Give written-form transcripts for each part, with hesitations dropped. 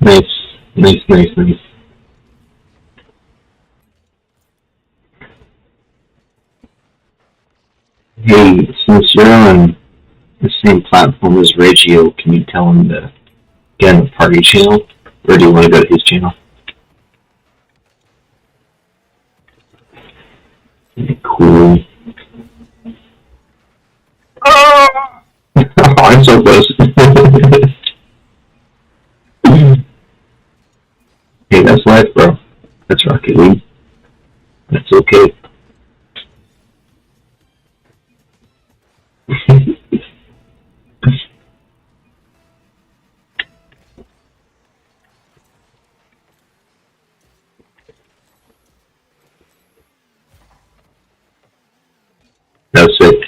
Nice, nice, nice, nice. Hey, since you're on the same platform as Reggio, can you tell him to get on the party channel? Or do you want to go to his channel? Cool. Oh, I'm so close. Hey, that's life, bro. That's Rocket League. That's okay. That's it.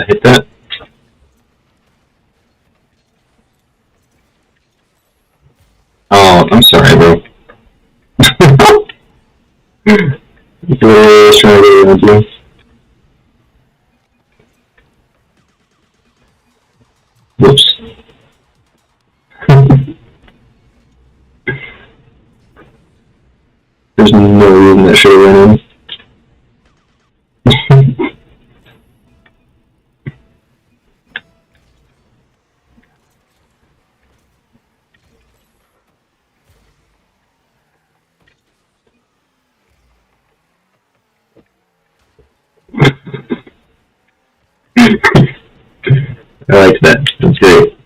Hit that. Oh, I'm sorry, bro. Trying to get around Whoops. There's no reason that should have went in. I like that. That's great.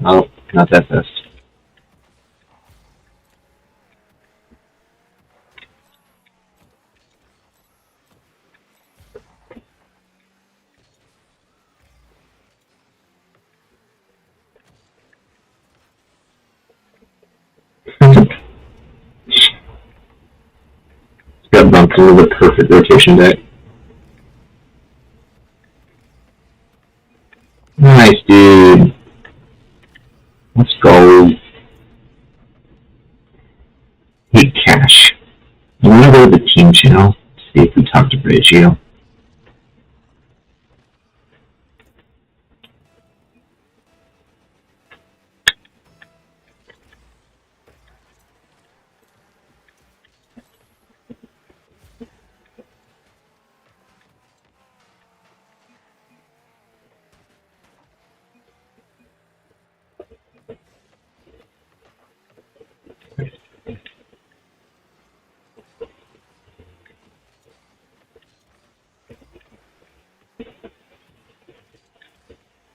Oh, not that fast. Got bumped into the perfect rotation deck. Nice, dude. Let's go. Hey, Cash. You want to go to the team channel? See if we talk to Reggio.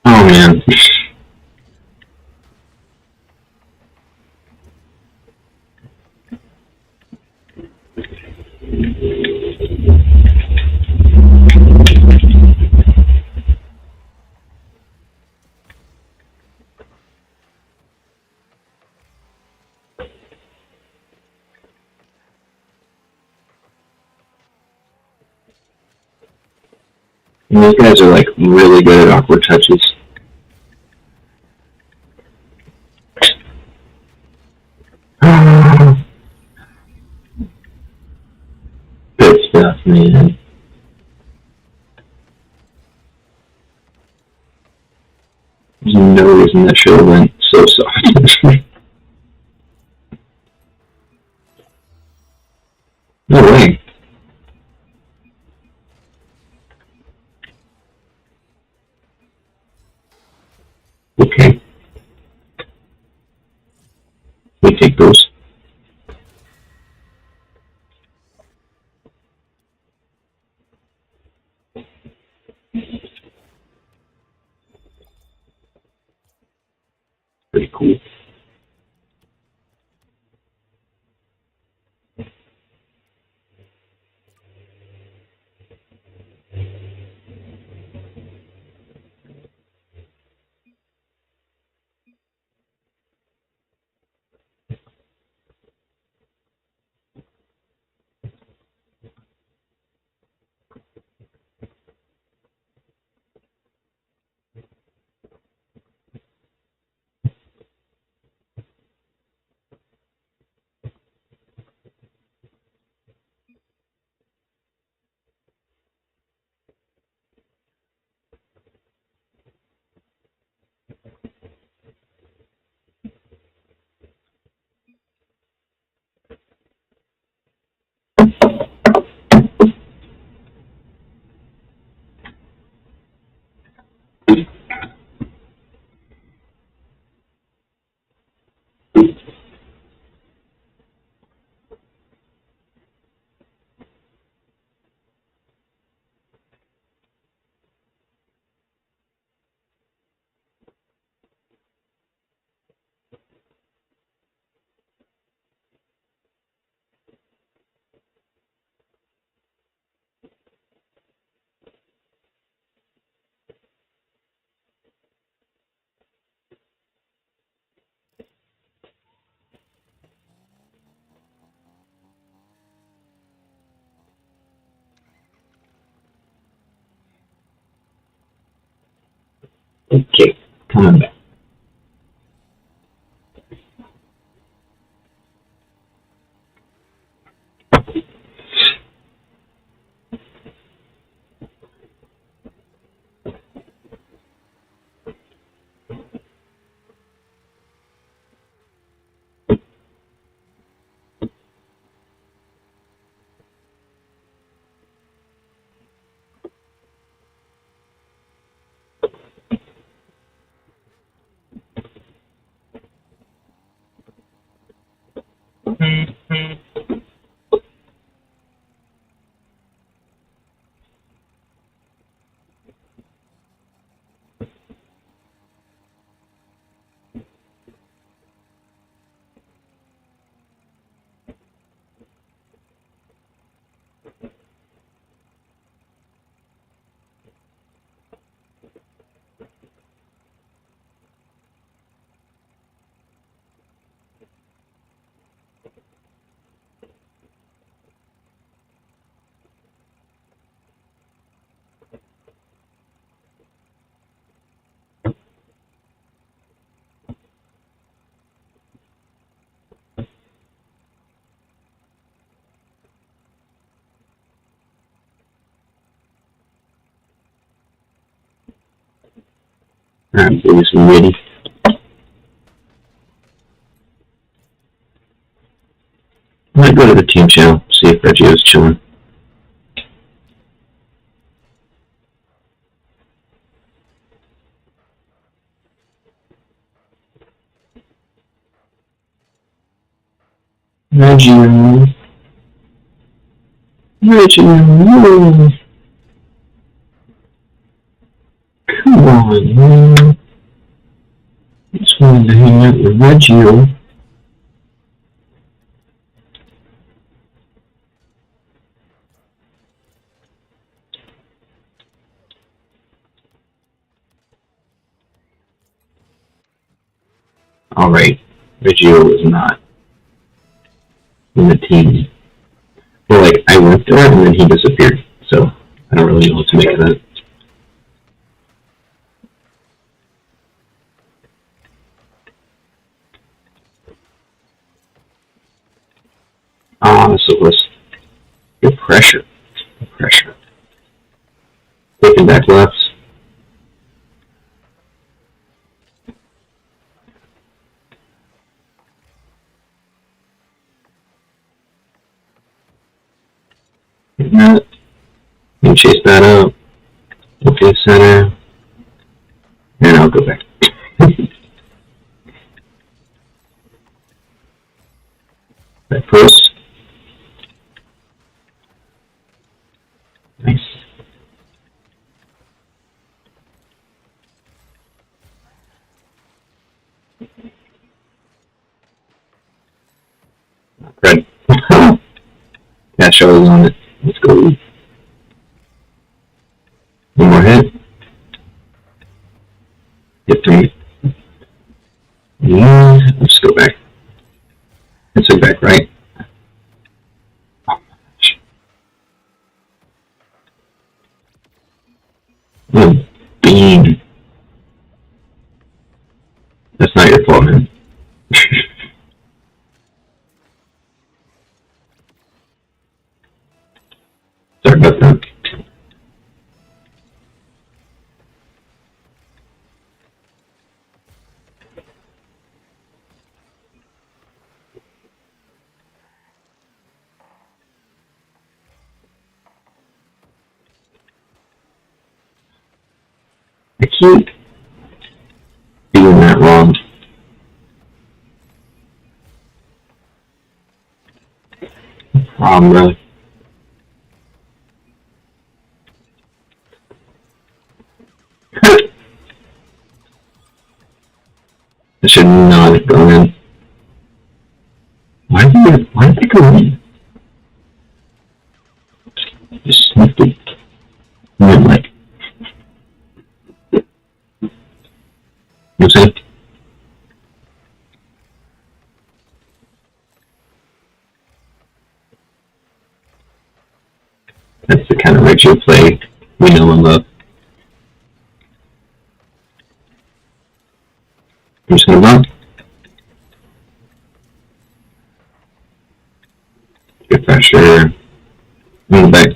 Oh, man. And these guys are like really good at awkward touches. Good stuff, man. There's no reason that should have went so soft. No way. Okay. We take those. Pretty cool. Okay, coming back. Alright, boys, we ready? I might go to the team channel, see if Reggio's chilling. Reggio. Reggio. Come on, man. I just wanted to hang out with Reggio. Alright, Reggio was not in the team. Well, like, I went there and then he disappeared, so I don't really know what to make of that. So let's get pressure. Pressure. Taking back left. That. And chase that up. Okay, center. And I'll go back. Back post. Nice. Red. Yeah, show is on it. Let's go. One more hit. Hit 3. And let's go back. Let's go back right. Oh, gosh. Oh, bean. That's not your fault, man. Sorry about that. I keep doing that wrong. Really. I should not have gone in. Why did they go in? Just sniffed it. And then, like, you know what I'm saying? That's the kind of Reggio play we know and love. just gonna bump. Good pressure. Move back.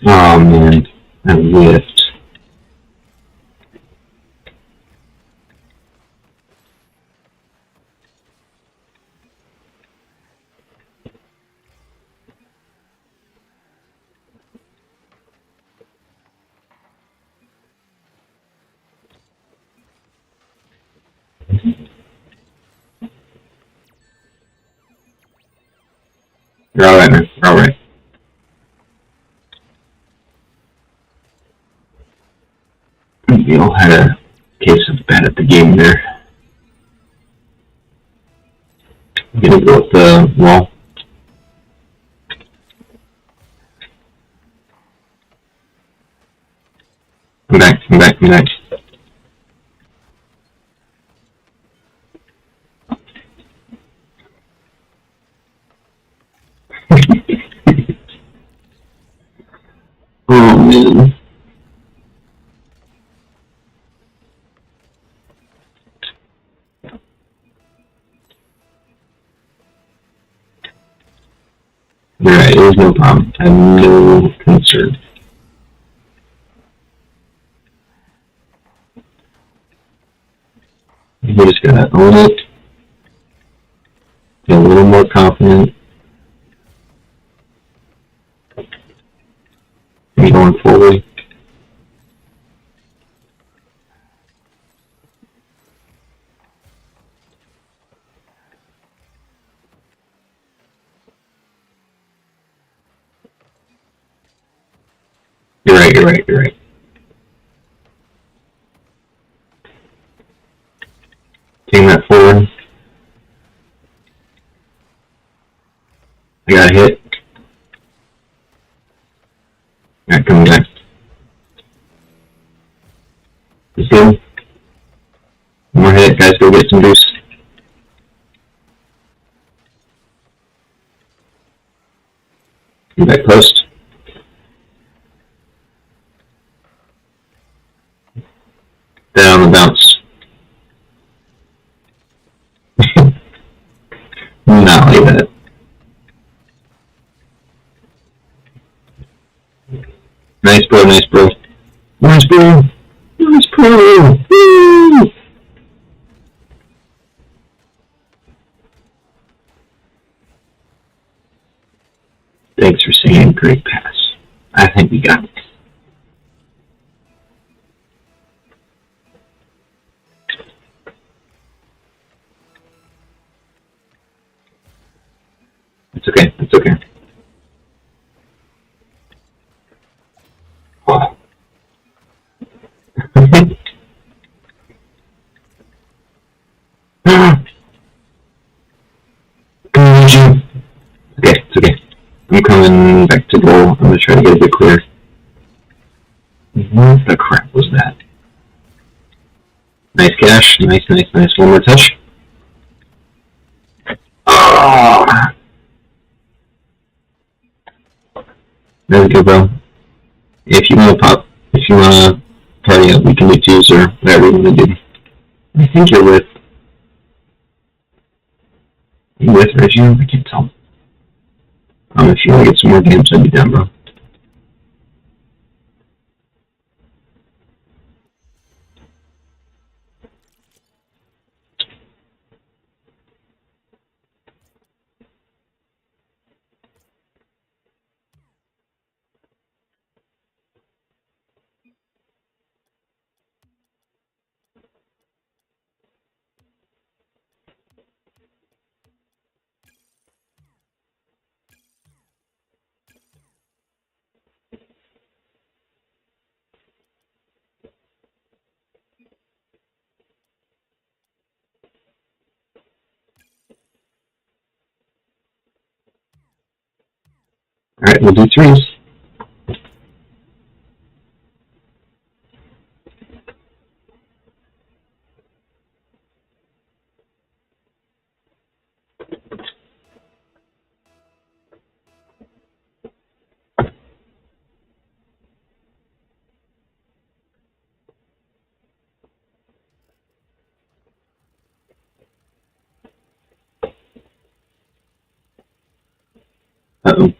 Oh man, I whiffed. You're alright, man. You're alright. We all had a case of bad at the game there. I'm gonna go with the wall. Come back, come back, come back. Oh man. Alright, it was no problem. I have no concern. We're just gonna own it. Get a little more confident. And going forward. You're right, you're right, you're right. Taking that forward. I got a hit. Alright, coming back. Let's go. One more hit, guys, go get some juice. Come back post. Down on the bounce. Not like that. Nice bro, nice bro. Nice bro! Nice bro! Woo! Thanks for saying great pass. I think we got it. It's okay, it's okay. Oh. Okay, it's okay. I'm coming back to goal. I'm gonna try to get a bit clear. What the crap was that? Nice cash. Nice, nice, nice. One more touch. Oh! There we go, bro. If you want to pop, if you want to party up, we can do twos or whatever you want to do. I think you're with Reggie? I can't tell. If you want to get some more games, I'd be down, bro. Alright, we'll do threes. Uh-oh.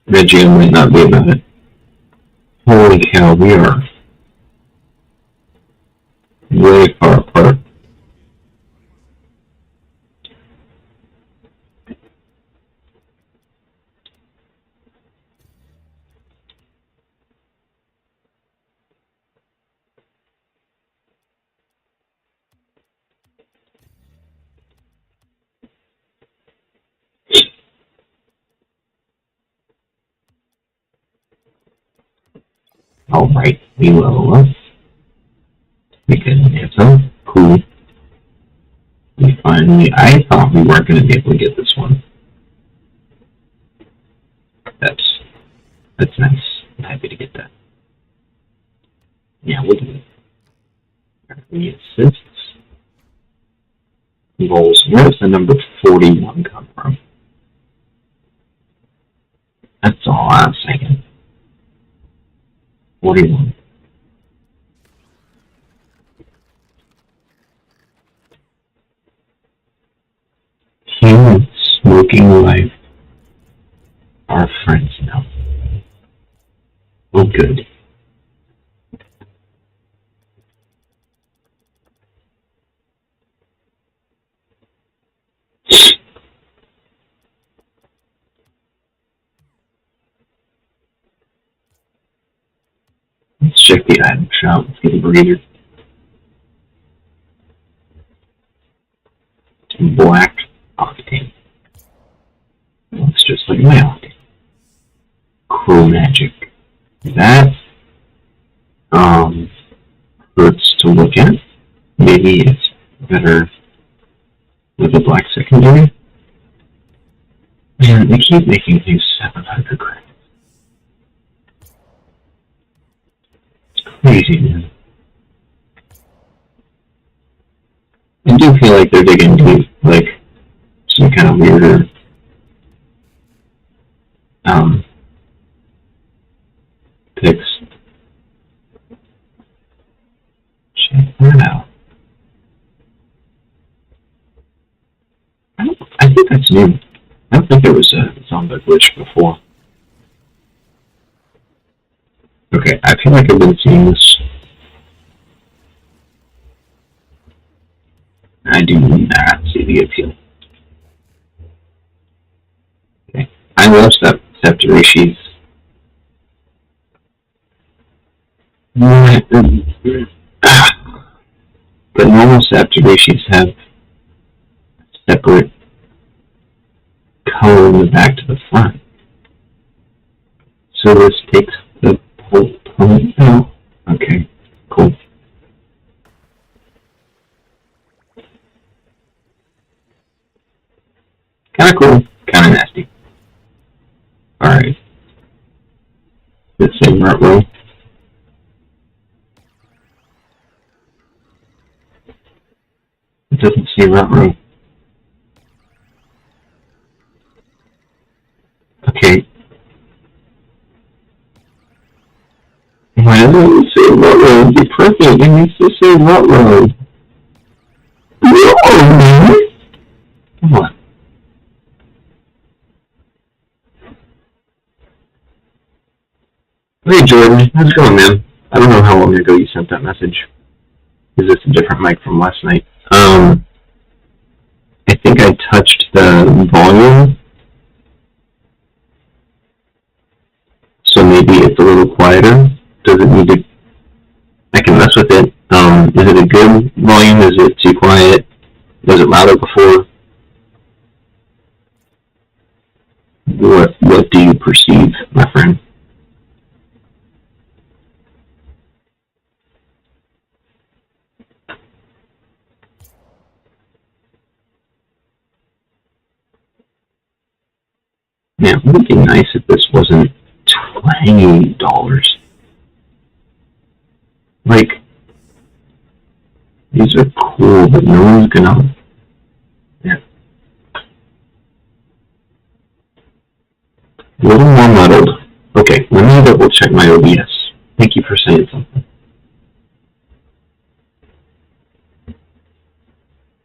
Reggie might not be about it. Holy cow, we are way far apart. Alright, we level up. We can have some. Cool. We finally, I thought we weren't going to be able to get this one. That's nice. I'm happy to get that. Yeah, we'll do it. We need assists. Goals. Where does the number 41 come from? That's all I'm saying. 41. Human smoking life. Our friends now. Oh, good. Let's check the item shop. Let's get a breather. Black octane. Looks just like my octane. Crow magic. That hurts to look at. Maybe it's better with a black secondary. Man, they keep making things 700 credits. It's crazy, man. I do feel like they're digging deep, like some kind of weirder picks. Check that out. I think that's new. I don't think there was a zombie glitch before. Okay, I feel like I've been seeing this. I do not see the appeal. Okay. I love Septorishis. But normal Septorishis have separate color in the back to the front. So this takes the whole point out. Okay, cool. Kinda cool, kinda nasty. Alright. The same rut row. It doesn't say rut row. Okay. Why doesn't it say rut row? Be perfect. It needs to say rut row. No! Come on. Hey Jordan, how's it going, man? I don't know how long ago you sent that message. Is this a different mic from last night? I think I touched the volume, so maybe it's a little quieter. Does it need to? I can mess with it. Is it a good volume? Is it too quiet? Was it louder before? What do you perceive, my friend? Yeah, it would be nice if this wasn't $20. Like, these are cool, but no one's gonna... Yeah. A little more muddled. Okay, let me double check my OBS. Thank you for saying something. A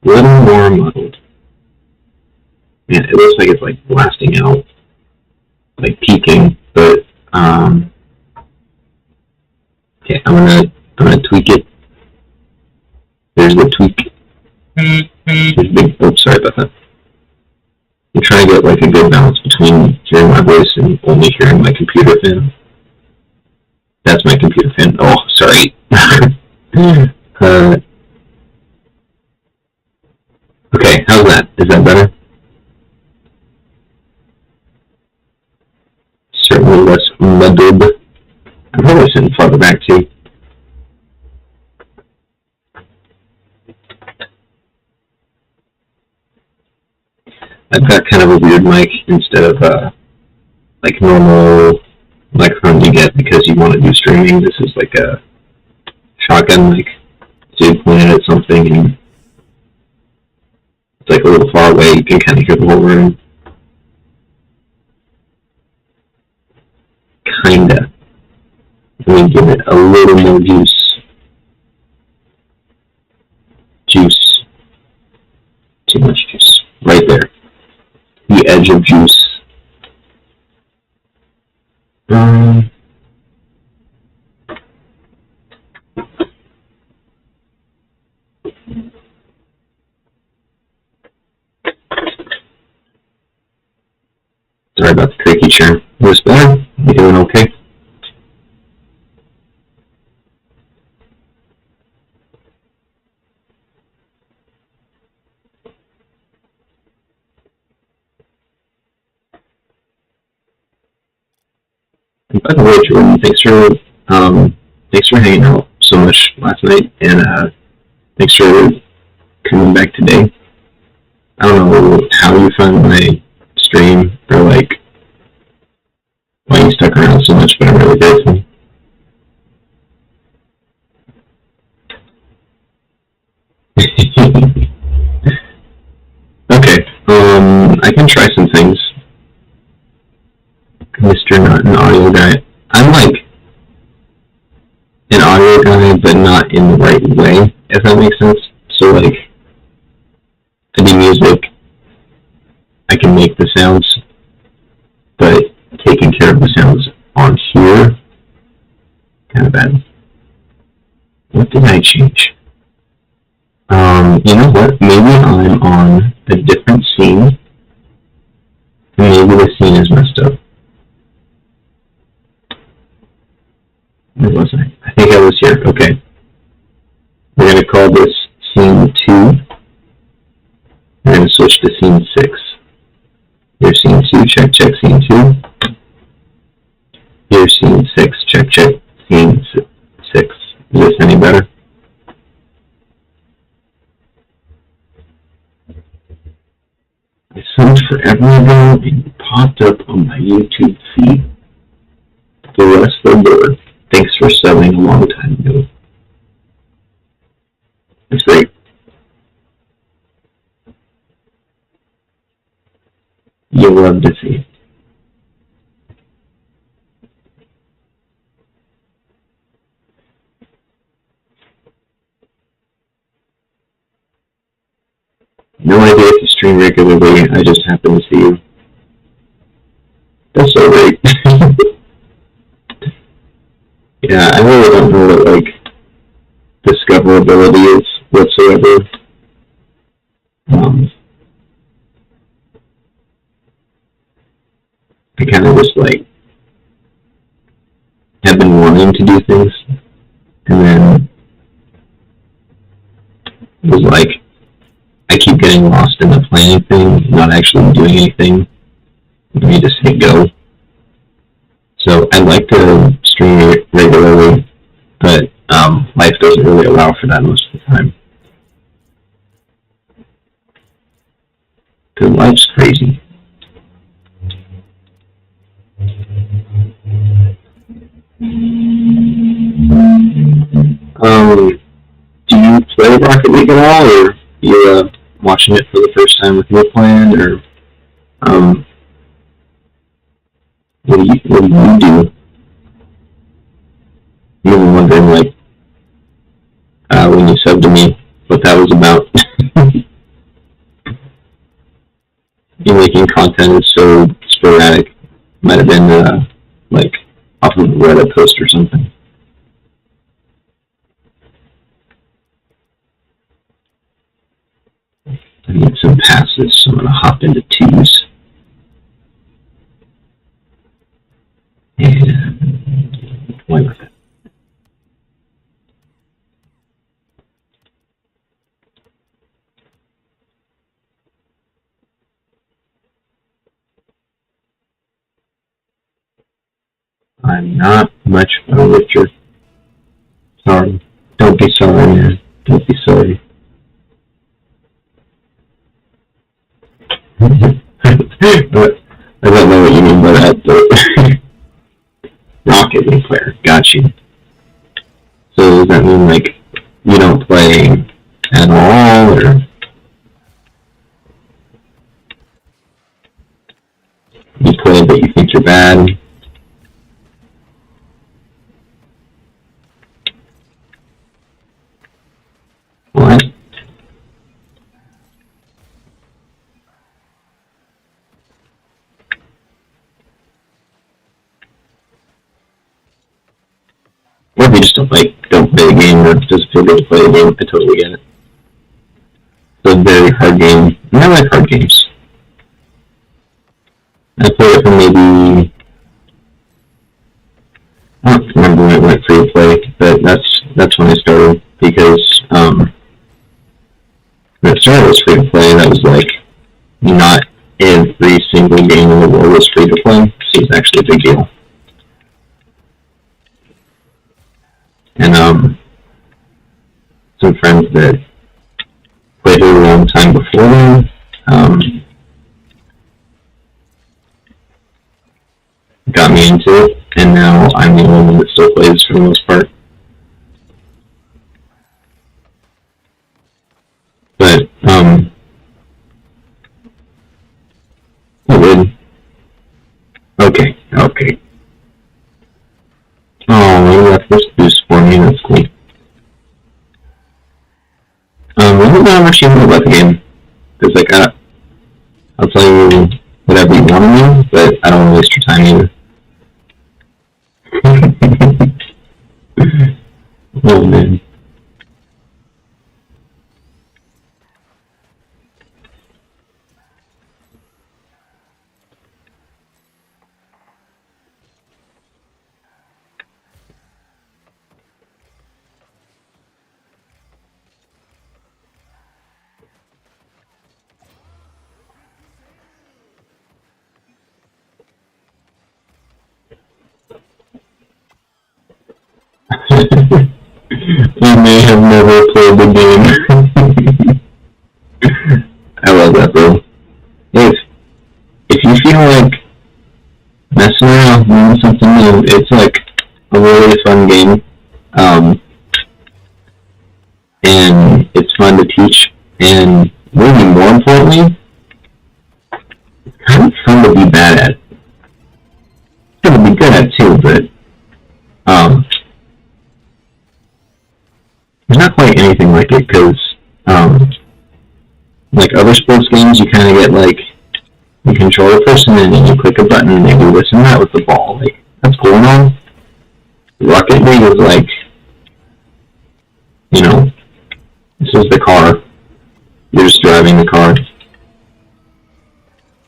little more muddled. Yeah, it looks like it's like blasting out, like peaking, but okay, I'm gonna tweak it. There's the tweak. Oops, sorry about that. I'm trying to get like a good balance between hearing my voice and only hearing my computer fan. That's my computer fan. Oh, sorry. Okay, how's that? Is that better? Certainly less muddled. I probably shouldn't farther back too. I've got kind of a weird mic instead of like normal microphone you get because you want to do streaming. This is like a shotgun mic. So you point it at something and it's like a little far away. You can kind of hear the whole room. Kinda. Let me give it a little more juice. Juice. Too much juice. Right there. The edge of juice. Sorry about the creaky chair. Was better? You doing okay? And by the way, Jordan, thanks for hanging out so much last night, and thanks for coming back today. I don't know how you found my stream, or like why you stuck around so much, but I'm really grateful. Okay, I can try some things. Mr. Not an audio guy. I'm like an audio guy, but not in the right way, if that makes sense. So like, I do music, I can make the sounds, but taking care of the sounds on here, kind of bad. What did I change? You know what? Maybe I'm on a different scene. Maybe the scene is messed up. Where was I? I think I was here. Okay. We're going to call this scene 2. We're going to switch to scene 6. Here's scene 2, check, check, scene 2. Here's scene 6, check, check, scene 6. Is this any better? I searched forever ago and it popped up on my YouTube feed. Bless the Lord. Thanks for subbing a long time ago. That's great. You'll love to see it. No idea if you stream regularly, I just happen to see you. That's so great. Yeah, I really don't know what, like, discoverability is whatsoever. I kind of just, like, have been wanting to do things, and then it was like, I keep getting lost in the planning thing, not actually doing anything. Let me just hit go. So I like to stream regularly, but life doesn't really allow for that most of the time. Because life's crazy. Do you play Rocket League at all, or you're watching it for the first time with your plan, or um, what do you do? You were wondering, like, when you said to me what that was about. You making content is so sporadic. Might have been, like, off of a Reddit post or something. I need some passes, so I'm gonna hop into twos. And why with it? I'm not much of a Richard. Sorry. Don't be sorry, man. Don't be sorry. But I don't know what you mean by that, but Rocket League player. Got you. So does that mean, like, you don't play at all, or you play but you think you're bad? What? Or if you just don't play a game, or just feel good to play a game, I totally get it. It's a very hard game. And I like hard games. I played it for maybe, I don't remember when it went free to play, but that's when I started, because when it started as free to play, that was like, not every single game in the world was free to play, so it's actually a big deal. And some friends that played it a long time before then, got me into it, and now I'm the only one that still plays for the most part. But, good. Okay. Oh, you left this boost for me, that's cool. Let me know how much you know about the game, because, like, I'll tell you whatever you want to know, but I don't want to waste your time either. Oh, man. I may have never played the game. I love that, bro. If you feel like messing around, doing something new, it's like a really fun game. And it's fun to teach, and maybe more importantly, it's kind of fun to be bad at. It's fun to be good at too, but there's not quite anything like it, because like other sports games, you kind of get like, you control a person and then you click a button and they do this and that with the ball. Like, that's cool and all. Rocket League is like, you know, this is the car. You're just driving the car.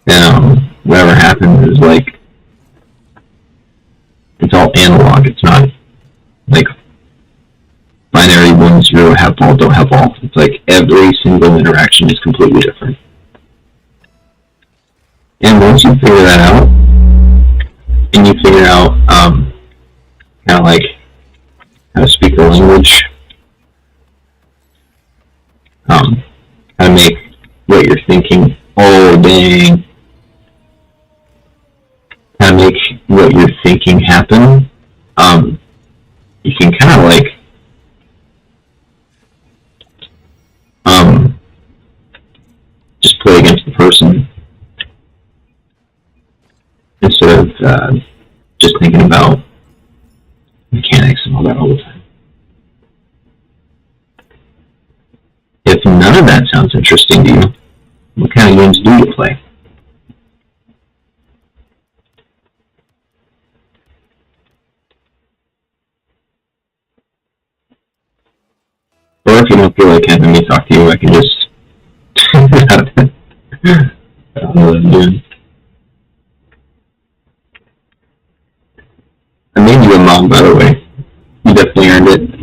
And whatever happens is like, it's all analog. It's not like binary 1, 0, have ball, don't have ball. It's like every single interaction is completely different. And once you figure that out, and you figure out kind of like how to speak the language, how to make what you're thinking, oh dang, how to make what you're thinking happen, you can kind of like just thinking about mechanics and all that all the time. If none of that sounds interesting to you, what kind of games do you play? Or if you don't feel like having me talk to you, I can just I don't know what I'm doing. I made you a mom, by the way. You definitely earned it.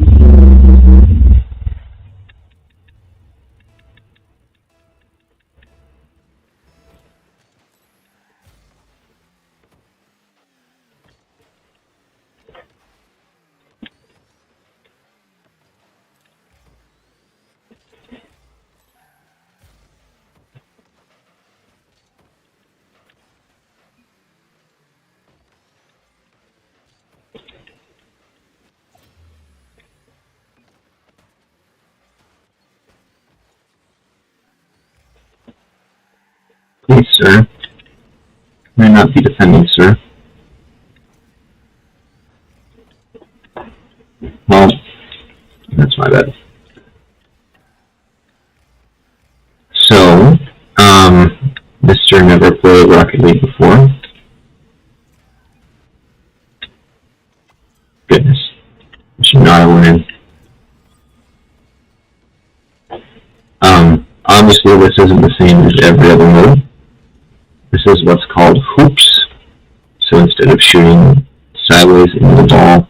Please, sir. May not be defending, sir. Well, that's my bad. So, Mr. Never played Rocket League before. Goodness. I should know I win. Obviously this isn't the same as every other mode. This is what's called hoops. So instead of shooting sideways into the ball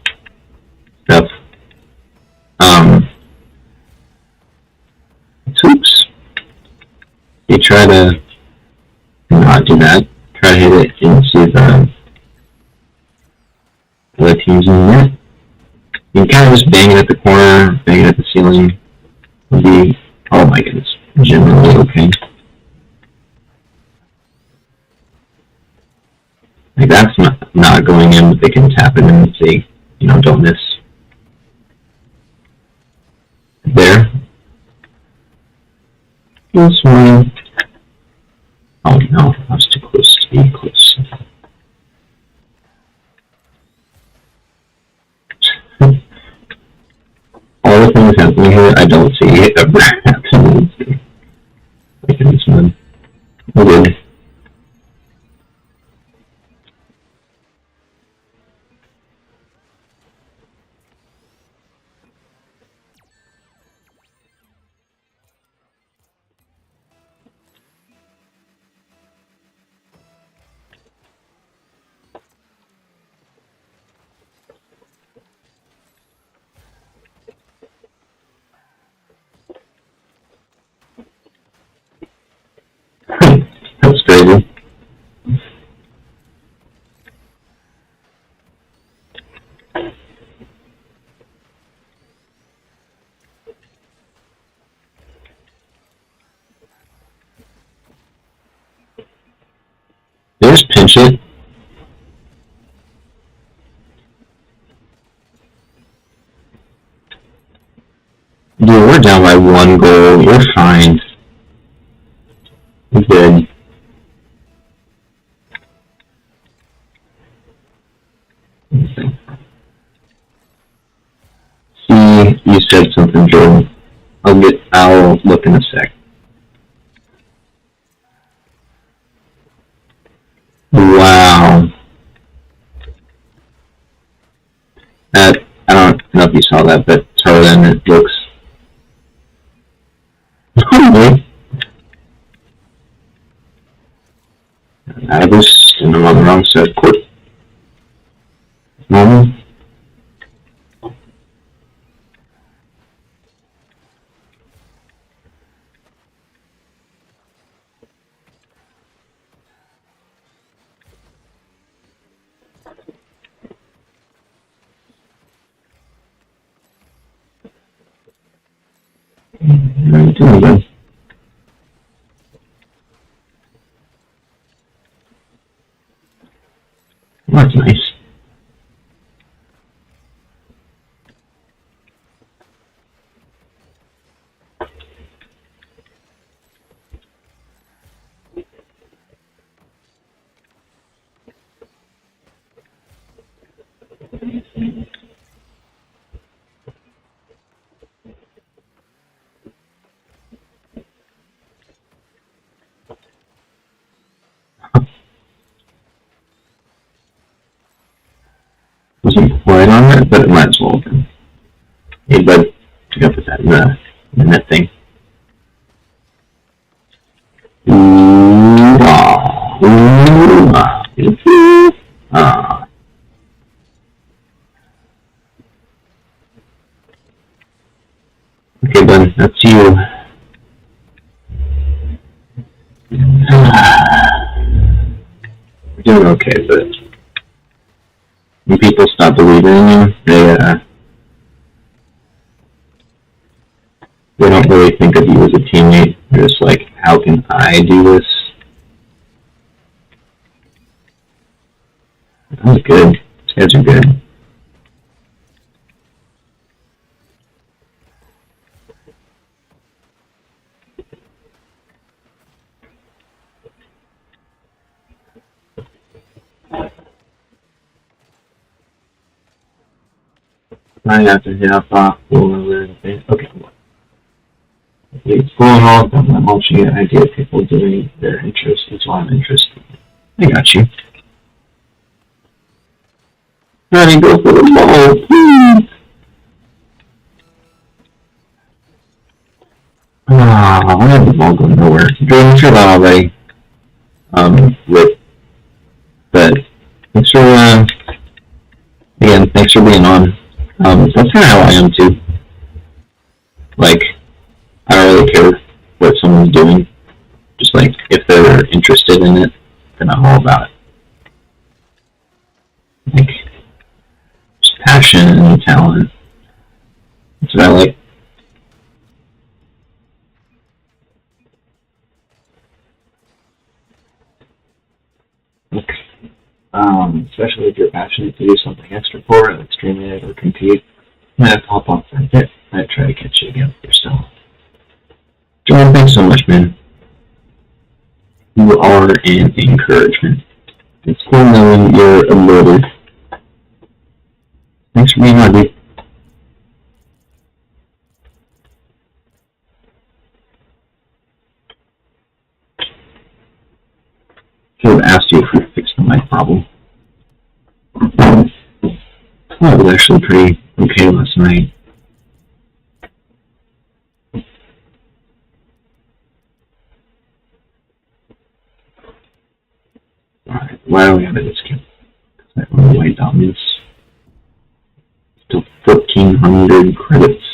stuff, it's hoops. You try to not do that. Try to hit it into the other teams in the net. You can kind of just bang it at the corner, bang it at the ceiling. Would be, oh my goodness, generally okay. Like that's not going in, but they can tap it and say, you know, don't miss. There. This one. Oh no, I was too close to be close. All the things happening here, I don't see it ever happening. Like in this one. Okay. That's crazy. There's pinch it. Dude, we're down by 1 goal. You're fine. You're good. See, you said something, Jordan. I'll look in a sec. Wow. That, I don't know if you saw that, but taller than it looks. Okay. I was, and I'm on the wrong side of court. Normal. How are you doing, Ben? That's nice. Wasn't quite on it, but it might as well have been. Hey, bud, check out that in that thing. Ooh, ah, ooh, ah, ooh, ah. Okay, bud, that's you. We're doing okay, but when people stop believing in you, they don't really think of you as a teammate. They're just like, how can I do this? That was good. These guys are good. I have to hop off a little bit. Okay. It's going on, but I'm launching an idea of people doing their interest, that's why I'm interested. I got you. Honey, go for the ball, please. Ah, why did the ball go nowhere? Going through that already. With but thanks for again, thanks for being on. That's kind of how I am too. Like, I don't really care what someone's doing. Just like if they're interested in it, then I'm all about it. Like, just passion and talent. That's what I like. Especially if you're passionate to do something extra for it, like stream it or compete. I have to hop off for a bit. I'd try to catch you again if you're still. Jordan, thanks so much, man. You are an encouragement. It's cool knowing you're a motor. Thanks for being on, dude. Should have asked you if you fixed the mic problem. It was actually pretty okay last night. Alright, why do we have a discount? Because that runaway dominance. Still 1,400 credits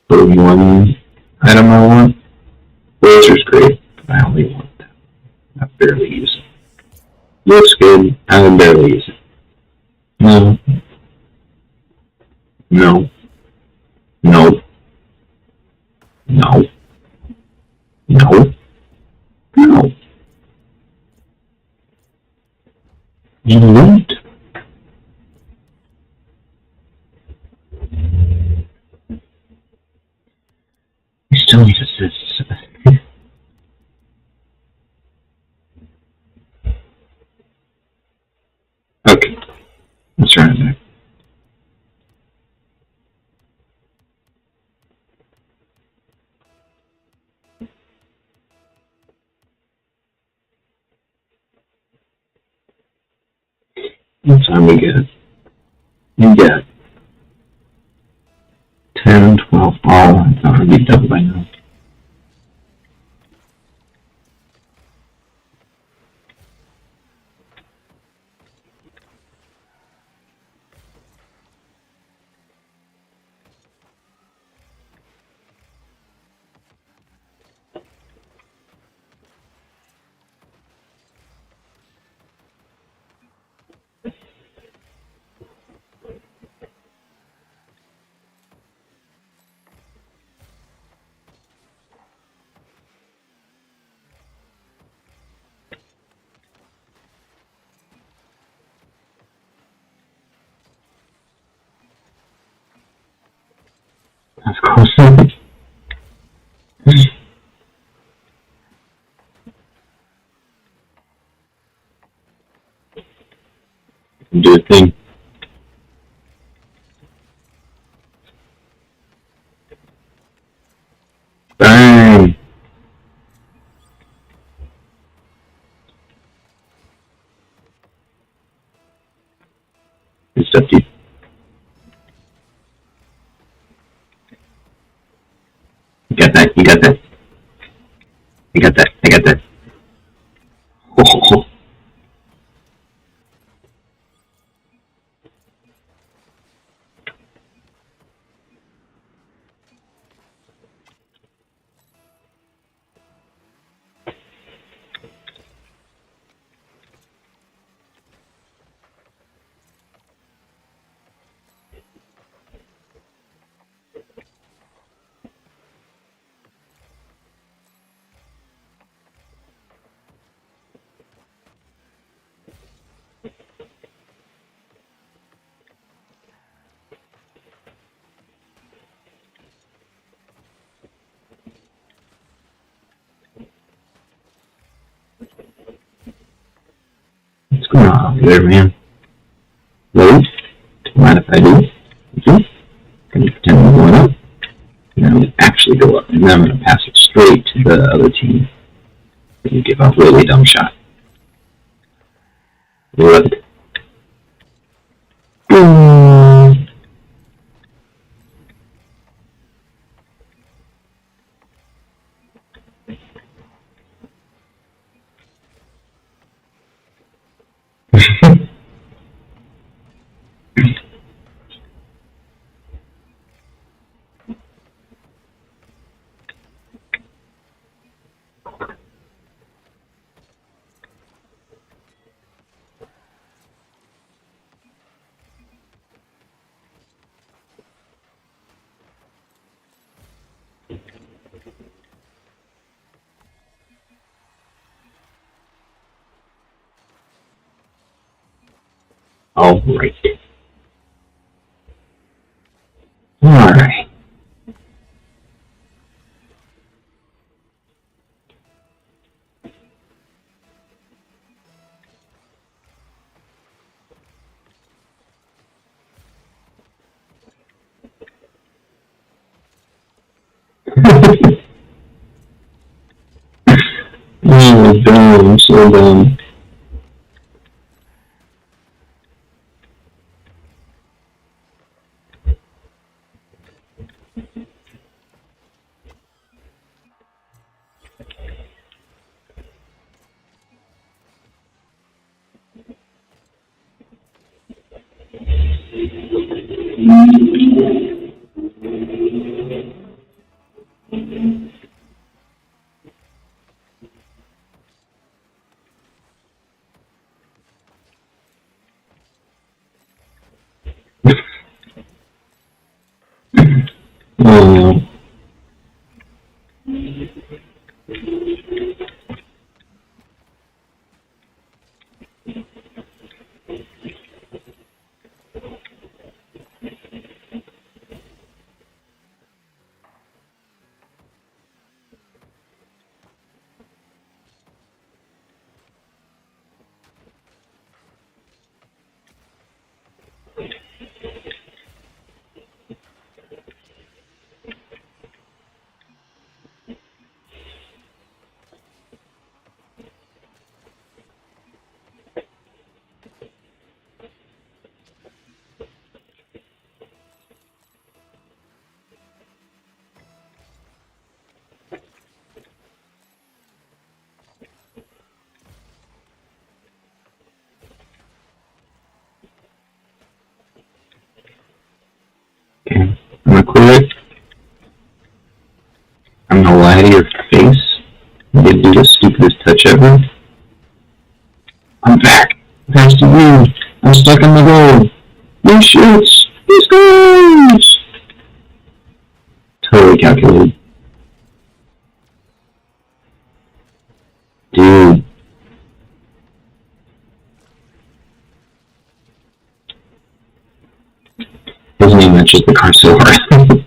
for one item I want. Razor's great, but I only want that. I barely use it. Looks good, I would barely use it. No. No. No. No. No. No. You won't. You still need assists. Okay. Let's try it back. What time we get? You get 10, 12. Oh, I thought I'd be double by now. Of course. do a thing. Bang! Good stuff, dude. You got that, you got that. I got that, I got that. Oh. What's going on there, man? Load? Don't mind if I do. Okay. Gonna pretend I'm going up. And I'm gonna actually go up. And then I'm gonna pass it straight to the other team. And give a really dumb shot. Look. Boom! All right. All right. Oh, dumb. I'm so dumb. Oh, okay. I'm gonna quit it. I'm gonna lie to your face. You didn't do the stupidest touch ever. I'm back. Thanks to you. I'm stuck in the goal. No shoots. He scores! Totally calculated. Dude. His name matches the car so hard.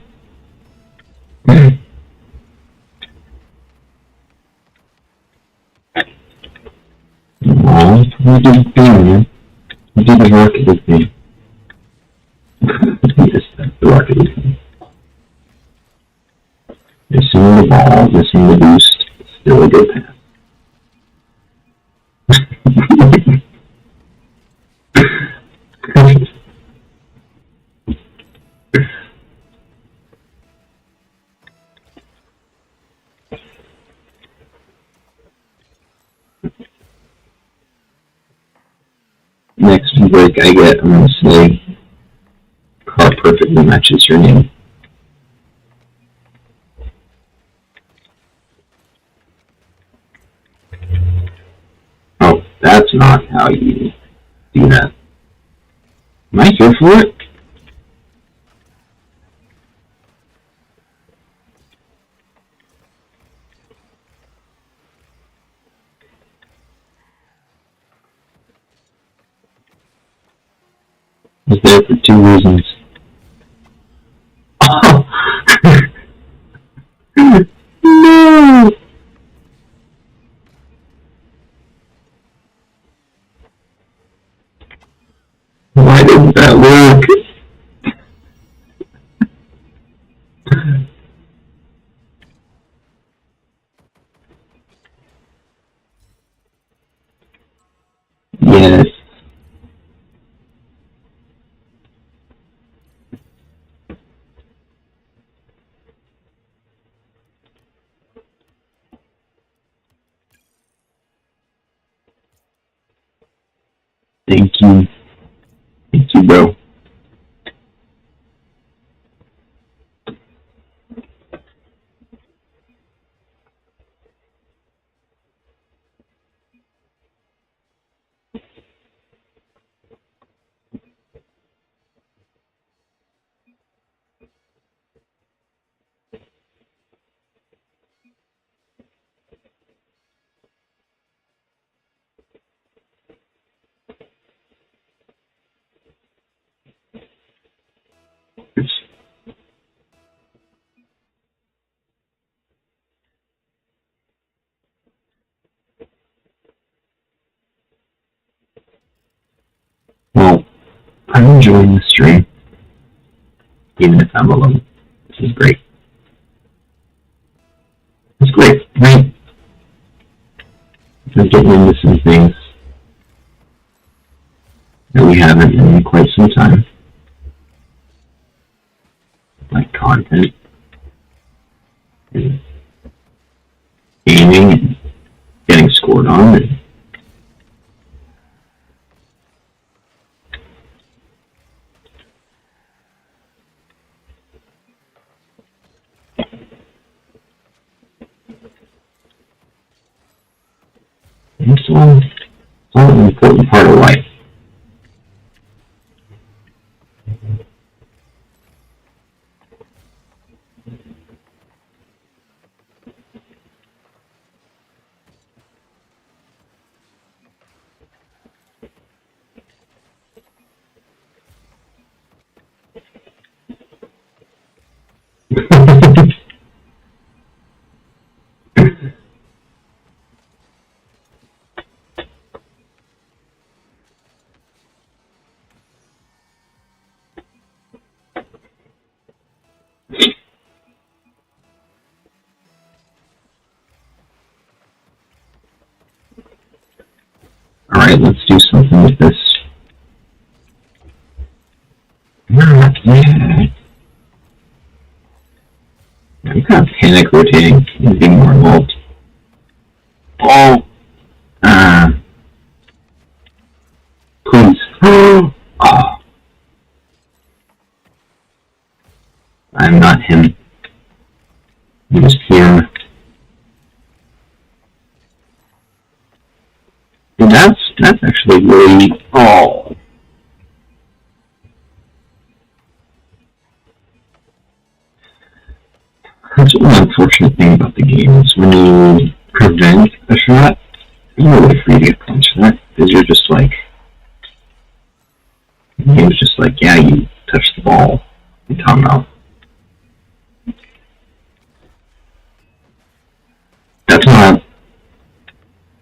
Aw, what are you doing, man? Do the Rocket League thing. Yes, that's the Rocket League thing. Missing the ball, missing the boost, still a good pass. Next break I get, I'm going to say, car perfectly matches your name. Oh, that's not how you do that. Am I here for it? I was there for 2 reasons. Oh! No! Why didn't that work? Yes. Thank you. Thank you, bro. Well, I'm enjoying the stream, even if I'm alone. This is great. It's great, right? I'm getting into some things that we haven't in quite some time, like content, and gaming, and getting scored on, and it's all an important part of life. Alright, let's do something with this. Yeah. I'm kind of panic rotating and being more involved. Oh, please. Oh, I'm not him. I'm just here. And that's actually really, oh. That's one unfortunate thing about the game is when you prevent a shot, there's no way for you to get punched for that, because you're just like, the game's just like, yeah, you touched the ball, in timeout.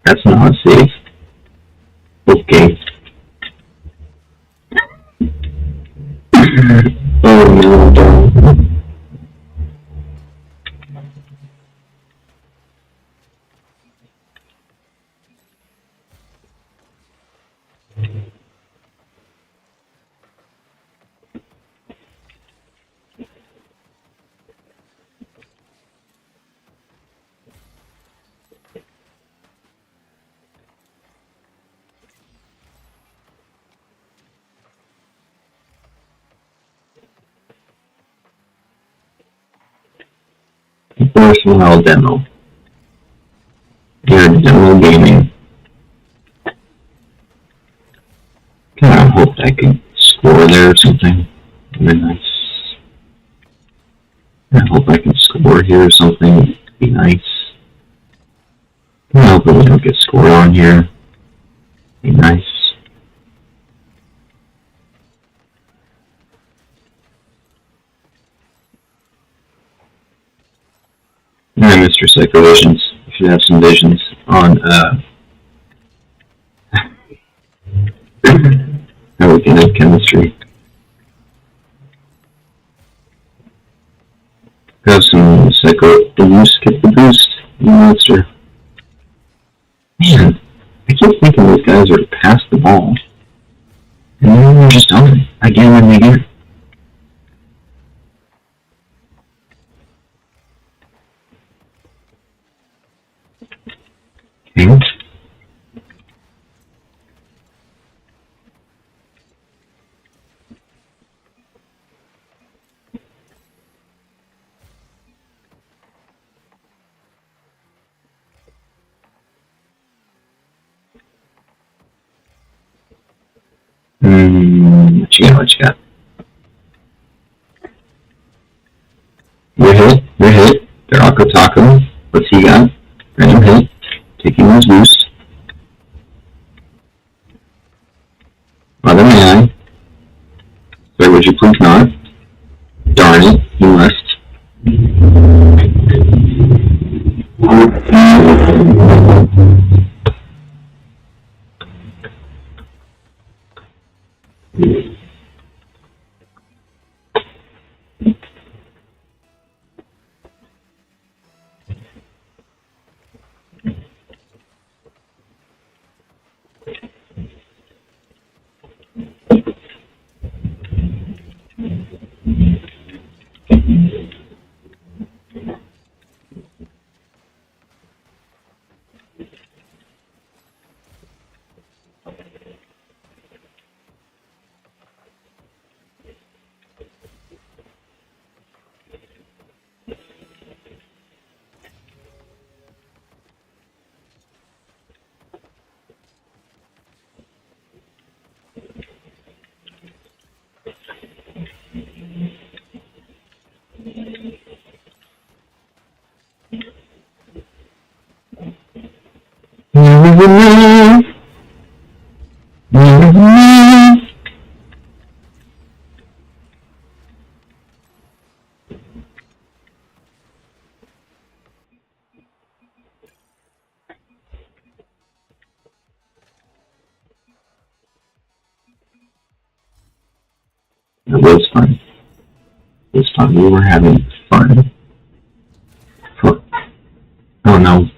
That's not safe. Okay. Oh no, don't. Personal demo. Your demo gaming. God, I hope I could score there or something. That'd be nice. I hope I can score here or something. It'd be nice. I hope we don't get scored on here. Be nice. Alright, Mr. Psychovisions. You should have some visions on how we can have chemistry. Have some psycho boost, get the boost, you monster. Man, I keep thinking these guys are past the ball. And then they're just on it again and again. Okay. What you got, what you got? You're hit, you're hit. Barako Taco, what's he got? Random hit, taking his boost. Mother man. Sir, would you please not? Darn it, you must. It was fun. It was fun. We were having fun. Oh no.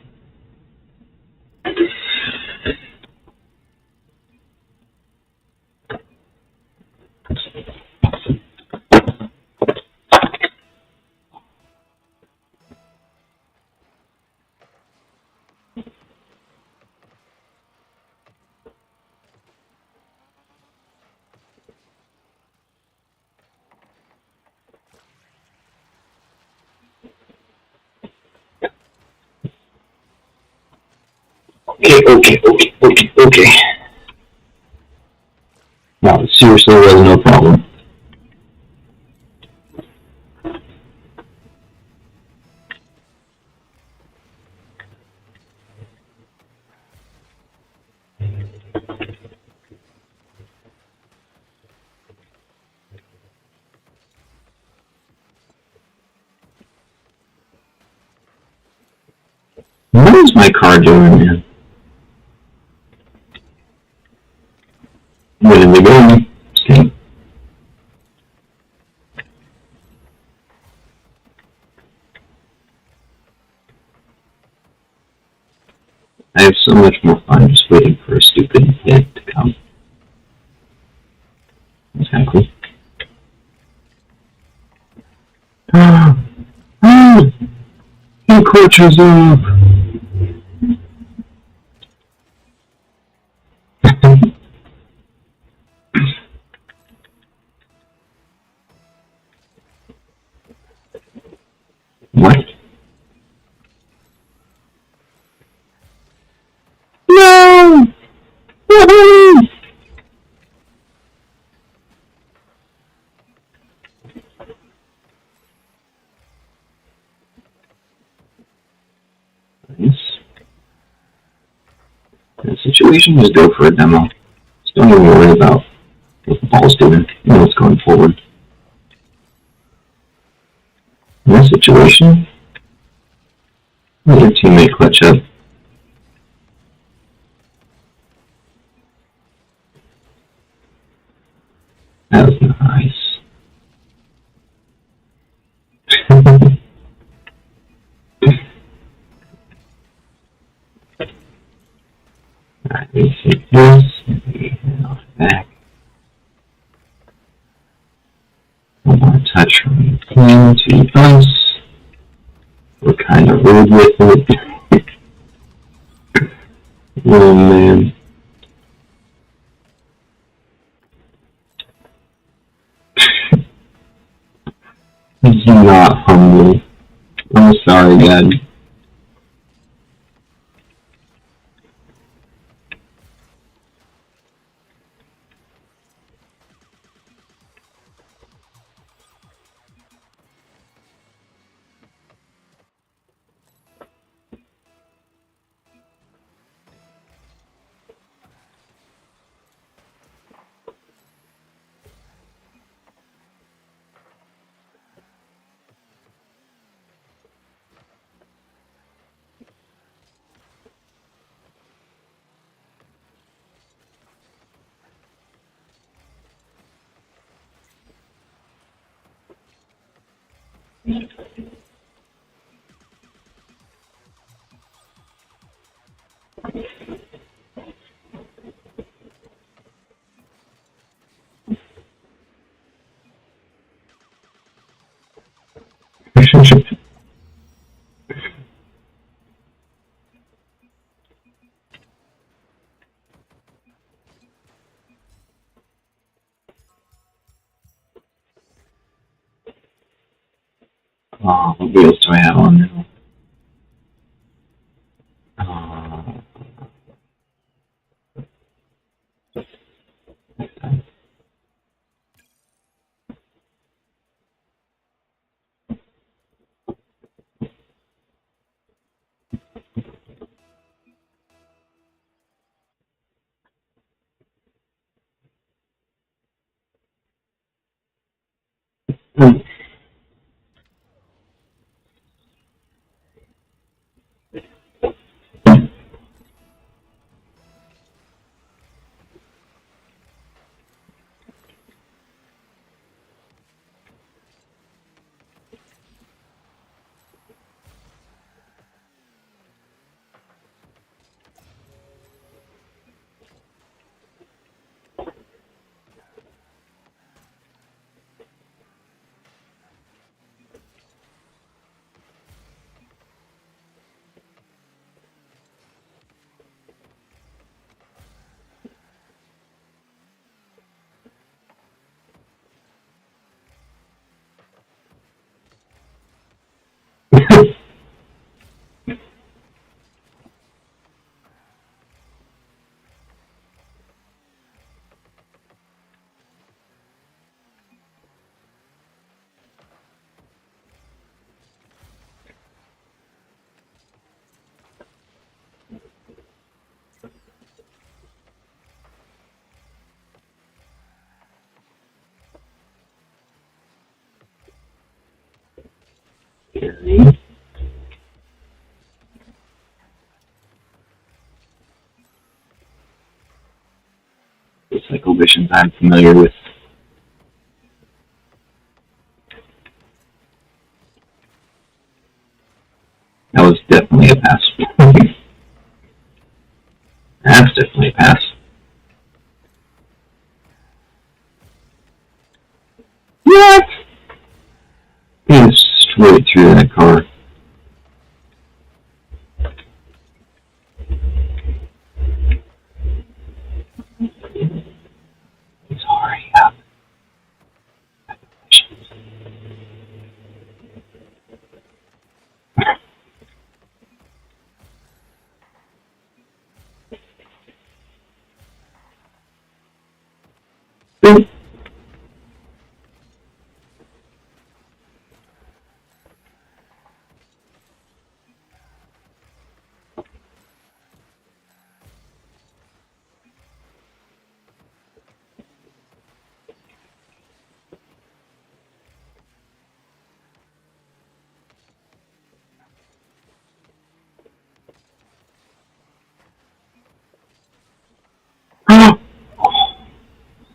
Okay. No, it seriously was no problem. What is my car doing, man? Where did we go? Okay. I have so much more fun just waiting for a stupid hit to come. That's kind of cool. He coaches up. What? No! Woohoo! Nice. The situation is go for a demo. Just don't even worry about what the ball's doing. You know what's going forward. In this situation, let your teammate clutch up. That was nice. Alright, let me take this, maybe head off back. One more touch from the team to us. We're kind of rude with it. Oh man. He's not humble. I'm sorry, Dad. Oh, what wheels do I have on now? The cycle visions I'm familiar with. That was definitely a pass. What? Came straight through that car. Please hurry up.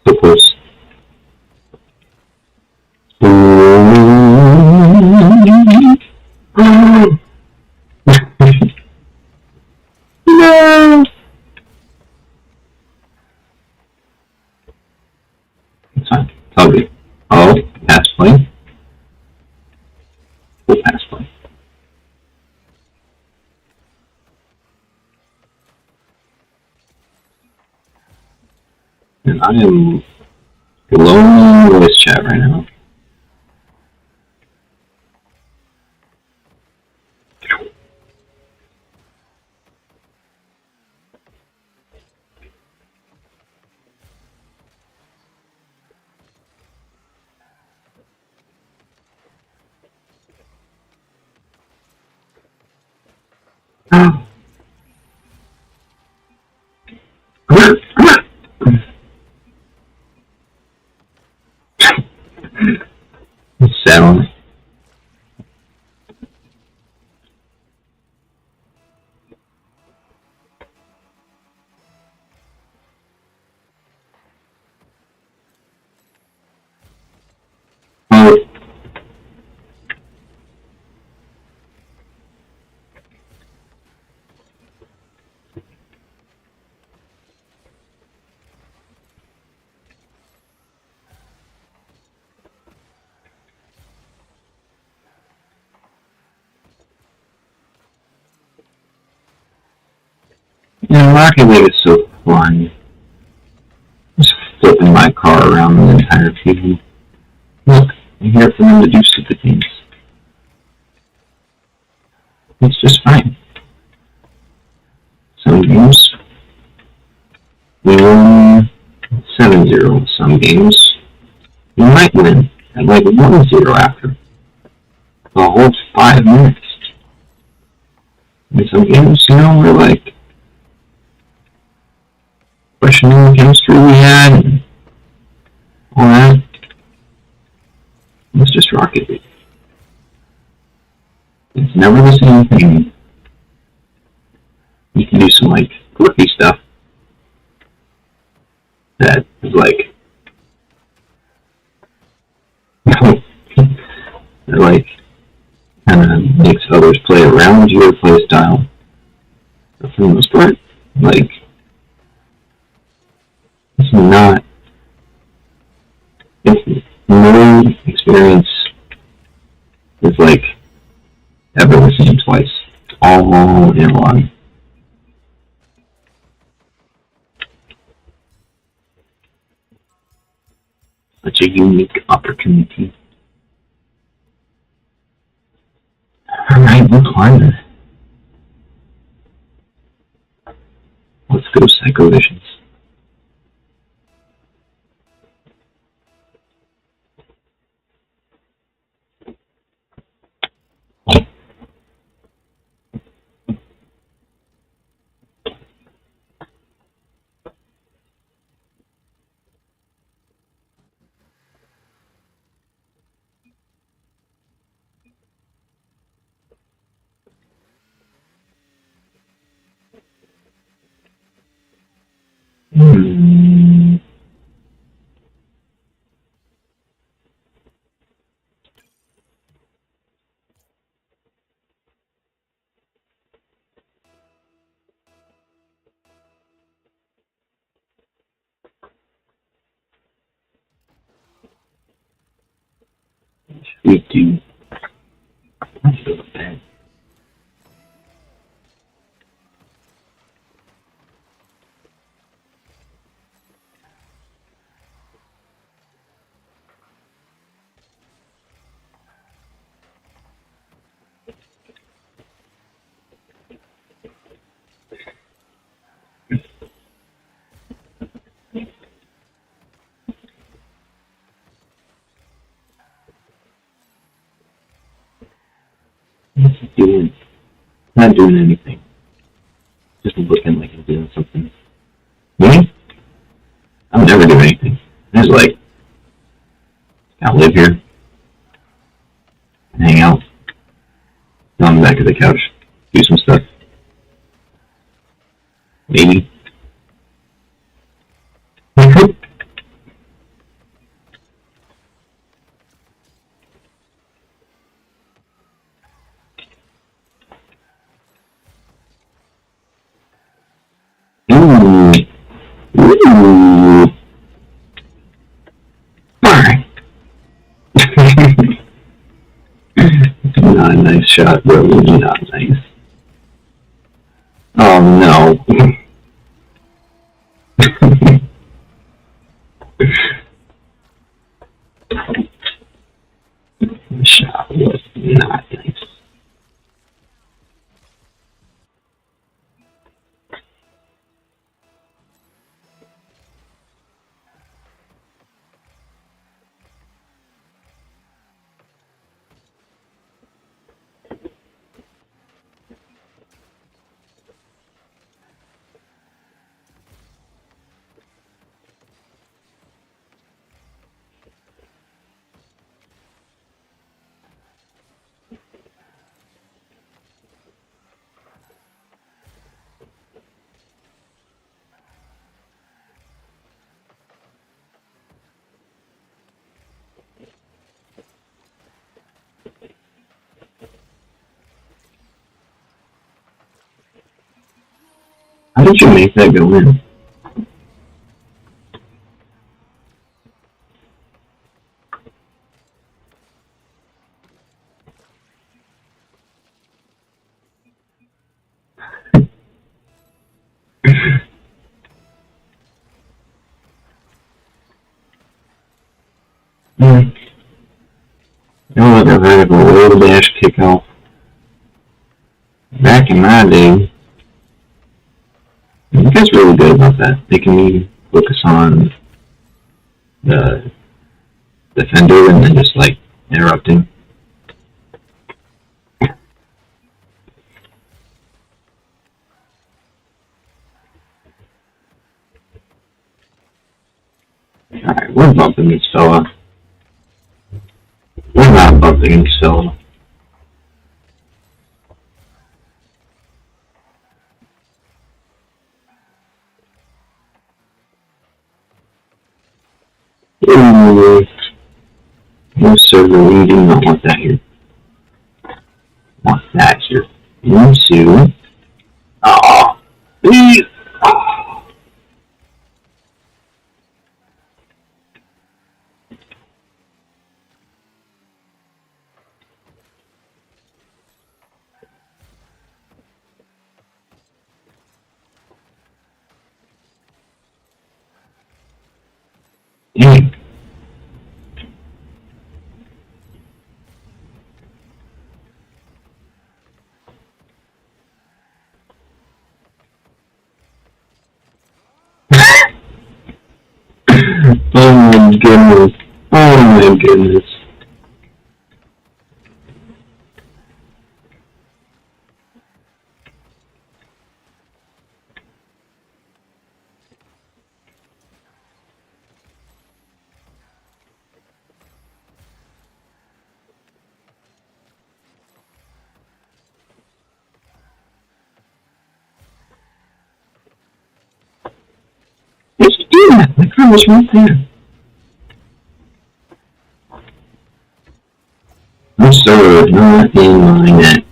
So close. No! It's fine. It's all good. Oh, pass play. Full pass play. And I am glowing voice chat right now. Sound. Oh. Yeah, Rocket League is so fun. Just flipping my car around the entire field. Look, I'm here for them to do stupid things. It's just fine. Some games we win 7-0. Some games you might win at like 1-0 after the whole 5 minutes. In some games, we're like questioning the chemistry we had and all that. It's just Rocket League. It's never the same thing. You can do some like quirky stuff that is like that like kind of makes others play around your play style. But for the most part, like it's not. If no experience is like ever the same twice. It's all in one. Such a unique opportunity. Alright, we're climbing. Let's go Psycho Visions. We do. Let's go to bed. What's he doing? Not doing anything. Just looking like he's doing something. Me? I'll never do anything. I just like, I'll live here. Hang out. On the back of the couch. Do some stuff. Maybe. Ooh. Ooh. Alright. Not a nice shot, bro. Not nice. Oh no. The shot was not nice. How did you make that go in? Oh, look, I've had a little dash kickoff. Back in my day, you guys are really good about that. Making me focus on the defender and then just like interrupting. Alright, we're bumping this fella. We're not bumping this fella. Ooh. No server, we do not want that here. Want that here. Into. Oh, please. Oh. Dang. Oh my goodness. Oh my goodness. Why'd you do that? My car was right there. I'm sorry, not in line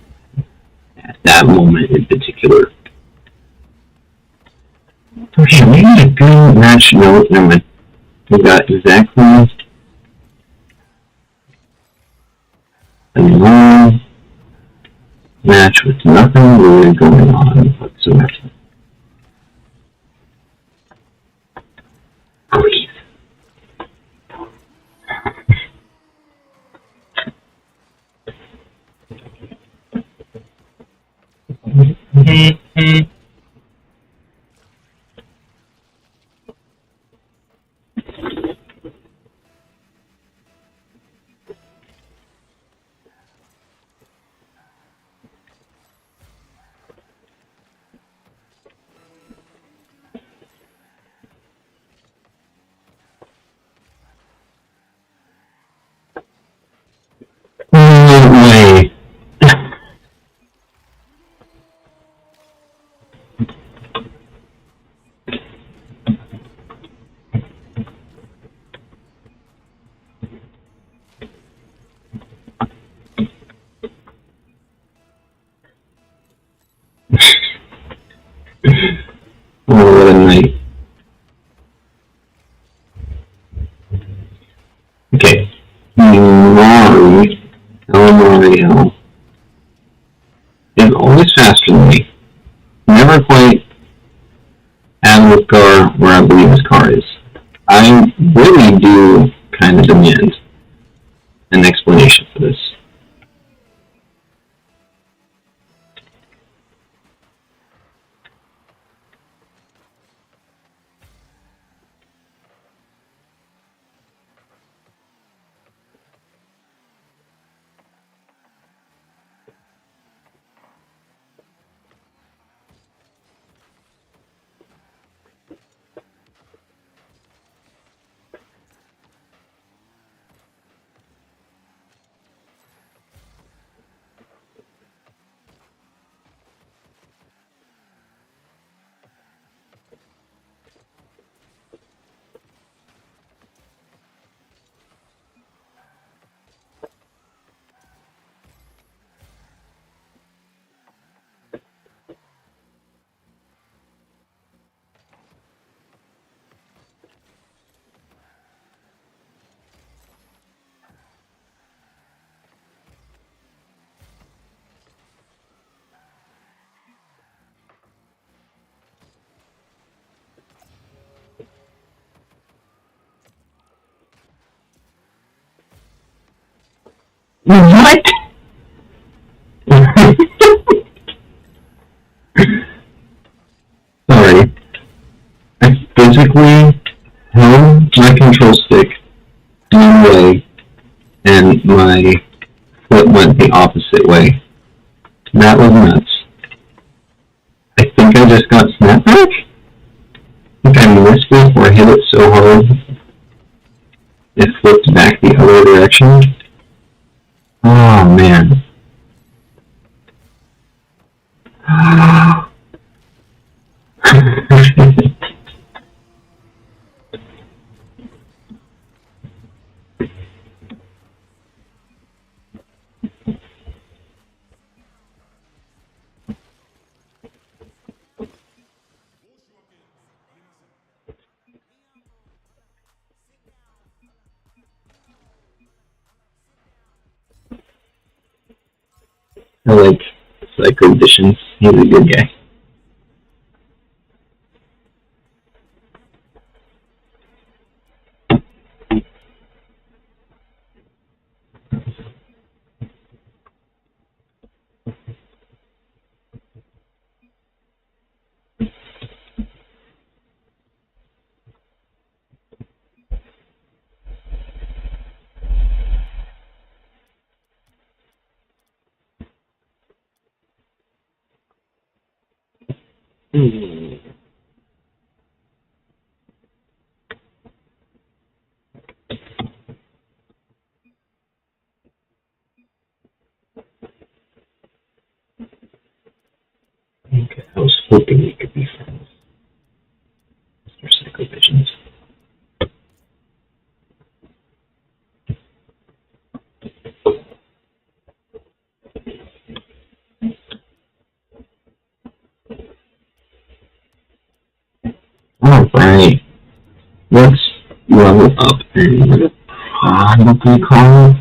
at that moment in particular. Okay, we need a good match. No, never mind. We got exactly a normal match with nothing weird going on whatsoever. Breathe. No way. Oh, what a night. Okay. Mario is always faster than me. Never quite have this car where I believe his car is. I really do kind of demand an explanation for this. What? Sorry. I physically held my control stick one way and my foot went the opposite way. That was nuts. I think I just got snapped back? I think I missed it or hit it so hard it flipped back the other direction. Oh man. I like Psycho Editions. He's a good guy. Okay, I was hoping we could be friends. Mr. Psycho Visions. Alright. Let's level up and probably call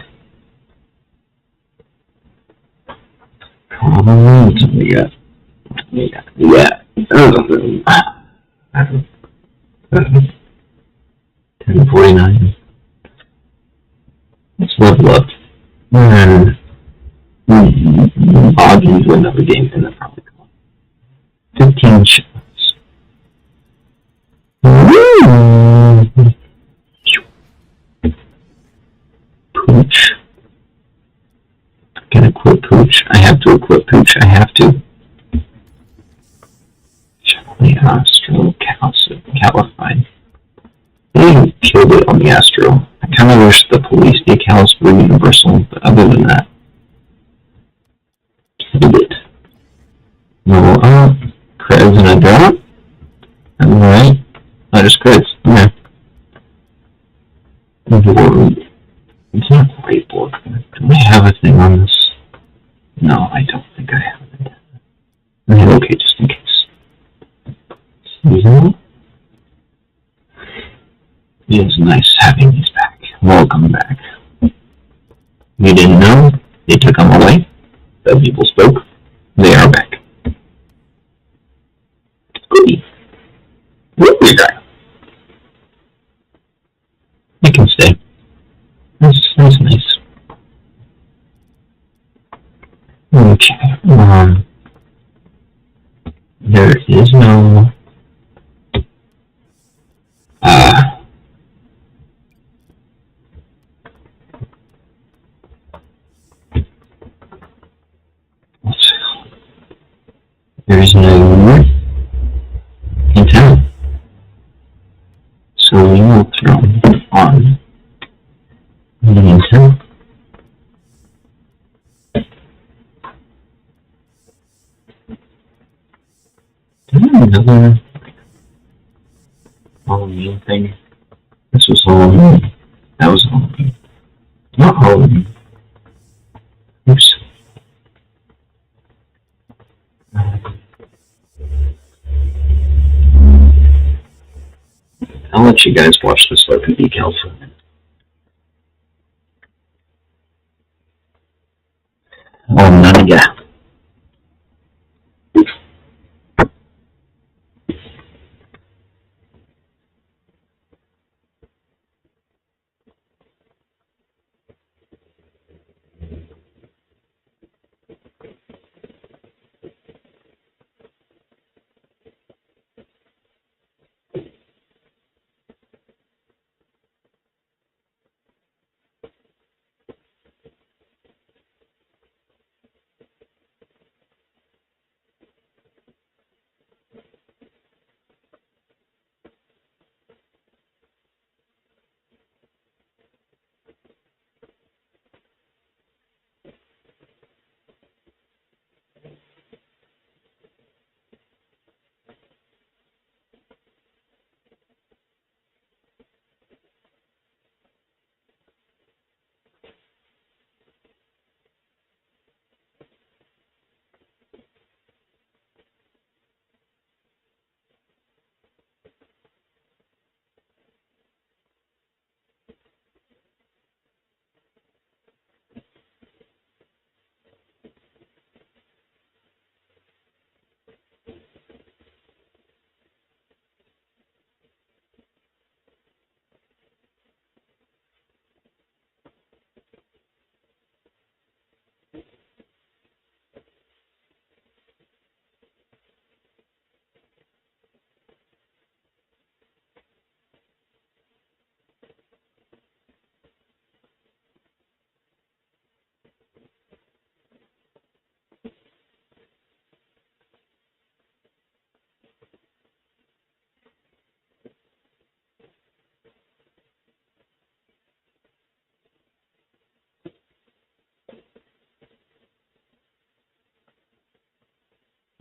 What we got? Yeah. 10:49. Let's level up. And log into another game and then probably call 15 shots. Pooch. Can equip Pooch. I have to equip Pooch. I have to. The Astro Calified. They killed it on the Astro. I kind of wish the police decals were universal, but other than that, killed it. No, creds and a drop? Am I right? No, just creds. Okay. Board. It's not quite board. Do I have a thing on this? No, I don't think I have it. Okay, just in case. Seasonal. It is nice having these back. Welcome back. You didn't know? They took them away. The people spoke. They are back. Goody. What we got? You can stay. That's nice. Okay. There is no there's no intent. So we will throw on the intent. Do we have another Halloween thing? This was Halloween. That was Halloween. Not Halloween. Oops. I'll let you guys watch this fucking decal for a minute. Oh, none of ya.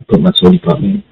Put my Sony button.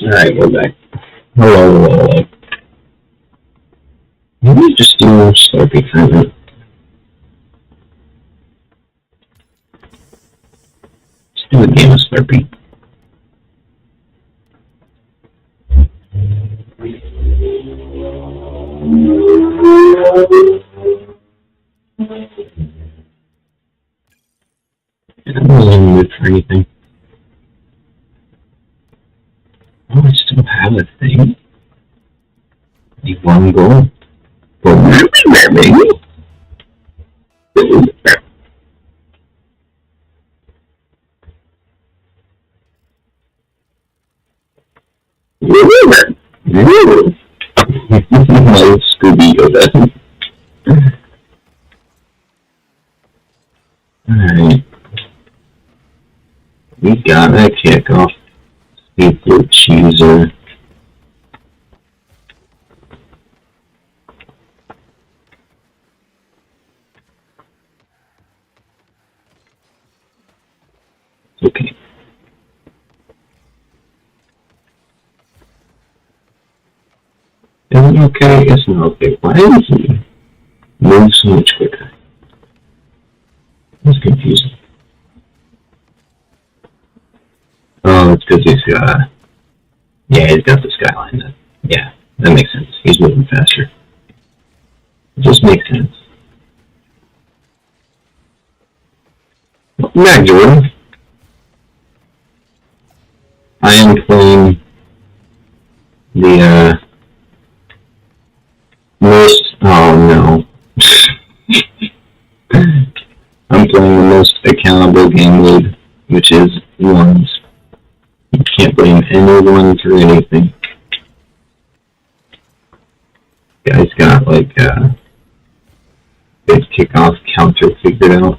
Alright, we're back. Hello. Maybe just do Slurpee comment. Let's do a game of Slurpee. I'm not in the mood for anything. Oh, I still have a thing. The one goal. For baby. No, Scooby Yoda. Alright. We got a kickoff. People chooser. Okay. Is it okay? It's not okay. Why is he move so much quicker? That's confusing. Oh, it's because he's got... Yeah, he's got the skyline. Yeah, that makes sense. He's moving faster. It just makes sense. Welcome back, Jordan. I am playing the, most... Oh, no. I'm playing the most accountable game mode, which is ones. You can't blame anyone for anything. Guy's got like a big kickoff counter figured out.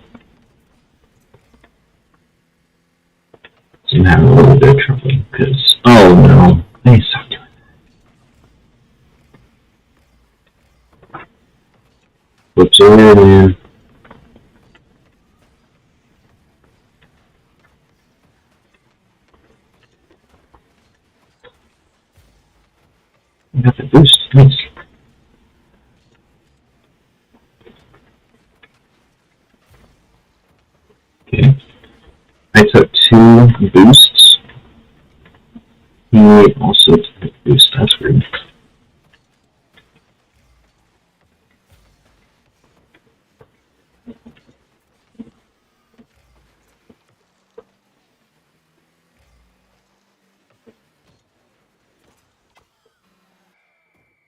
So I'm having a little bit of trouble because, oh no, I need to stop doing that. What's over there, man? I got the boost, nice. Okay. I took 2 boosts. He also took a boost, that's weird.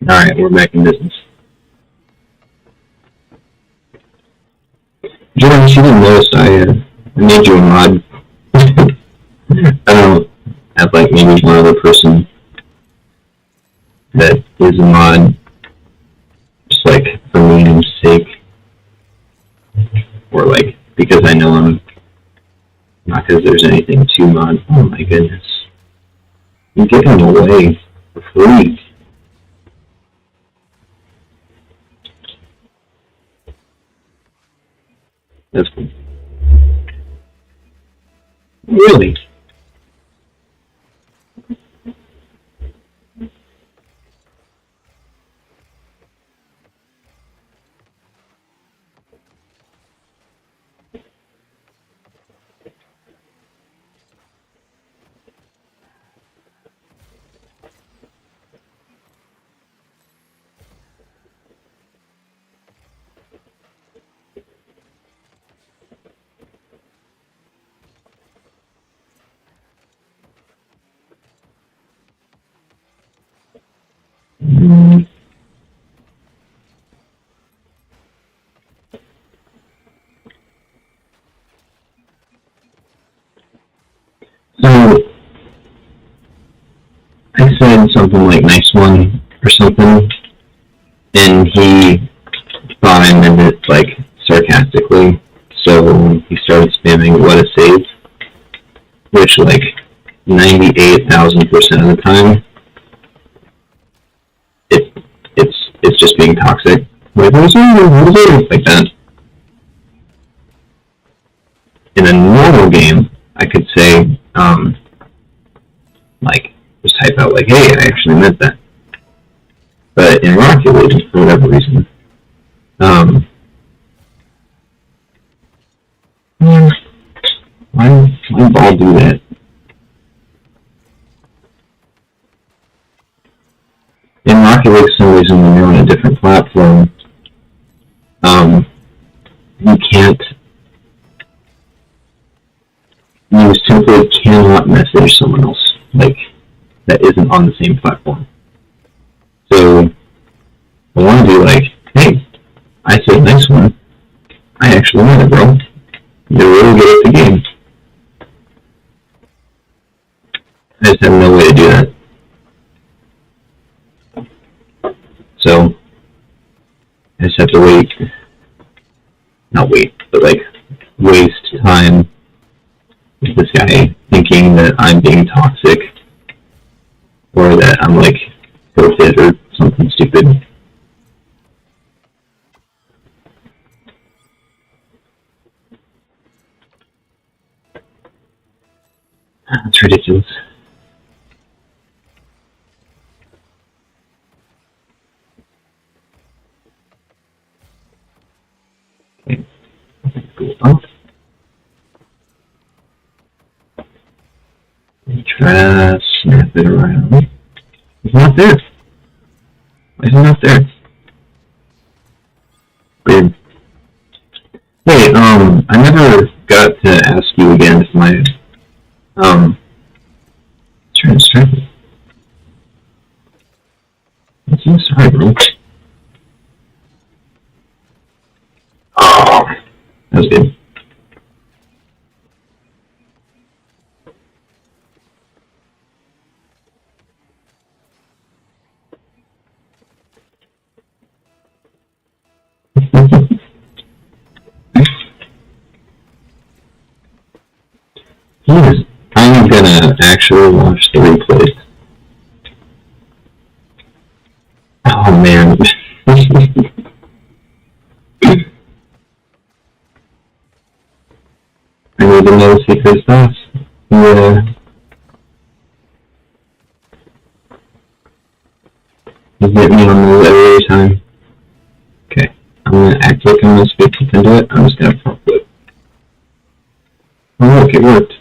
Alright, we're back in business. Jordan, you didn't notice I made you a mod. I don't have like maybe one other person that is a mod, just like for meme's sake. Or like, because I know him. Not because there's anything to mod. Oh my goodness. You get him away for free. That's cool. Really? So, I said something like nice one or something, and he thought I meant it like sarcastically, so he started spamming what a save, which like 98,000% of the time, it's just being toxic. Like, what is it? Like that. In a normal game, I could say, like, just type type out like, hey, I actually meant that. But in Rocket League, for whatever reason, why ball do that? In Rocket League, for some reason, when you're on a different platform, you simply cannot message someone else, like, that isn't on the same platform. So, I want to be like, hey, I said nice one. I actually won it, bro. You're really good at the game. I just have no way to do that. So, I just have to wait. Not wait, but like, waste time with this guy thinking that I'm being toxic, or that I'm like, ghosted or something stupid. That's ridiculous. Okay. Go up. Try to snap it around. It's not there. Why is it not there? Weird. Hey, I never got to ask you again if my, trying to strap it. I'm so sorry, bro. Oh, that was good. I'm gonna actually watch the replays. Oh man. I need to know secret stuff. Yeah. You get me on those every time. Okay. I'm gonna act like I'm gonna speak into it. I'm just gonna front flip. Oh look, it worked.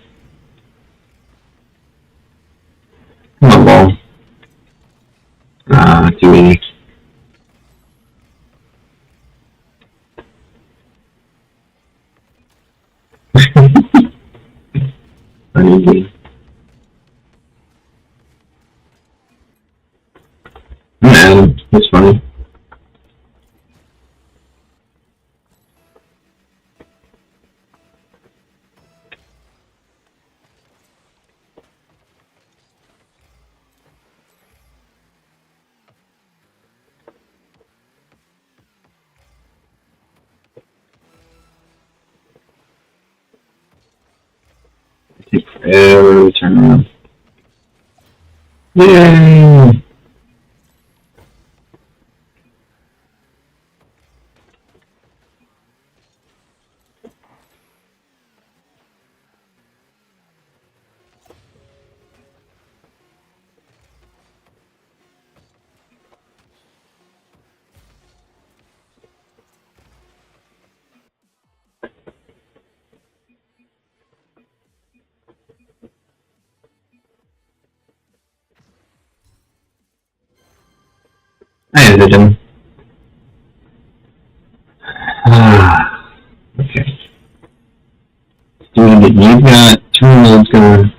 Come on, ball. Too easy. Uneasy. I'm Adam. It's funny. Take forever to turn around. Yay! I edited him. Okay. Dude, you've got terminals going.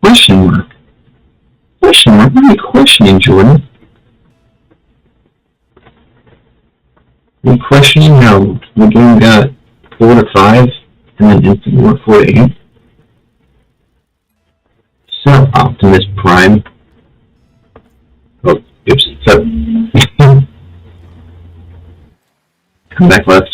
Question mark. Question mark? What are you questioning, Jordan? You're questioning how the game got 4 to 5 and then instantly went 4 to 8? So, Optimus Prime. Oh, oops. So, come back left.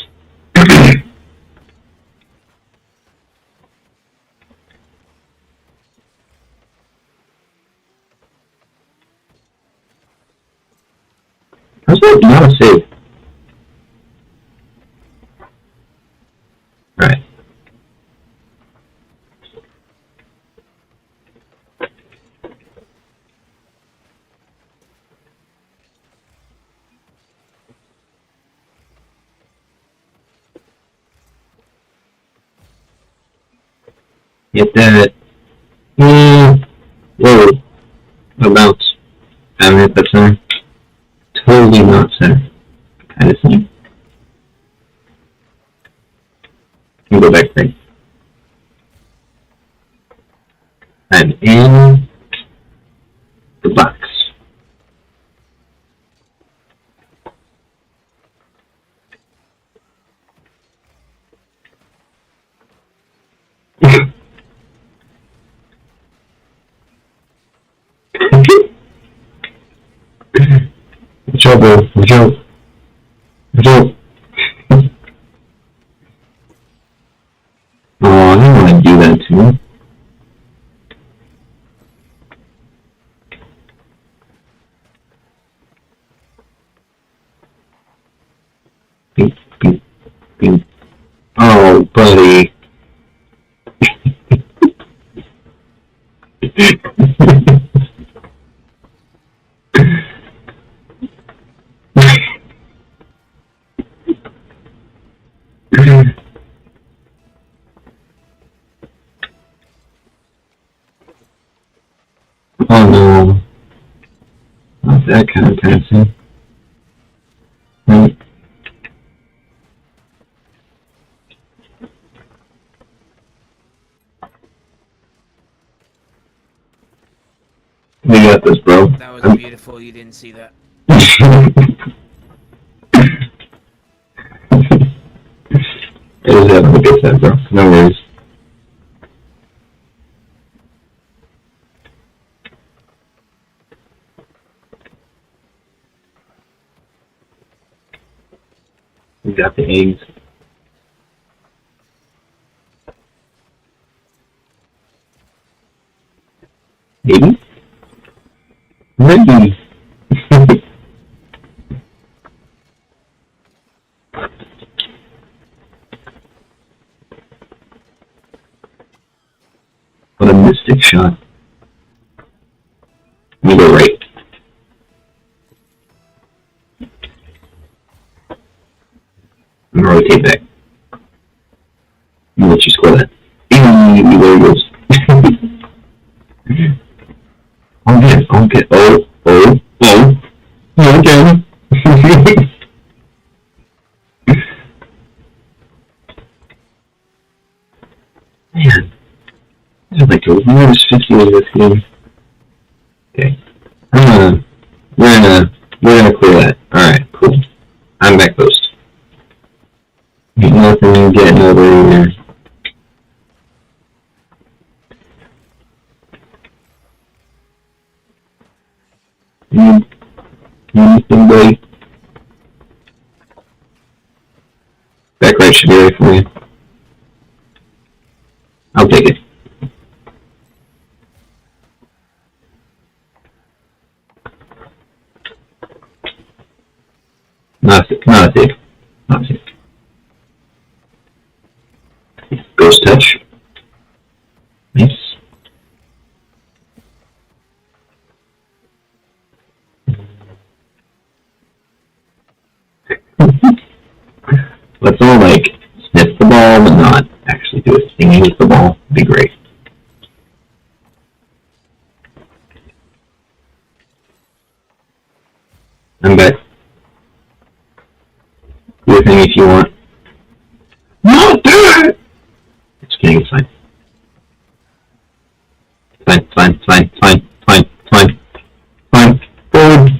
How's that not a save? Alright. Hit that. Whoa. A bounce. I haven't hit that center. Totally not center. Kind of thing. Can go back right. I'm in the box. Watch out, bro. Watch out. Watch out. Oh, I didn't want to do that to him. Beep, beep, beep. Oh, buddy. Oh no. Not that kind of passing. Right. We got this, bro. That was beautiful. You didn't see that. It was having a good set, bro. No worries. We got the eggs. Maybe? Maybe. What a mystic shot. Let me go right. I'm gonna rotate back. I'll let you score that. There he goes. Okay. Oh. Okay. Man. I'd like to minus 50 in this game. Okay. We're gonna clear that. Alright, cool. I'm back post. Ain't nothing getting over here. Anything, buddy? Back right should be ready for you. I'll take it. Not a take. Ghost touch. Nice. Let's all like sniff the ball but not actually do a thing with the ball. It'd be great. I'm back. Do a thing if you want. No, do it! Just kidding, it's fine. Fine. Forward.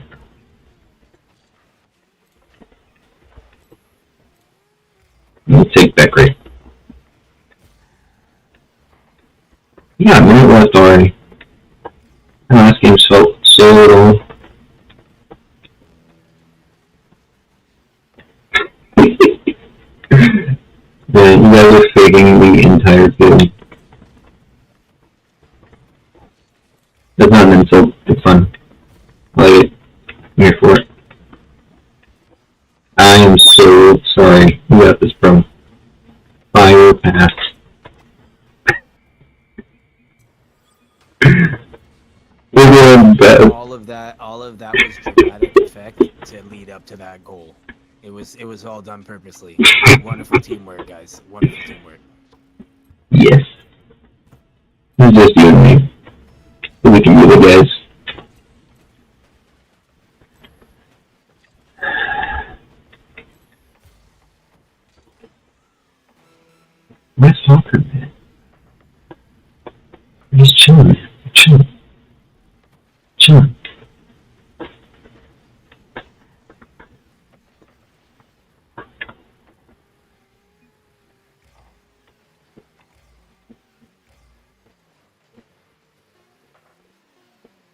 We'll take back right. You got a minute left already. Oh, this game's so little. Man, you guys are faking the entire field. That's not an insult, it's fun. I like it. I'm here for it. I am so sorry. You got this, bro. Fire pass. All of that was dramatic effect to lead up to that goal. It was all done purposely. Wonderful teamwork, guys. Wonderful teamwork. Yes. It's just you and me. We can be the guys. Where's soccer, man? We're just chilling, man. We're chilling. Chilling.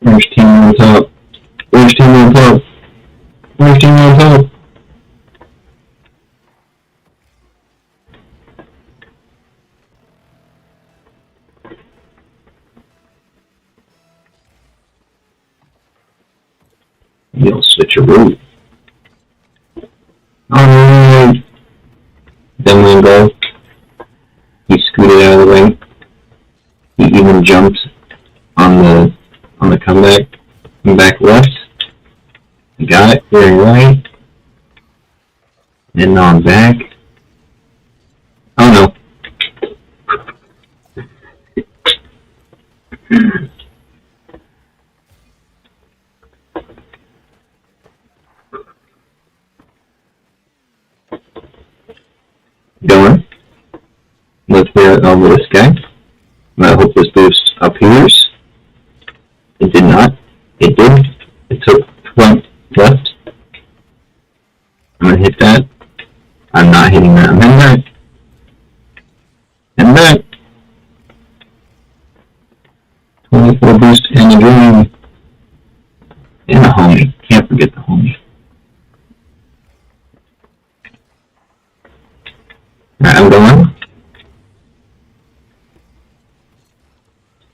Orange team on top. Orange team on top. Orange team on top. You'll switch a route. Oh, then we go. He scooted out of the way. He even jumped on the comeback. And back left. Got it. Very right. And now I'm back. Oh no. Going. Let's bear over this guy. I hope this boost appears. It did not. It did. It took front left. I'm gonna hit that. I'm not hitting that. I'm hitting that. And back. 24 boost and a dream. And a homie. Can't forget the homie. Alright, I'm going.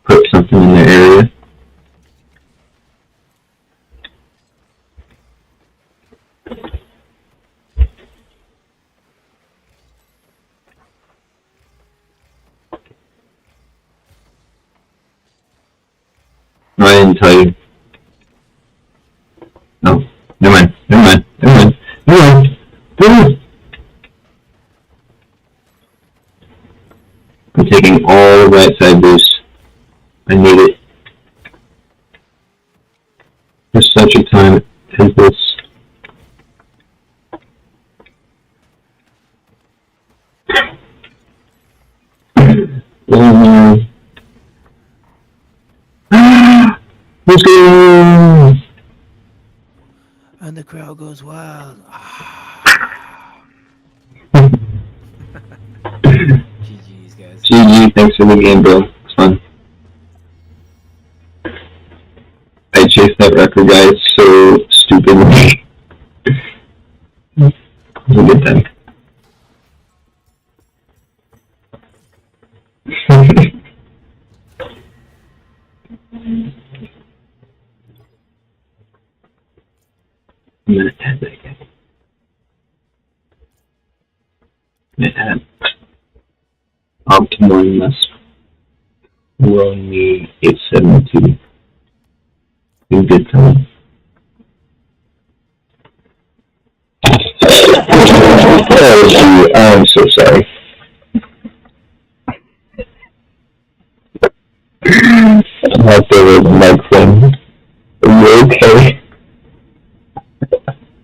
Put something in their area. No, I didn't tell you. No. Never mind. Never mind. Never mind. Never mind. Never mind. I'm taking all the right side boost. I need it. For such a time as this. Oh no. Let's go! And the crowd goes wild. GG's, guys. GG, thanks for the game, bro. It's fun. I chased that record, guys, so stupidly. It was a good time. I'm gonna add that again. I'm gonna add optimum less. Rolling me 872. You good time. Oh, I'm so sorry. I'm out there with the microphone. Are you okay?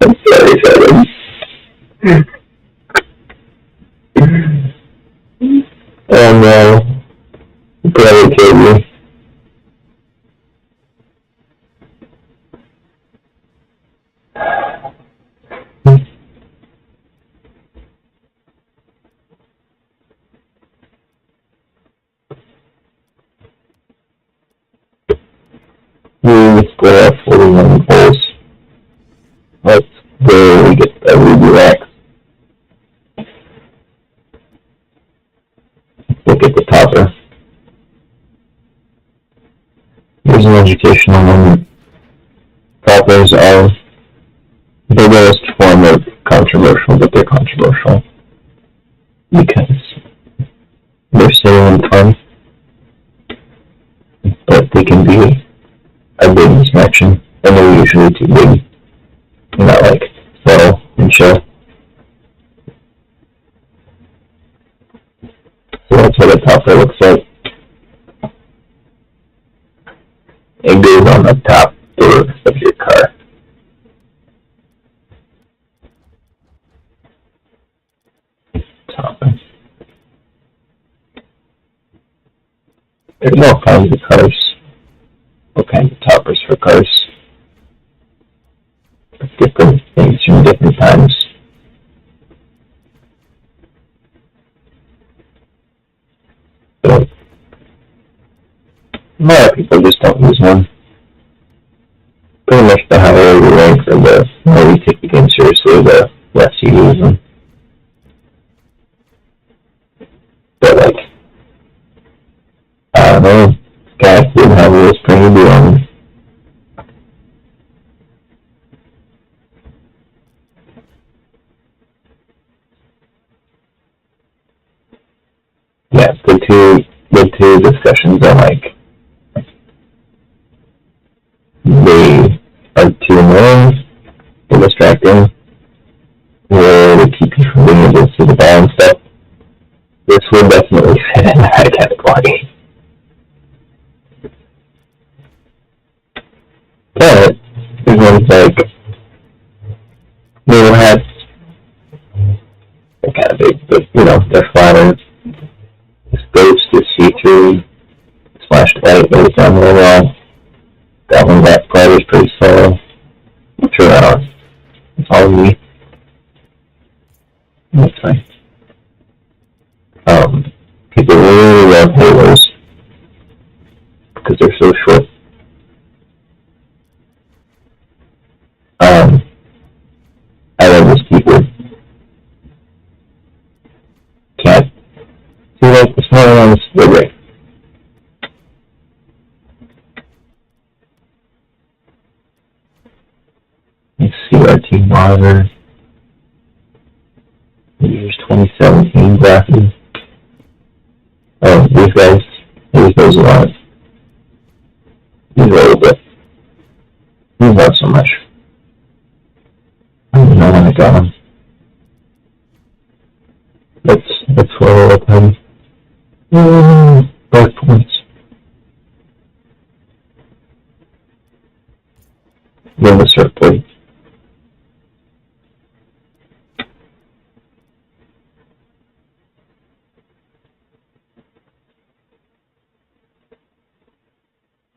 I'm sorry, Kevin. Oh no. Probably killed me. We score out 41 goals. Let's go. We get that relax. Look at the topper. Here's an educational moment. Toppers are the lowest form of controversial, but they're controversial because they're silly and fun, but they can be a big distraction, and they're usually too big. Not like subtle and chill. So that's what a topper looks like. It goes on the top door of your car. Topper. There's all kinds of cars. All kinds of toppers for cars. Different things from different times. So, a lot of people just don't use one. Pretty much the higher you rank or the more you take the game seriously, the less you use them. But like, I don't know, guys didn't have this pretty good on. Yeah, the two discussions are like, they are too annoying, they're distracting, or they keep you from being able to see the ball and stuff. This would definitely fit in that category. But there's ones like little hats. They're kind of big, but you know, they're flatter. This ghost is see-through. It's flashlight goes down really well. That one got is pretty slow. I'm sure it's all me. That's fine. People really love halos because they're so short. I love this keyboard. Can't see like the smaller ones, they're great. CRT monitor. Years 2017 graphics. Oh, these guys use those a lot. These are a little bit. These not so much. I don't know when I got them. Let's roll up them. Both points. Then the circuit plate.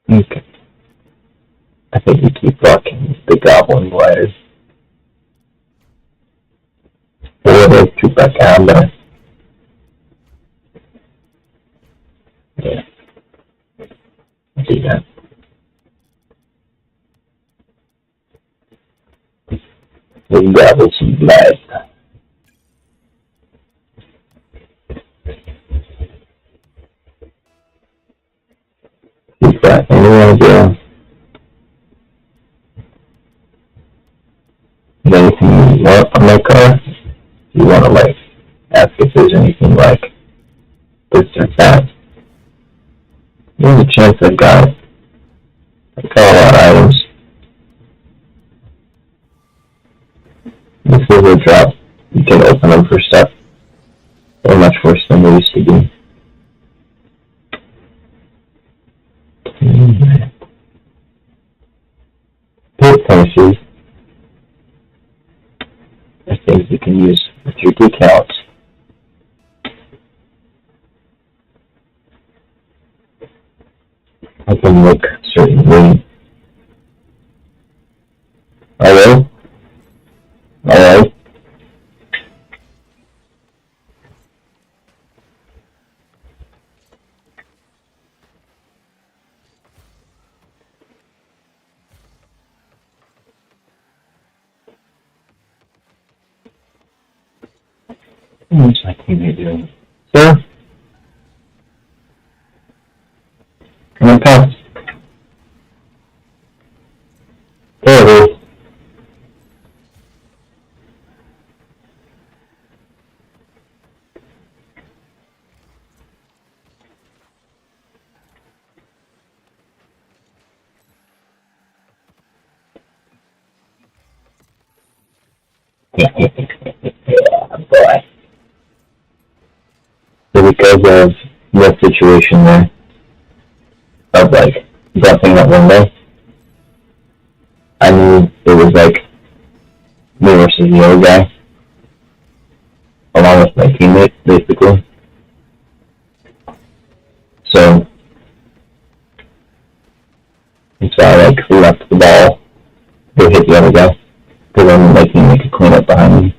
Okay. I think we keep rocking the goblin gliders. Or the chupacabra. Yeah. I see that. We gobble some blood. You got any idea? Is there anything you want on my car? You want to like ask if there's anything like this or that? There's a chance I got a lot of items. This is a drop. You can open them for stuff. They're much worse than they used to be. Paint finishes are things you can use with your decals. I can look certain way. Hello? Alright. What's my teammate doing? Sir? Come on, pass. There it is. Yeah, boy. So because of the situation there, of like jumping that window, I knew it was like me versus the other guy, along with my teammate, basically. So I like left the ball to hit the other guy, because then my teammate could clean up behind me.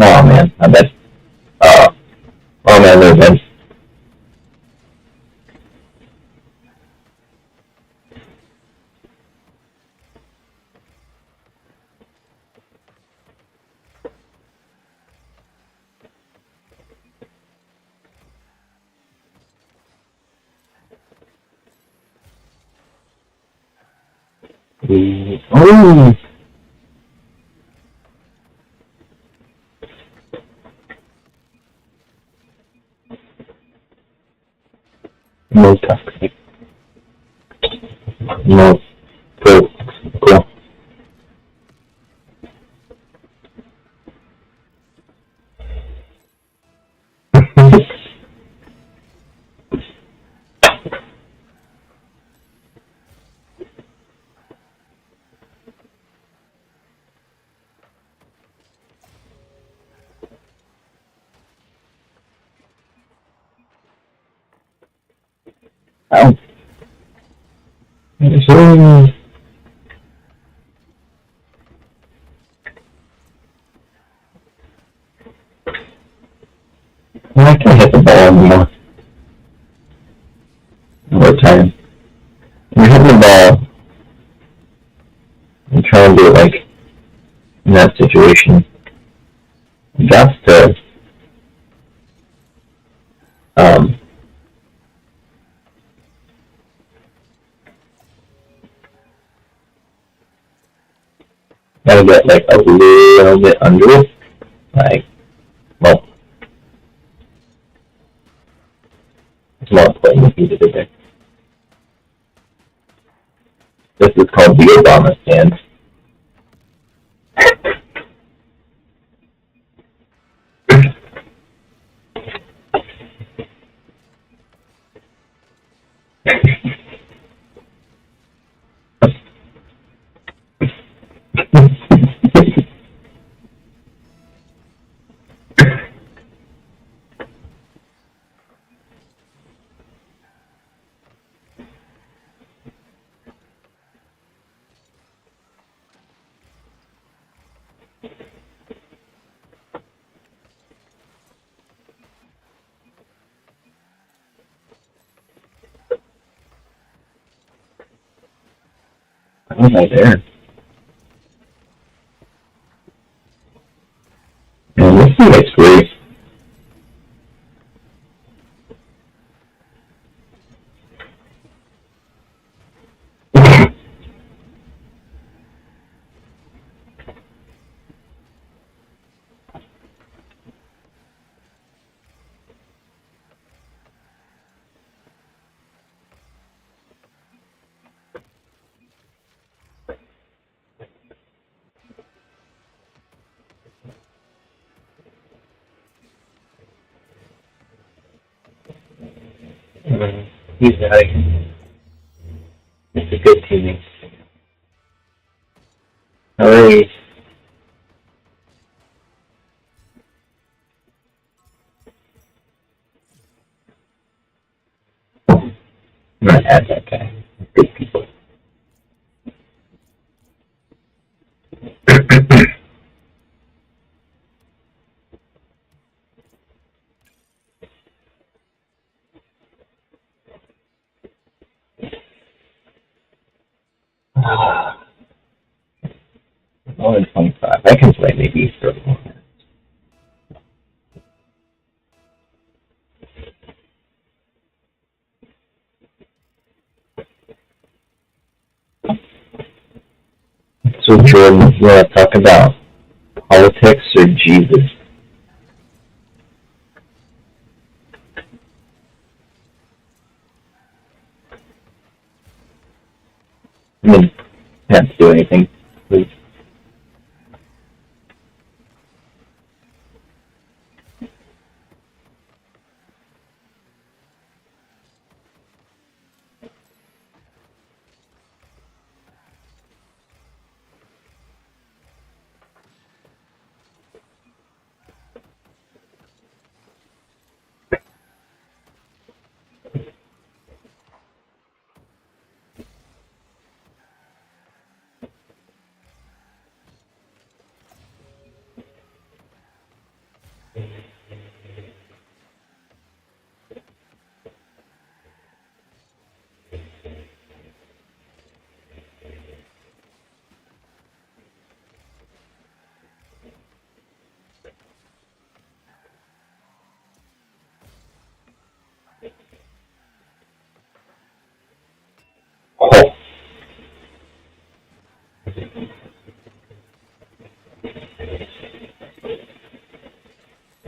Oh man, I bet. Oh man, they're dead. Oh! No toxic. No. Cool. Cool. Ow. So, I can't hit the ball anymore. We're tired. When you're hitting the ball, and trying to do it like in that situation, you got to gotta get like a little bit under it. Like, well, it's more important if you did it there. This is called the Obama stand. How was I there? And this thing looks great. He's nice. It's a good teammate. Hurry. I'm gonna add that guy. Good people. Only 25. I can play maybe 30 more minutes. So Jordan, you want to talk about politics or Jesus? I mean, you have to do anything, please.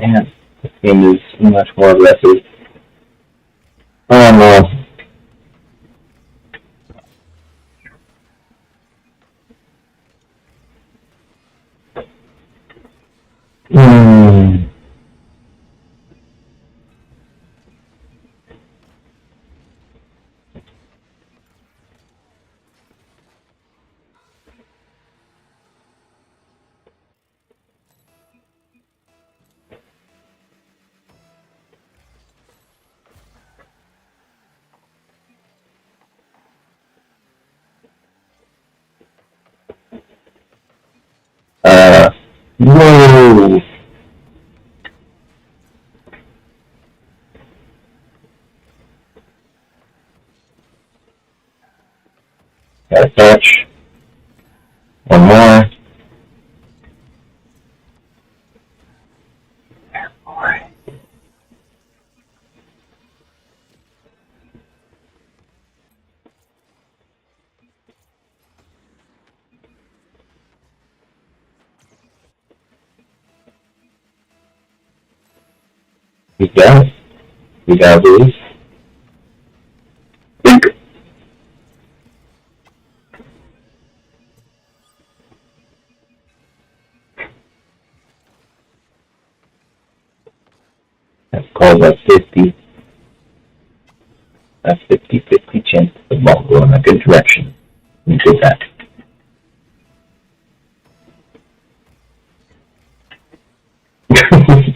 Damn, this game is much more aggressive. Oh no. Hmm. Whoa! Got a catch. One more. Alright. We got it. We got these. That's called a 50. A 50-50 chance of the ball going in a good direction. We did that.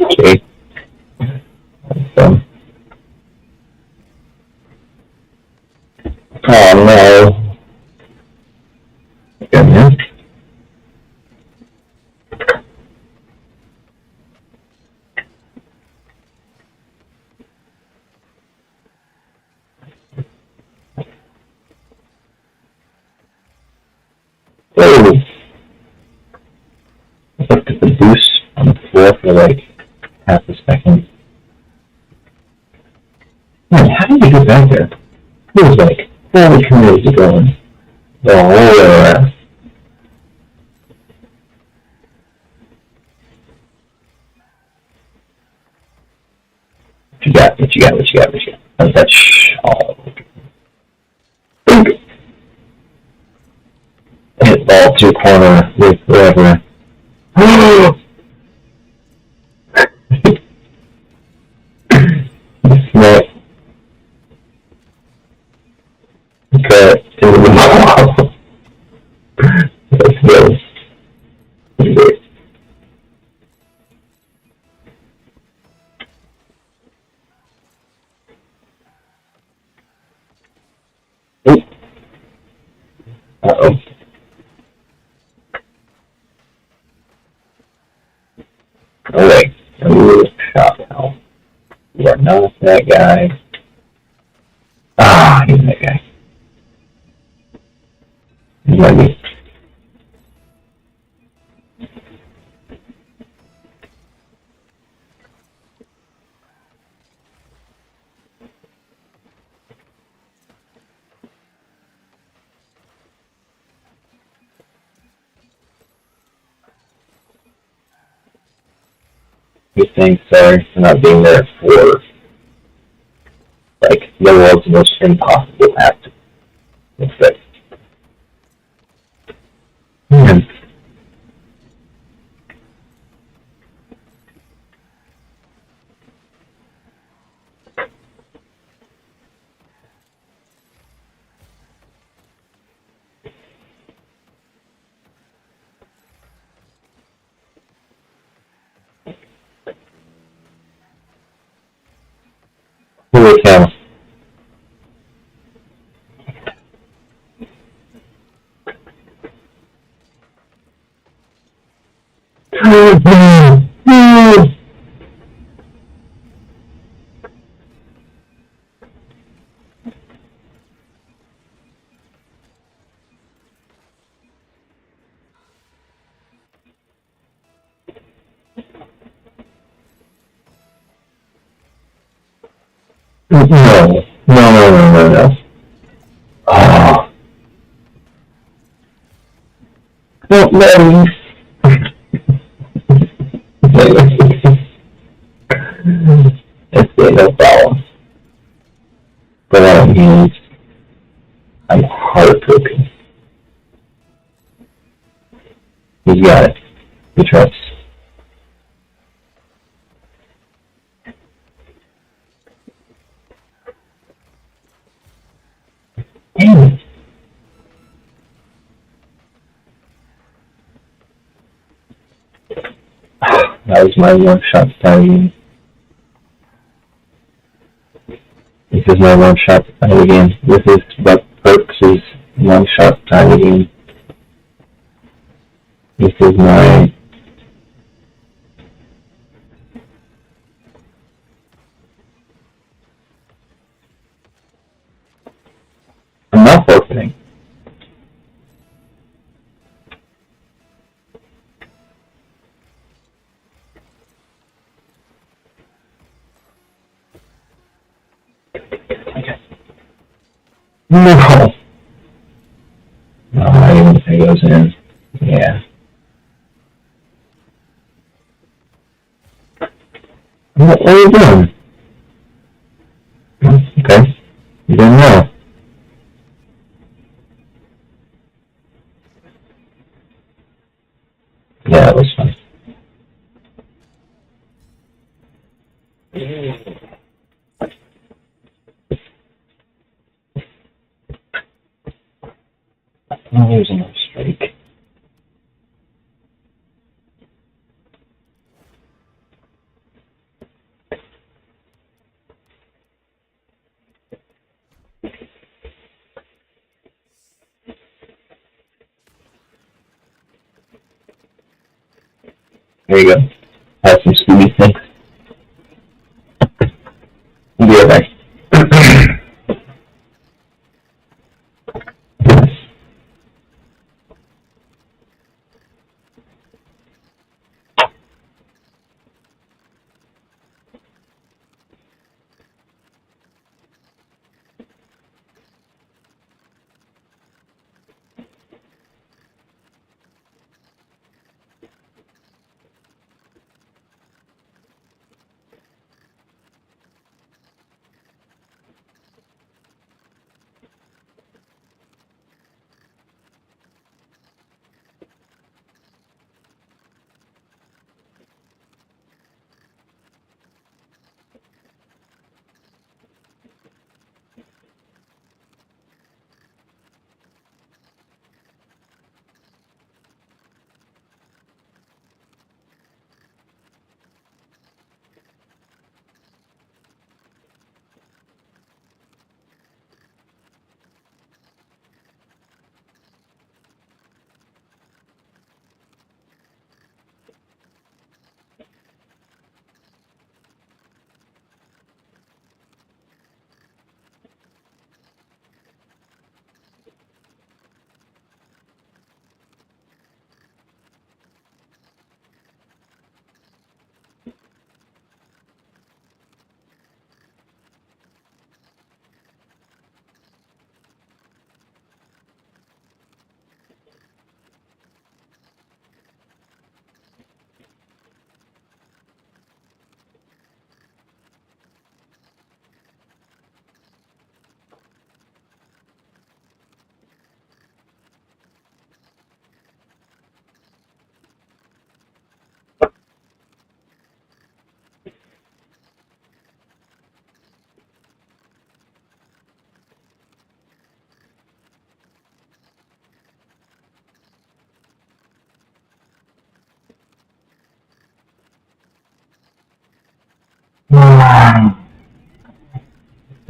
Okay. Oh no. Goodness. Whoa! I looked at the boost on the floor for like half a second. Man, how did you get back there? It was like 40 kilometers going the whole way around. What you got? What you got? What you got? What you got? How's that? Hit ball to corner with whoever. Snap. Cut into the ball. Let's go. Uh-oh. No way. Ooh, shot now. You are not that guy. Ah, he's that guy. He might be. He's saying sorry for not being there for, like, the world's most impossible act. It's like, man. Holy cow. No. Oh. Don't let me. no problem. But that means I'm heartbroken. He's got it. He trusts. Damn. That was my one shot to tie the game. This is my one shot to tie the game. This is what Perks' one shot to tie the game. This is my... I'm not forfeiting. Okay. No! No, I even think it goes in. Yeah. What are you doing? Okay. You didn't know. Yeah, it was fun. Oh, there's another strike. There you go. Have some Scooby things. Be right back.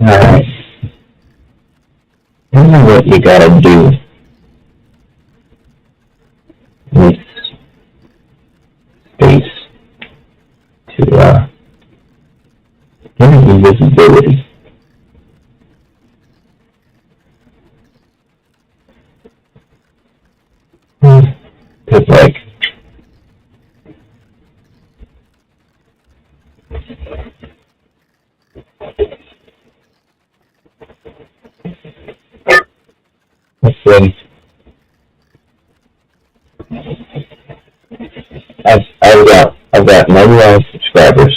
Alright. This is what you gotta do with space to give you visibility. Because like let's see. I've got 99 subscribers.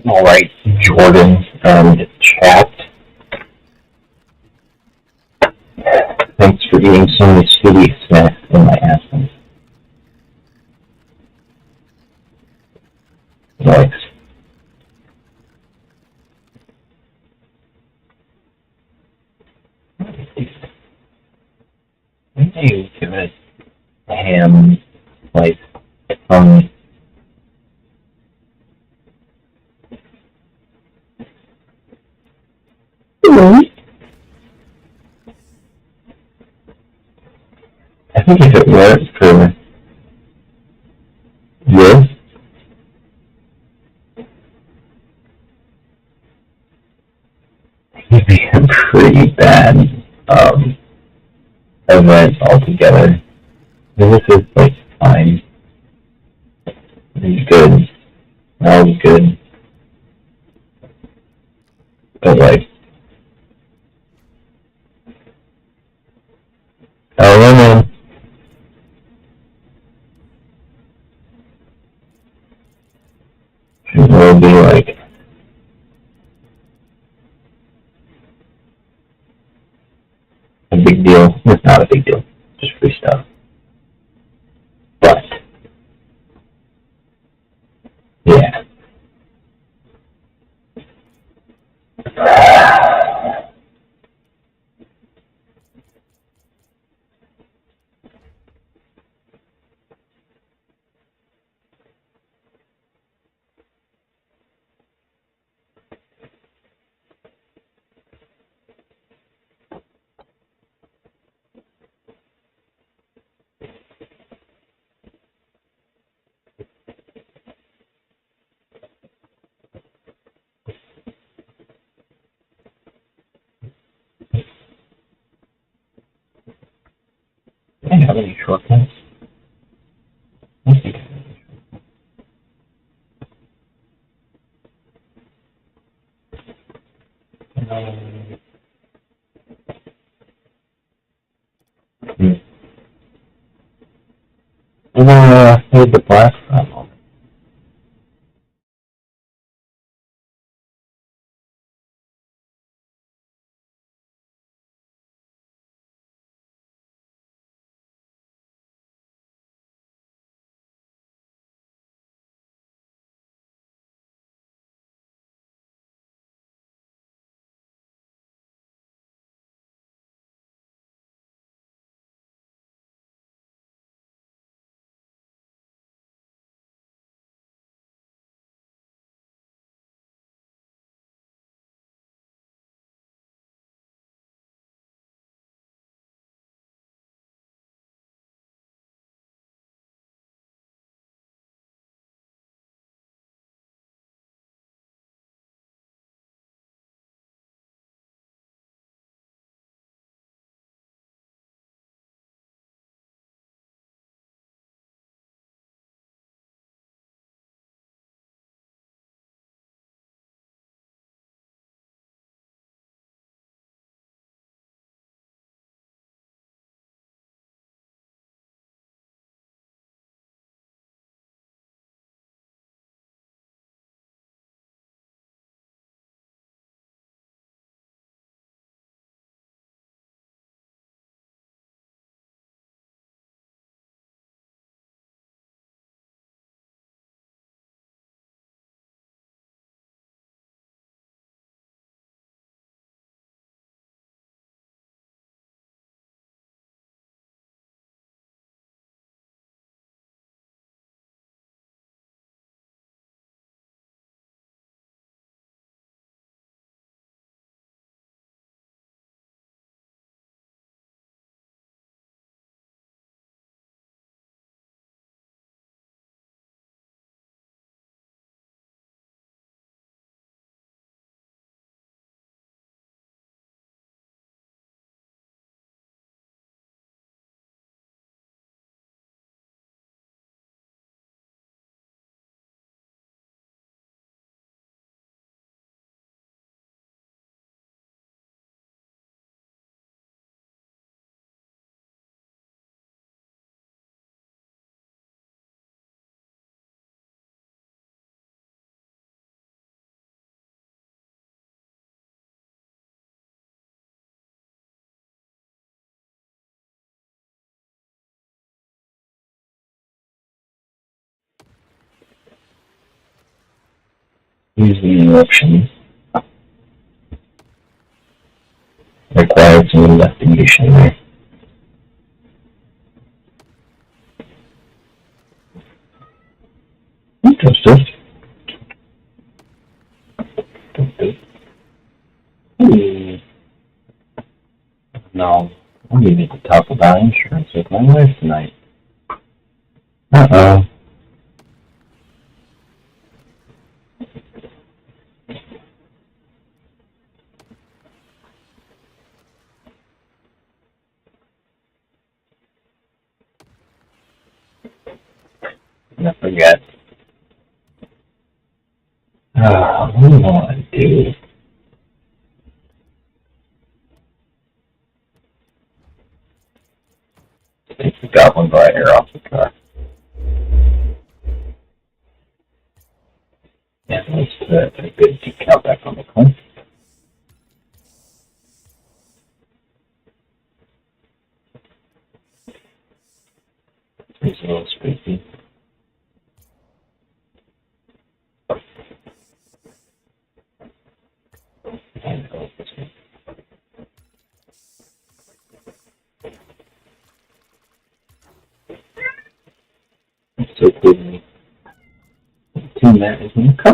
Alright, Jordan, chat. Thanks for eating so many sweetie snacks in my absence. Thanks. Maybe you give it a ham, like, I think if it works for this, it'd be a pretty bad, event altogether. This is, like, fine. This is good. That was good. But, like, I don't know. It will be, like, a big deal. It's not a big deal. Just free stuff. But, yeah. Do I have any shortcuts? I think I'm gonna save the black from Using the options requires some investigation there. Interesting. No, we need to talk about insurance with my wife tonight. Uh-oh. I forget. What do I want to do? Take the goblin glider off the car. Yeah, let's put a good decal back on the car. It's a little spooky. It's so cool. Two men is in the car.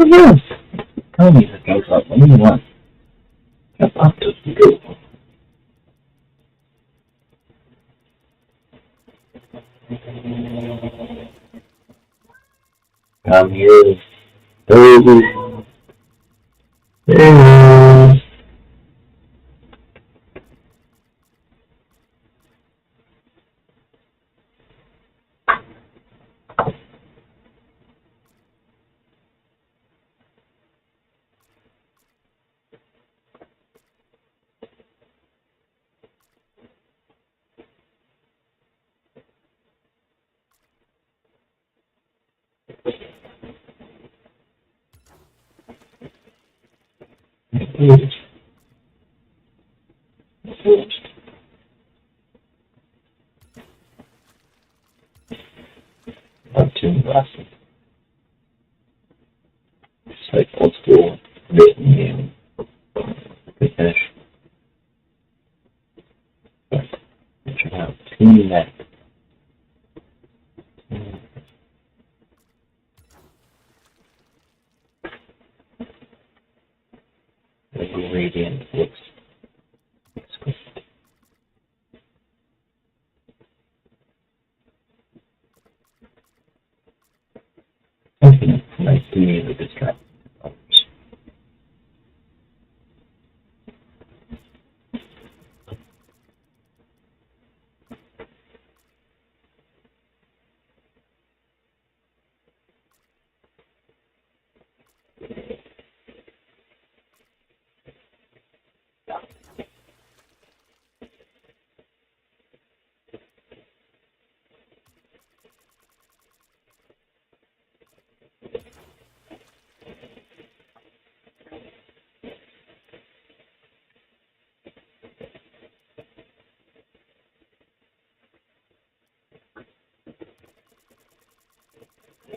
Tell me the goes up. What do you want? Jump up to the go. Come here. Hey. Not too glasses. It's like old school written game. Good finish. But it should have two net. The gradient looks exquisite. Infinite, nice to me with distract others.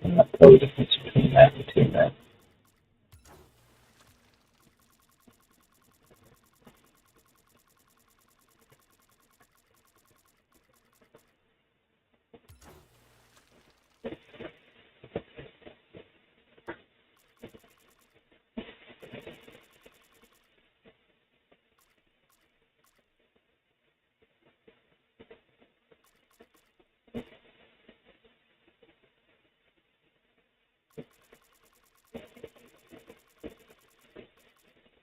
And not tell the difference between that and two net.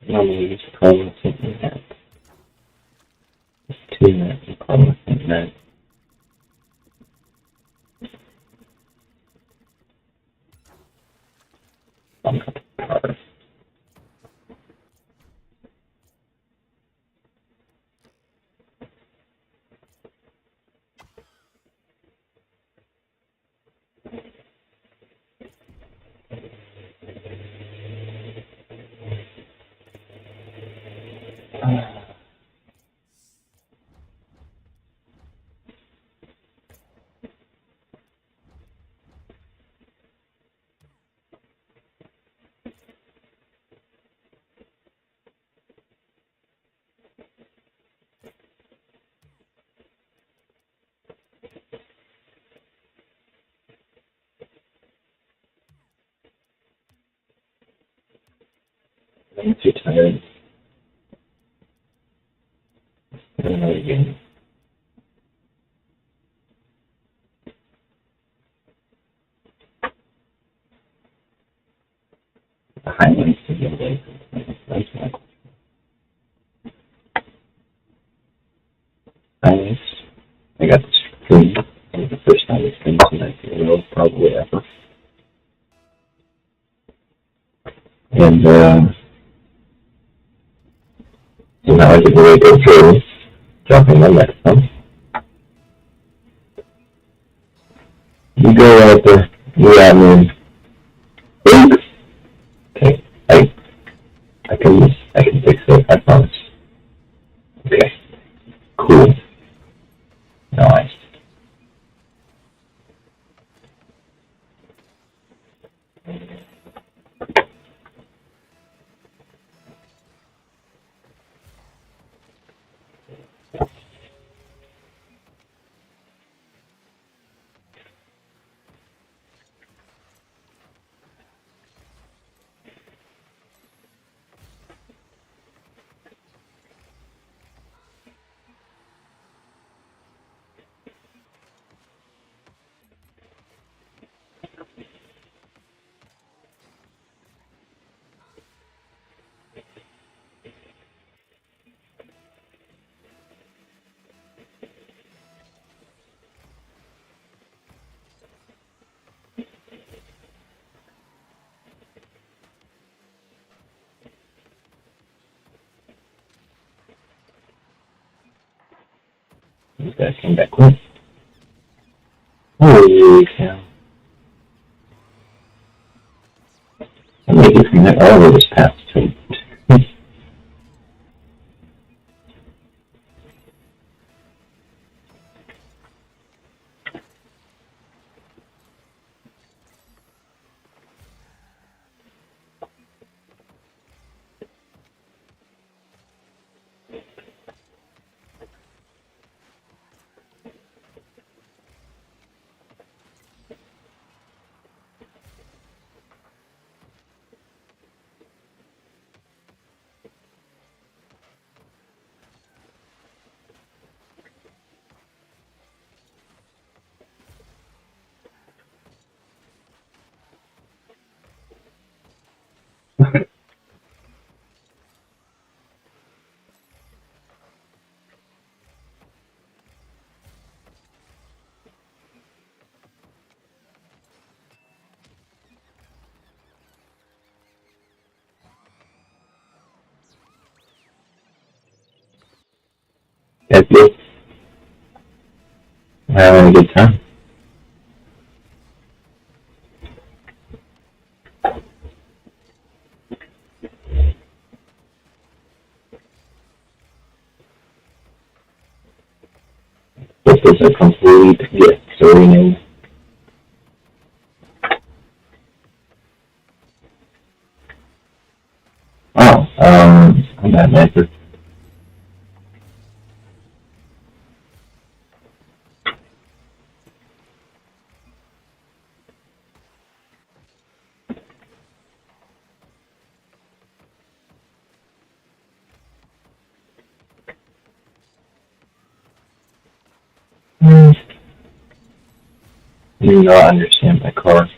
Normally use color something net. It's two net and color something net. I'm not the car. I'm too tired. Another game. The highlights of the day. That's not highlights. I got the screen. It was the first time it's been tonight in a row, probably ever. And so now I can really go through dropping my next one. You go out there. Yeah, I mean, okay, I can fix it, I promise. Okay, cool. Nice. These guys came back quick. Holy cow. I make it from that all this past too. That's it. Having a good time. This is a complete story. Oh, I'm bad, man. You not understand my car.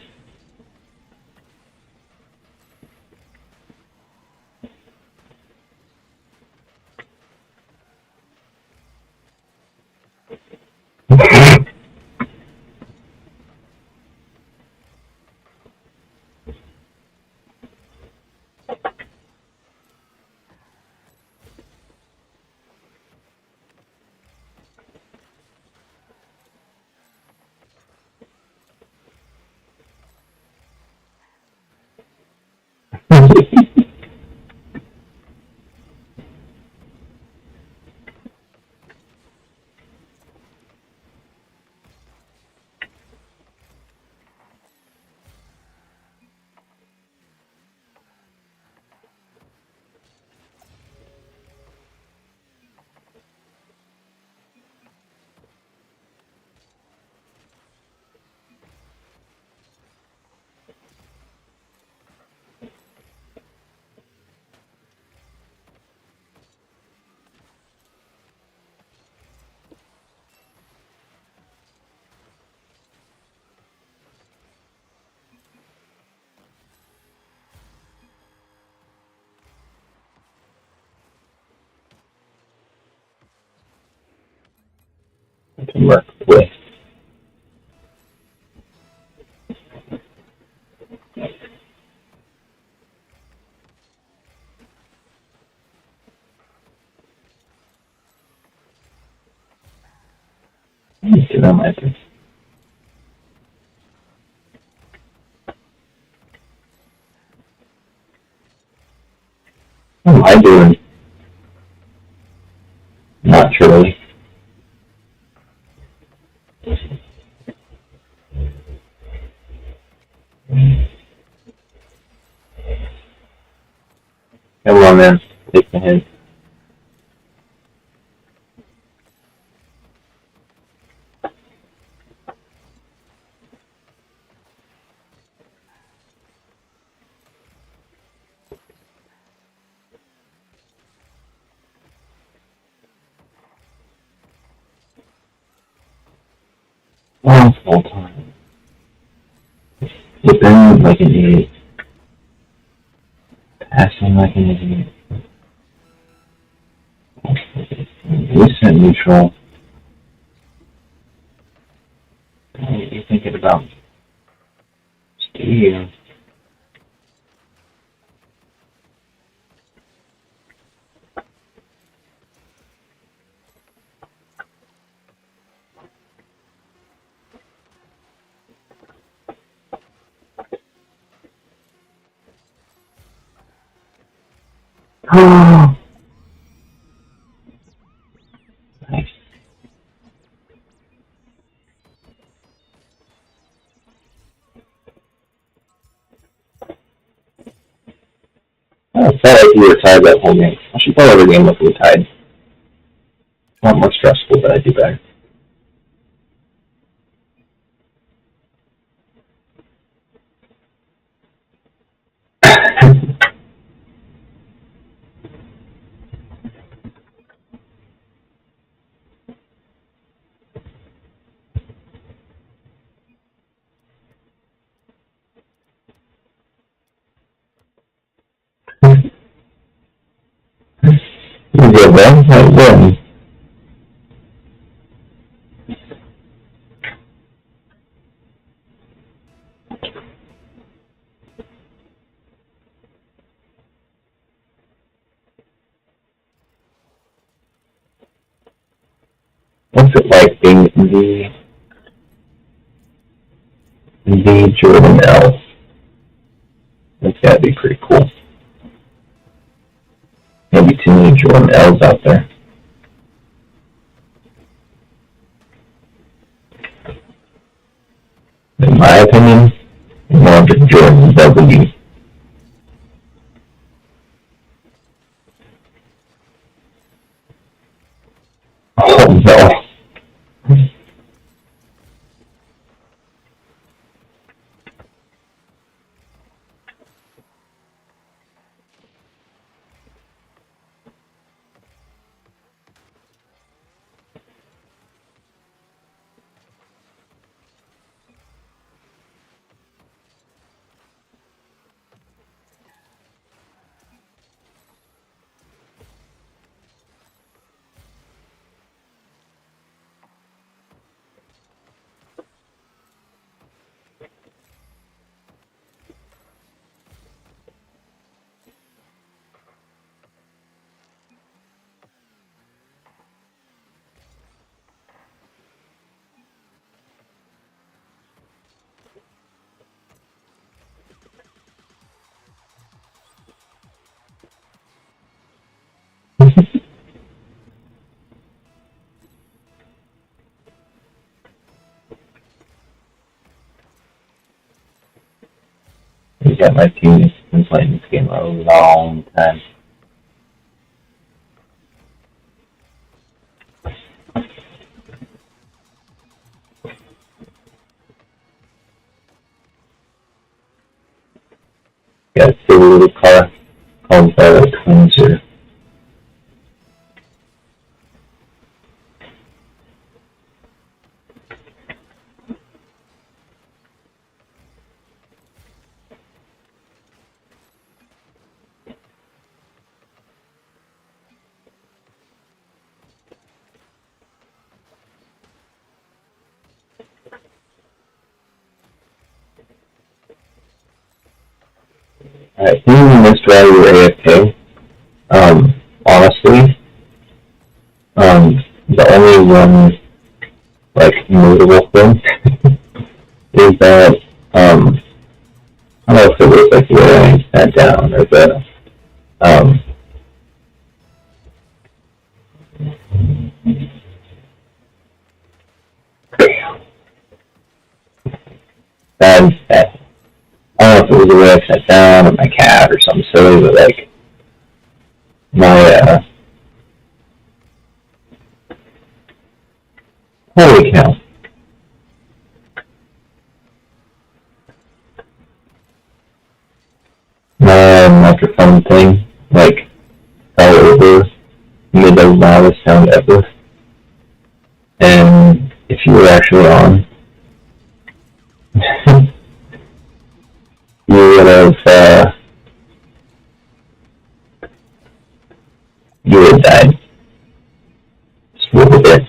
to work with. Let me see what I do. What am I doing? Naturally. Come on, man. Take the hint. Oh, full time. Depending like an idiot. Passing like an idiot. Reset neutral. What are you thinking about? Steve. Oh, nice. I felt like you were tied that whole game. I should play every game if we were tied. It's not more stressful, but I do better. You get one, I win. What's it like being the Jordan L? That's gotta be pretty cool. Maybe too many Jordan L's out there. In my opinion, more of a Jordan W. Oh no. You got my team has been playing this game a long time. Got a silly little car called Twinser. I think you missed while you were AFK. Honestly, the only one like notable thing is that I don't know if it was like where I sat down or the um that I don't know if it was the way I sat down or my cat or something silly, but like my holy cow. My microphone thing like fell over, made the loudest sound ever. And if you were actually on, you would have you would have died. Just a little bit.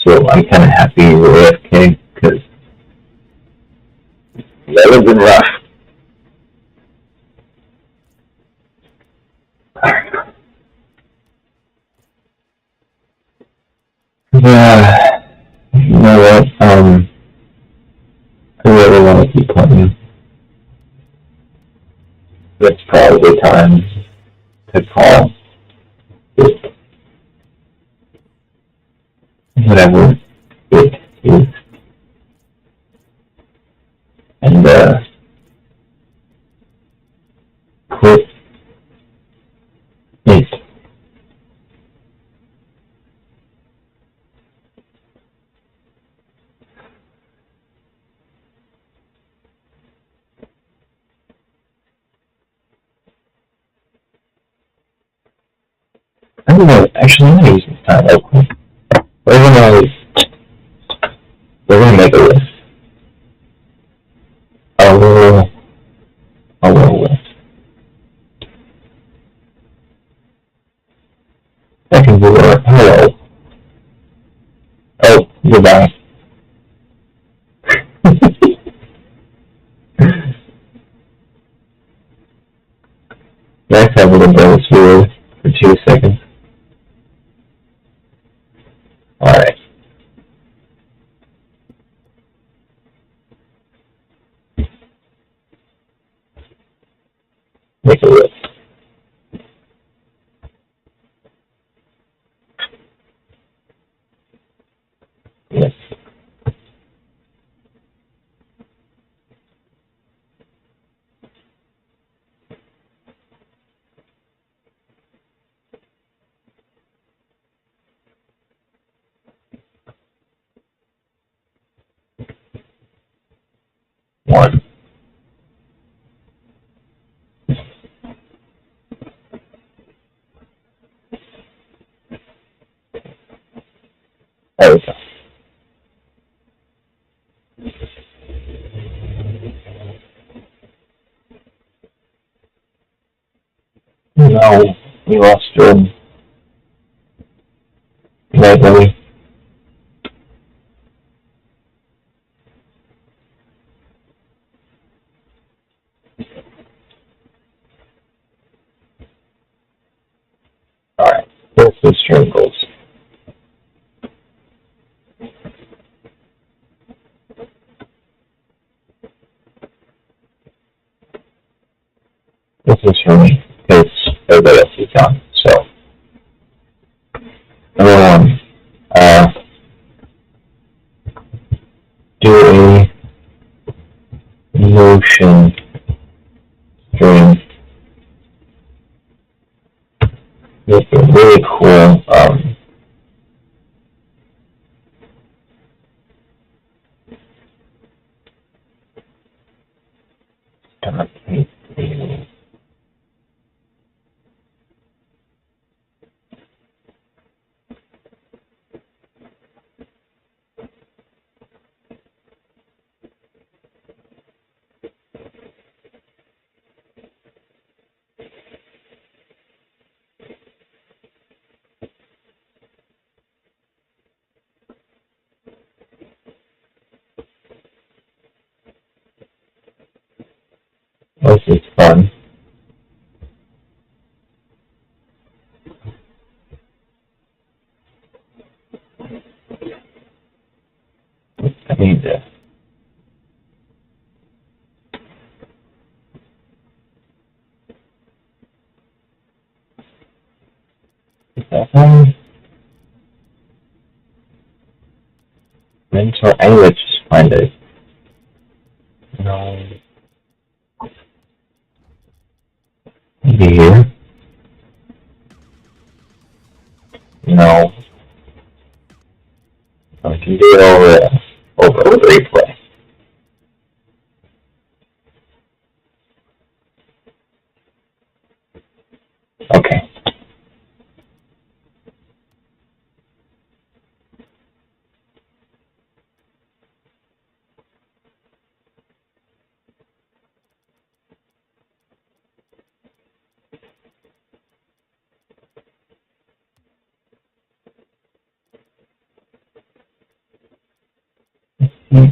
So I'm kind of happy you were AFK because that would have been rough. Yeah, you know what? I really want to keep playing. It's probably time to call it whatever it is, and quit it. I don't know. Actually, I'm gonna use this time real quick. We're gonna we're gonna make a list. A little list. Second viewer, hello. Oh, goodbye. Let's have a little bonus viewer for 2 seconds. Alright. Make a list. Yes. One. There we go. No, we lost Jordan. No, Billy. Alright. Here's the string goals. This is for me, because everybody else is done. So, number one, do a motion string. Make a really cool, This is fun. I need this. Is that one? Mentor, anyway, just find it. No. Maybe here? No. I can do it over replay. Okay.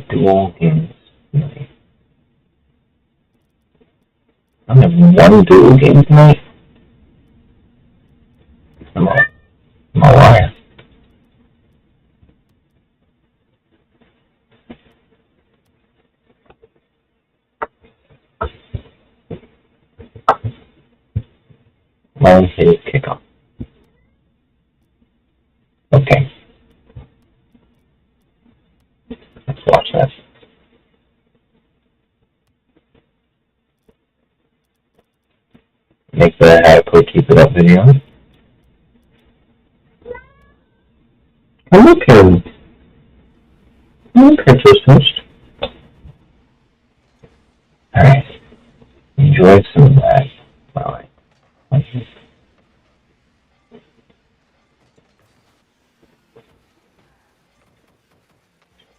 Dual games. I have one dual game tonight. I'm a liar. Long save kickoff. Okay. Let's watch that. Make the how to play keep it up video. I'm okay. I'm okay, first. Alright. Enjoy some of that. Alright.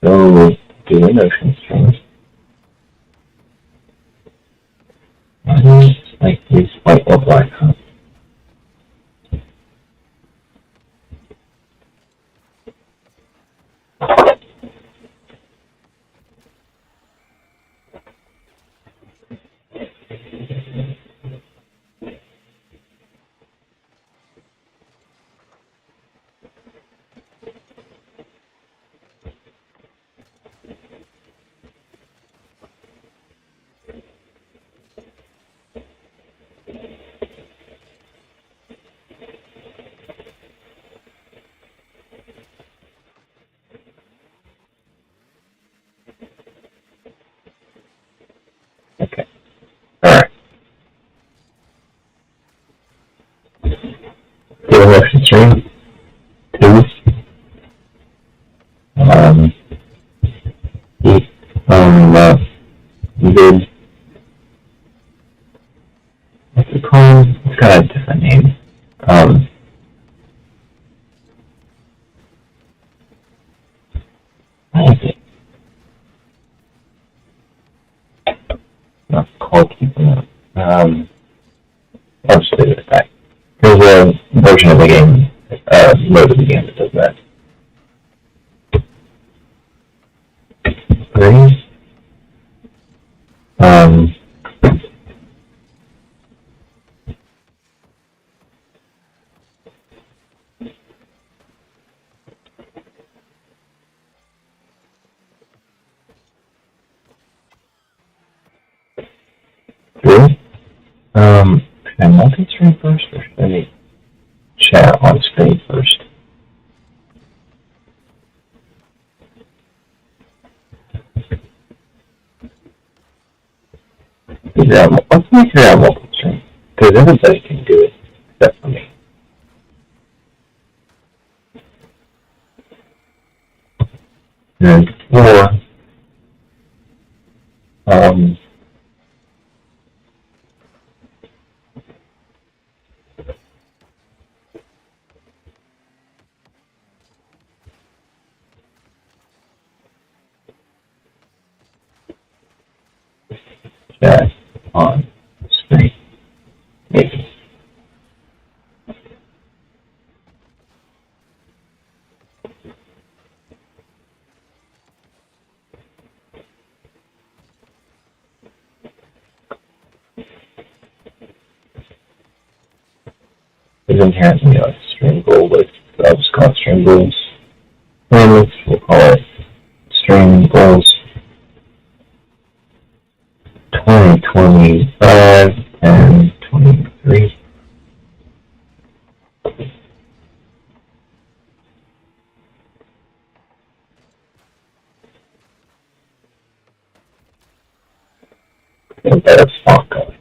So, do an ocean stream. Like these white or black, huh? Okay. Alright. Do an ocean stream. Two. Eat. Good. What's it called? It's got a different name. What is it? Not called keeping up. I'll just leave it at that. There's a version of the game, mode of the game that does that. Three. Three. Should I multi-stream first, or should I chat on screen first? Let's make it a multi-stream, because everybody can do it, except for me. And four. Chat on screen. Maybe. is inherently a stream goal list. So I'll just call it stream goals. We'll call it stream goals 2025 and 23. And that's font color.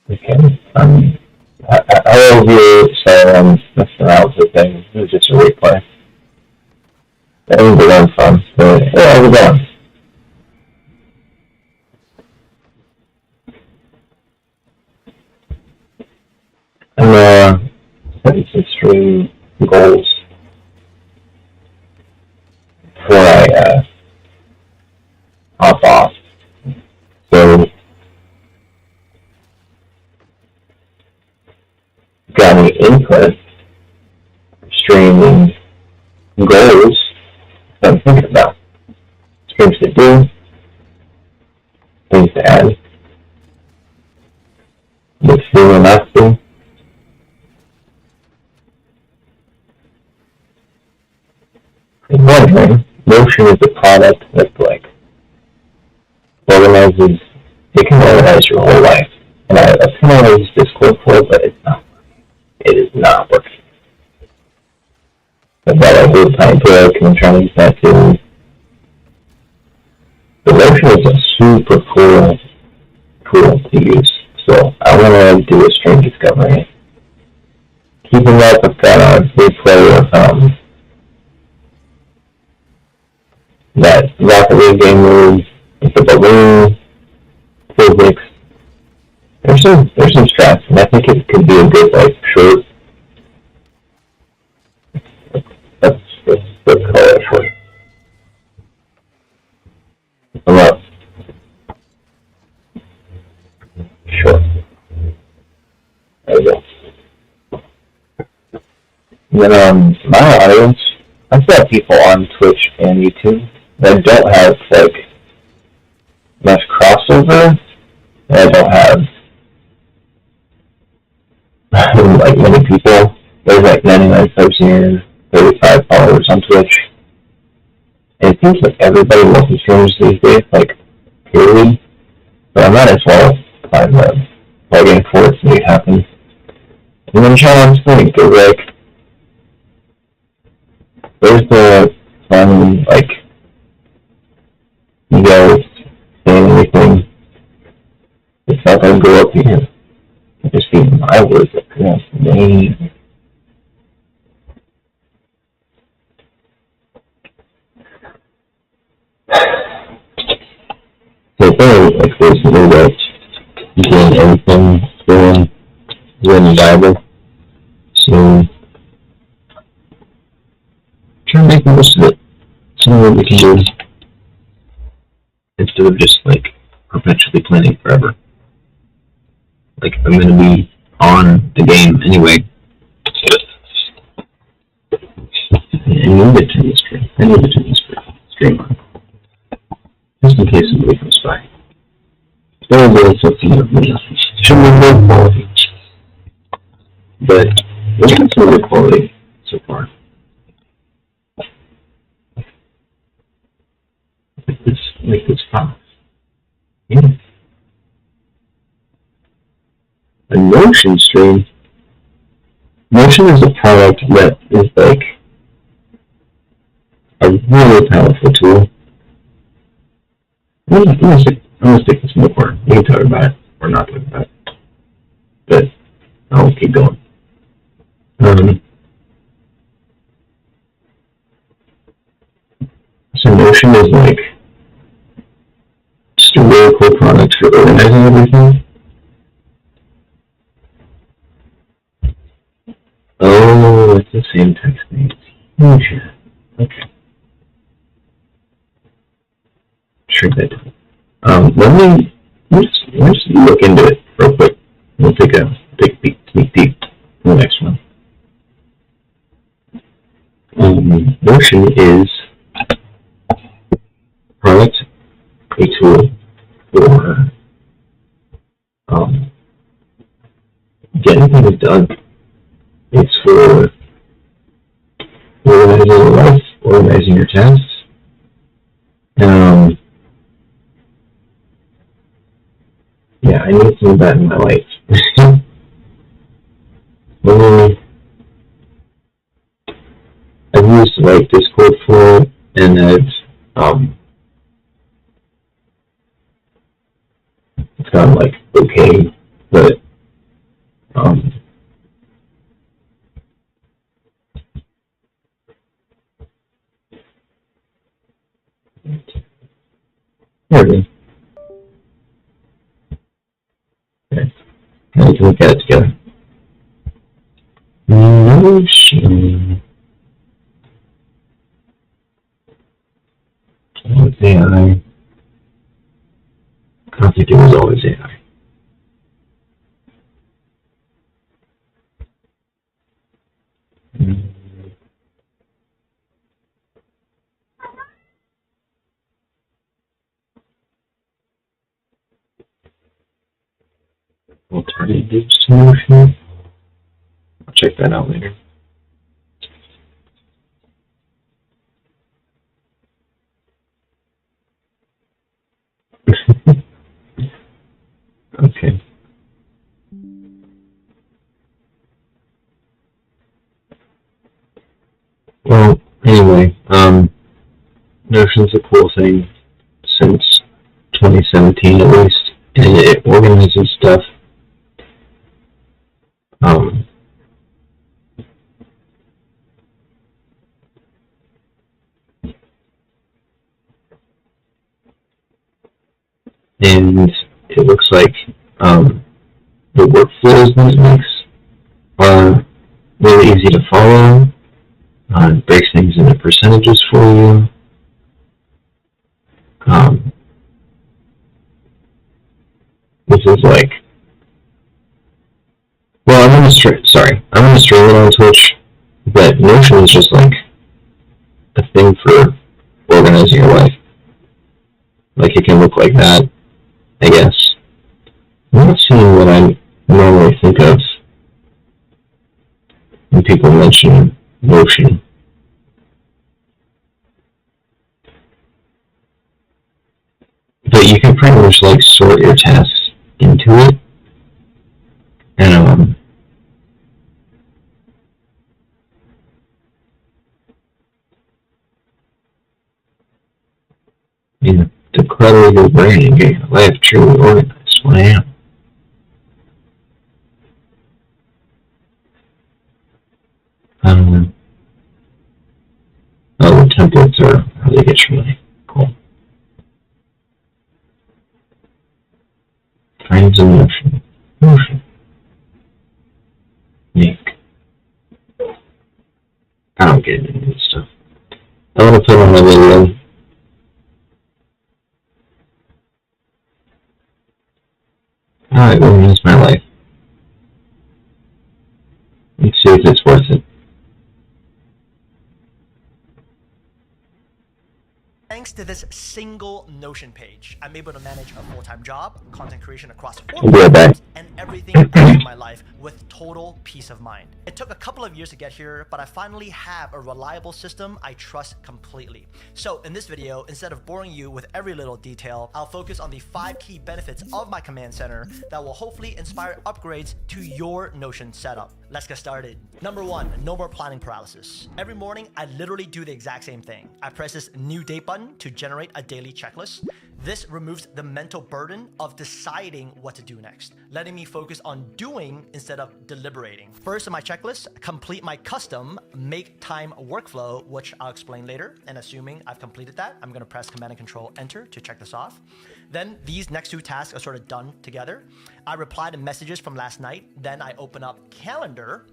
Okay. I will view, so messing around with the thing. It was just a replay. That was a lot of fun. So, yeah, how's it going? And setting some stream goals before I hop off. So, got any input, streaming goals that I'm thinking about. Streams to do, things to add, what's new and not new. I'm wondering, Notion is a product that's like organizes, it can organize your whole life. And I've kind of used Discord for it, but it's not. It is not working. I've got a whole time book and I'm trying to use that too. The Notion is a super cool tool to use. So I want to do a stream discovery. Keeping up, I've got a replay of that Rocket League game room with the balloon, physics. There's some strats, and I think it could be a good like short. Let's call it short. I'm up. Short. There we go. And then my audience, I've got people on Twitch and YouTube that don't have like much crossover. And I don't have like many people. There's like 99 subs here, 35 followers on Twitch. And it seems like everybody multi-streams these days, like, period. But I might as well find the plugin for it to make it happen. And then try on streaming, because like, there's the fun, like, you guys saying anything. It's not going to go up here. I just see my words up here. Name. So it's only like recently that you doing everything doing the Bible. So try to make the most of it. See what we can do. Instead of just like perpetually planning forever. Like I'm gonna be on the game anyway. I need to turn the stream. Just in case somebody comes by. Very, very something of me. Should be more quality. But look at some of the quality so far. Like this file. Yeah. A Notion stream. Notion is a product that is like a really powerful tool. I'm gonna stick this in the corner. We can talk about it or not talk about it. But I'll keep going. So Notion is like just a really cool product for organizing everything. Oh, it's the same text name. Huge. Okay. Shrink that down. Let's just look into it real quick. We'll take a sneak peek in the next one. Notion is a product, a tool for getting things done. It's for organizing your life, organizing your tasks. Yeah, I need some of that in my life. I've used like Discord for it, and it's gone like okay, but there we go. Okay. Now we can look at it together. Notion. Always AI. I don't think it was always AI. Alternative solution. I'll check that out later. Okay. Well, anyway, Notion's a cool thing since 2017 at least, and it organizes stuff. And it looks like the workflows that it makes are really easy to follow. It breaks things into percentages for you. This is like, well, I'm gonna stream it on Twitch, but Notion is just like a thing for organizing your life. Like it can look like that, I guess. I'm not seeing what I normally think of when people mention Notion. But you can pretty much like sort your tasks into it, and declutter your brain and get your life truly organized. What I am. Oh, the templates are how they get your money. Cool. Frames in Notion. Make. I don't get into this stuff. I want to put on my video. Alright, organize my life. Let's see if it's worth it. Thanks to this single Notion page, I'm able to manage a full-time job, content creation across 4 platforms, and everything else in my life with total peace of mind. It took a couple of years to get here, but I finally have a reliable system I trust completely. So in this video, instead of boring you with every little detail, I'll focus on the 5 key benefits of my command center that will hopefully inspire upgrades to your Notion setup. Let's get started. Number 1, no more planning paralysis. Every morning, I literally do the exact same thing. I press this new date button to generate a daily checklist. This removes the mental burden of deciding what to do next, letting me focus on doing instead of deliberating. First on my checklist, complete my custom make time workflow, which I'll explain later. And assuming I've completed that, I'm gonna press Command and Control Enter to check this off. Then these next 2 tasks are sort of done together. I reply to messages from last night. Then I open up Calendar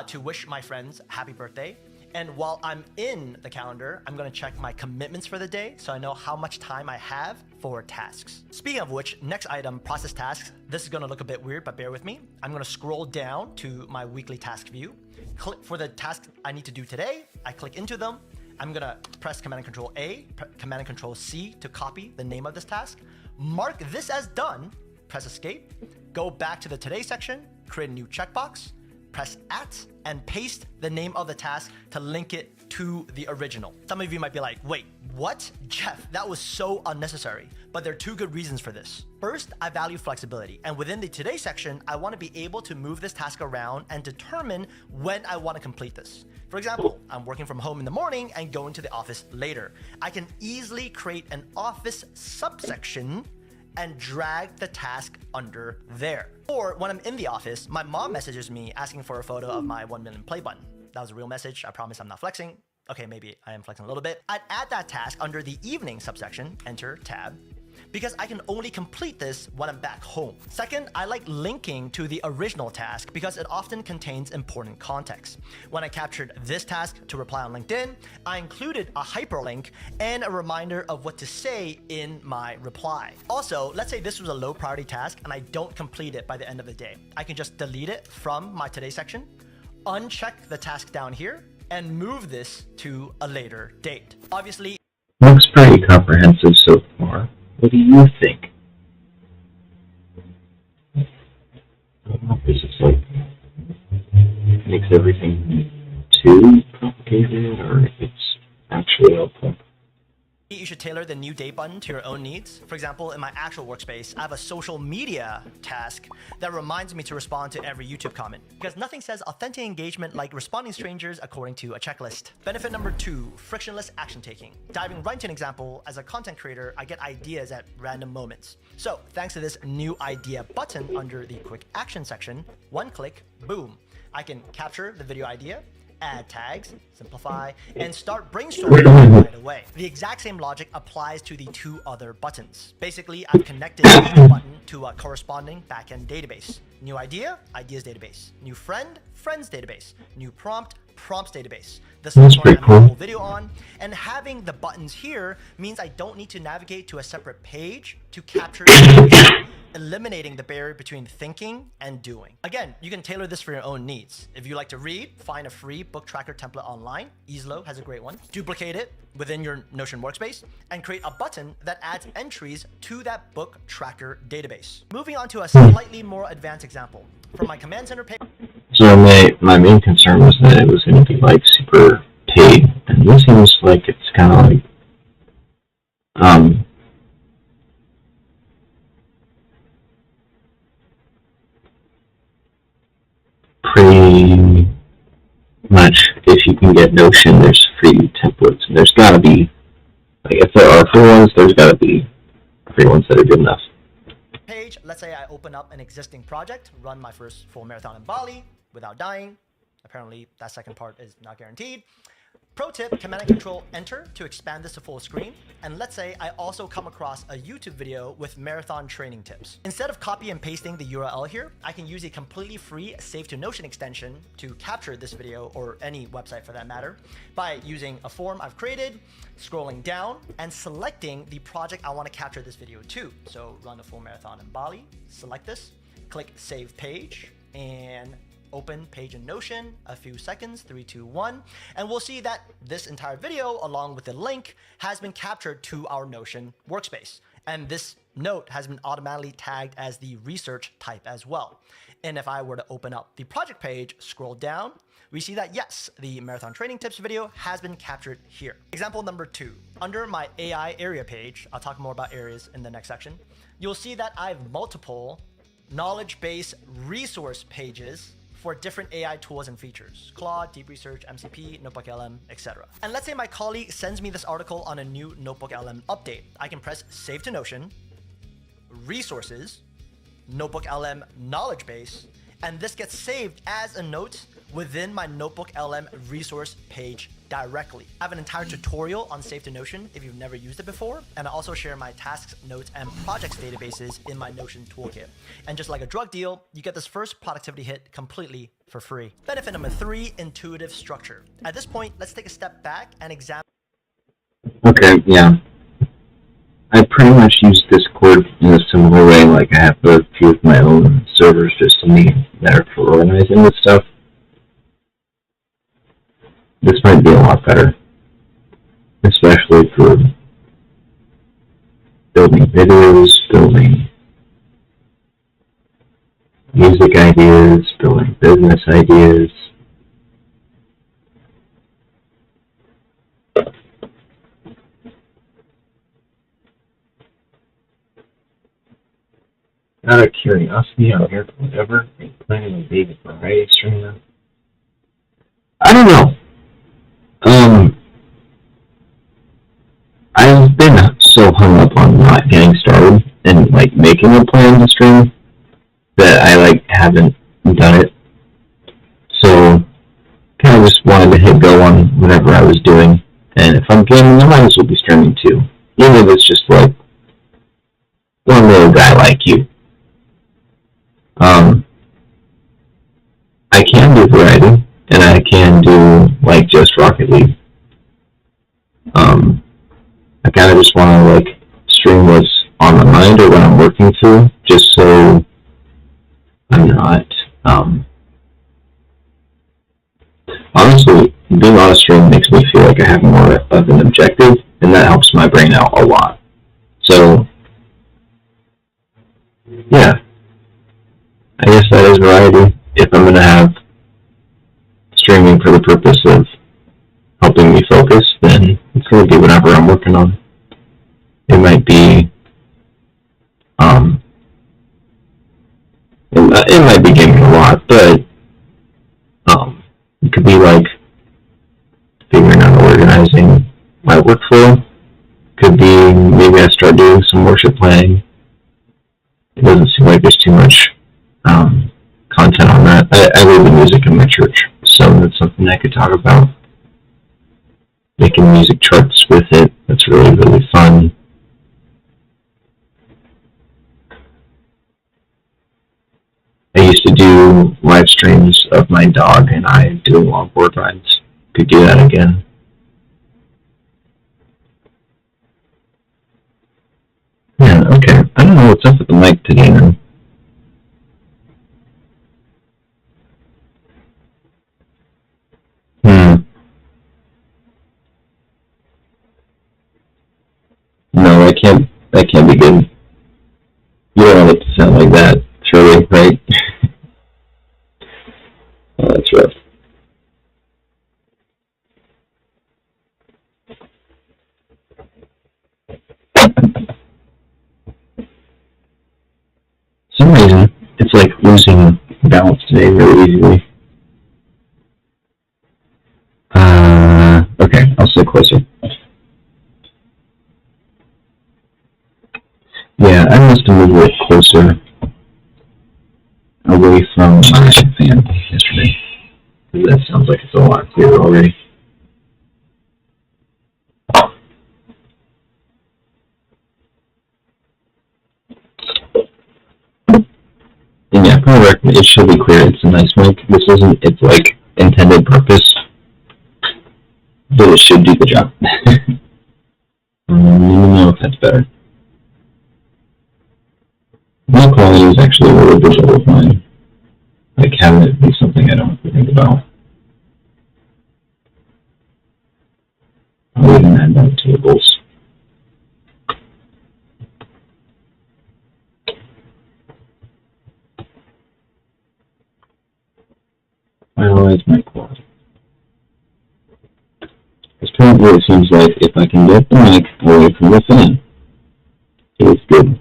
to wish my friends happy birthday. And while I'm in the calendar, I'm gonna check my commitments for the day so I know how much time I have for tasks. Speaking of which, next item, process tasks. This is gonna look a bit weird, but bear with me. I'm gonna scroll down to my weekly task view. Click for the tasks I need to do today. I click into them. I'm gonna press Command and Control A, Command and Control C to copy the name of this task. Mark this as done, press Escape, go back to the Today section, create a new checkbox, press @ and paste the name of the task to link it to the original. Some of you might be like, wait, what? Jeff, that was so unnecessary. But there are 2 good reasons for this. First, I value flexibility. And within the Today section, I want to be able to move this task around and determine when I want to complete this. For example, I'm working from home in the morning and going to the office later. I can easily create an office subsection and drag the task under there. Or when I'm in the office, my mom messages me asking for a photo of my 1 million play button. That was a real message. I promise I'm not flexing. Okay, maybe I am flexing a little bit. I'd add that task under the evening subsection, enter, tab, because I can only complete this when I'm back home. Second, I like linking to the original task because it often contains important context. When I captured this task to reply on LinkedIn, I included a hyperlink and a reminder of what to say in my reply. Also, let's say this was a low priority task and I don't complete it by the end of the day. I can just delete it from my Today section, uncheck the task down here, and move this to a later date. Obviously, looks pretty comprehensive so far. What do you think? I don't know if this is like makes everything too complicated or if it's actually helpful. you should tailor the new date button to your own needs. For example, in my actual workspace, I have a social media task that reminds me to respond to every YouTube comment, because nothing says authentic engagement like responding strangers according to a checklist. Benefit number 2, frictionless action taking. Diving right into an example, as a content creator, I get ideas at random moments. So thanks to this new idea button under the quick action section, 1 click, boom, I can capture the video idea, add tags, simplify, and start brainstorming right away. The exact same logic applies to the 2 other buttons. Basically, I've connected each button to a corresponding backend database. New idea, ideas database. New friend, friends database. New prompt, prompts database. This is what I'm doing a whole video on, and having the buttons here means I don't need to navigate to a separate page to capture information, eliminating the barrier between thinking and doing. Again, you can tailor this for your own needs. If you like to read, find a free book tracker template online. Easlo has a great one. Duplicate it within your Notion workspace and create a button that adds entries to that book tracker database. Moving on to a slightly more advanced example. From my command center page. So my main concern was that it was going to be like super paid, and this seems like it's kind of like pretty much, if you can get Notion, there's free templates, and there's got to be, like, if there are free ones, there's got to be free ones that are good enough. Page, let's say I open up an existing project, run my first full marathon in Bali without dying. Apparently that second part is not guaranteed. Pro tip, Command and Control Enter to expand this to full screen. And let's say I also come across a YouTube video with marathon training tips. Instead of copy and pasting the URL here, I can use a completely free Save to Notion extension to capture this video, or any website for that matter, by using a form I've created, scrolling down, and selecting the project I want to capture this video to. So run a full marathon in Bali, select this, click Save Page, and open page in Notion, a few seconds, 3, 2, 1, and we'll see that this entire video, along with the link, has been captured to our Notion workspace. And this note has been automatically tagged as the research type as well. And if I were to open up the project page, scroll down, we see that yes, the marathon training tips video has been captured here. Example number 2, under my AI area page, I'll talk more about areas in the next section, you'll see that I have multiple knowledge base resource pages for different AI tools and features, Claude, Deep Research, MCP, NotebookLM, etc. And let's say my colleague sends me this article on a new NotebookLM update. I can press Save to Notion, Resources, NotebookLM Knowledge Base, and this gets saved as a note within my NotebookLM resource page directly. I have an entire tutorial on Save to Notion if you've never used it before, and I also share my tasks, notes, and projects databases in my Notion toolkit. And just like a drug deal, you get this first productivity hit completely for free. Benefit number 3, intuitive structure. At this point, let's take a step back and examine. Okay, yeah. I pretty much use Discord in a similar way, like I have a few of my own servers just to me that are for organizing this stuff. This might be a lot better, especially for building videos, building music ideas, building business ideas. Out of curiosity, out here, whatever, are you planning on being a variety streamer? I don't know. I've been so hung up on not getting started and like making a plan to stream that I like haven't done it. So kind of just wanted to hit go on whatever I was doing, and if I'm gaming, I might as well be streaming too, even if it's just like one little guy like you. I can do variety, and I can do like just Rocket League. I kind of just want to like stream what's on my mind or what I'm working through, just so I'm not. Honestly, being on a stream makes me feel like I have more of an objective, and that helps my brain out a lot. So, yeah, I guess that is variety. If I'm going to have streaming for the purpose of helping me focus, then it's going to be whatever I'm working on. It might be, it might be gaming a lot, but it could be like figuring out organizing my workflow. Could be maybe I start doing some worship planning. It doesn't seem like there's too much content on that. I lead the music in my church, so that's something I could talk about. Making music charts with it, that's really, really fun. I used to do live streams of my dog and I doing longboard rides. Could do that again. Yeah, okay. I don't know what's up with the mic today, man. No, that can't be good. You don't want it to sound like that, surely, right? Oh, that's rough. For some reason, it's like losing balance today really easily. Okay, I'll sit closer. Yeah, I must have moved a little closer away from my fan yesterday. That sounds like it's a lot clearer already. And yeah, for the record, it should be clear. It's a nice mic. This isn't its like intended purpose, but it should do the job. Let me know if that's better. My quality is actually a little bit below mine. like having it be something I don't have to think about. I wouldn't add that tables. Finalize my quad. Because probably it seems like if I can get the mic away from the fan, it's good.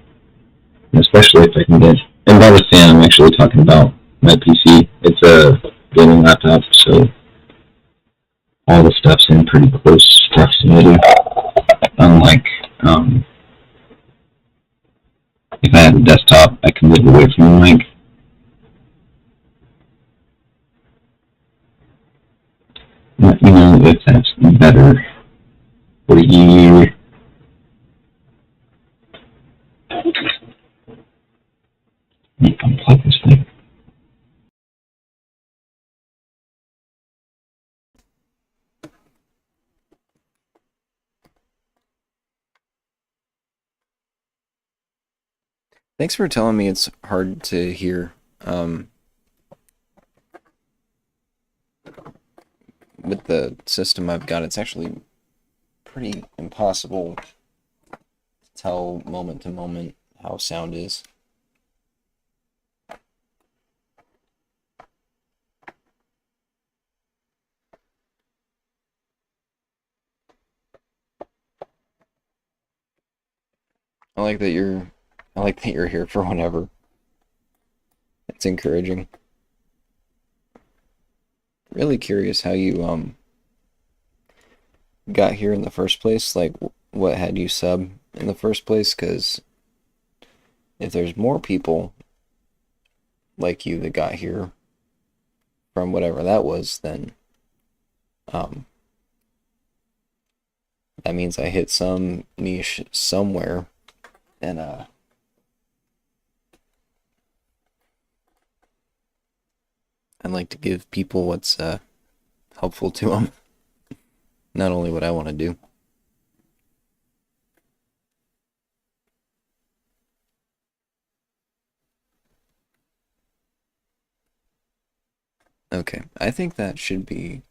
And especially if I can get, and by the fan I'm actually talking about my PC. It's a gaming laptop, so all the stuff's in pretty close proximity. Unlike if I had a desktop, I can move away from the mic. Let me know if that's better for you. Let me unplug this thing. Thanks for telling me it's hard to hear. With the system I've got, it's actually pretty impossible to tell moment to moment how sound is. I like that you're here for whenever. It's encouraging. Really curious how you got here in the first place, like what had you sub in the first place, because if there's more people like you that got here from whatever that was, then that means I hit some niche somewhere, and I'd like to give people what's helpful to them, not only what I want to do. Okay, I think that should be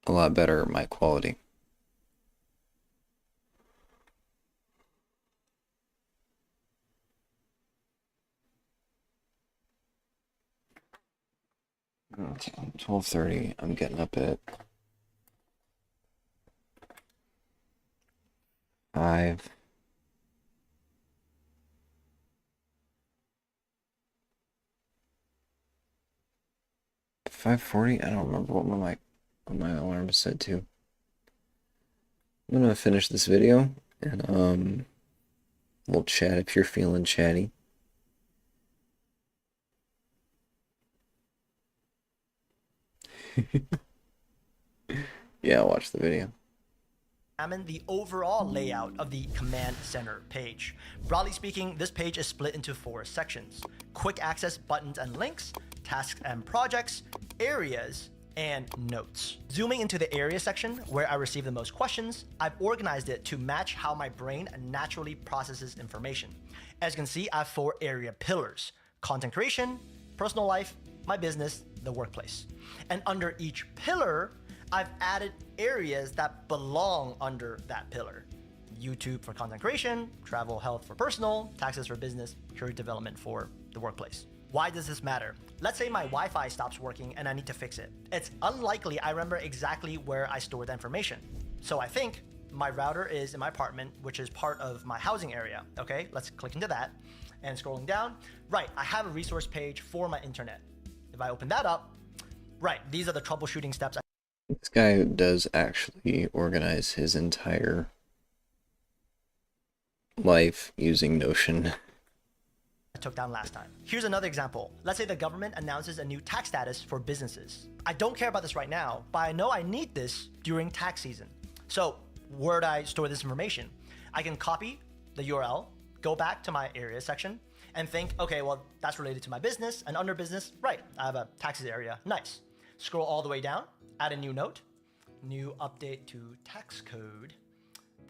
a lot better mic quality. Okay, 12:30. I'm getting up at 5. $5:40? I don't remember what my alarm is set to. I'm gonna finish this video and we'll chat if you're feeling chatty. Yeah, I'll watch the video. Examine the overall layout of the command center page. Broadly speaking, this page is split into 4 sections: quick access buttons and links, tasks and projects, areas, and notes. Zooming into the area section, where I receive the most questions, I've organized it to match how my brain naturally processes information. As you can see, I have 4 area pillars: content creation, personal life, my business, the workplace. And under each pillar, I've added areas that belong under that pillar. YouTube for content creation, travel, health for personal, taxes for business, career development for the workplace. Why does this matter? Let's say my Wi-Fi stops working and I need to fix it. It's unlikely I remember exactly where I stored the information. So I think my router is in my apartment, which is part of my housing area. Okay, let's click into that. And scrolling down, right, I have a resource page for my internet. If I open that up, right, these are the troubleshooting steps. This guy does actually organize his entire life using Notion. I took down last time. Here's another example. Let's say the government announces a new tax status for businesses. I don't care about this right now, but I know I need this during tax season. So where do I store this information? I can copy the URL, go back to my area section, and think, okay, well, that's related to my business, and under business, right, I have a taxes area, nice. Scroll all the way down, add a new note, new update to tax code.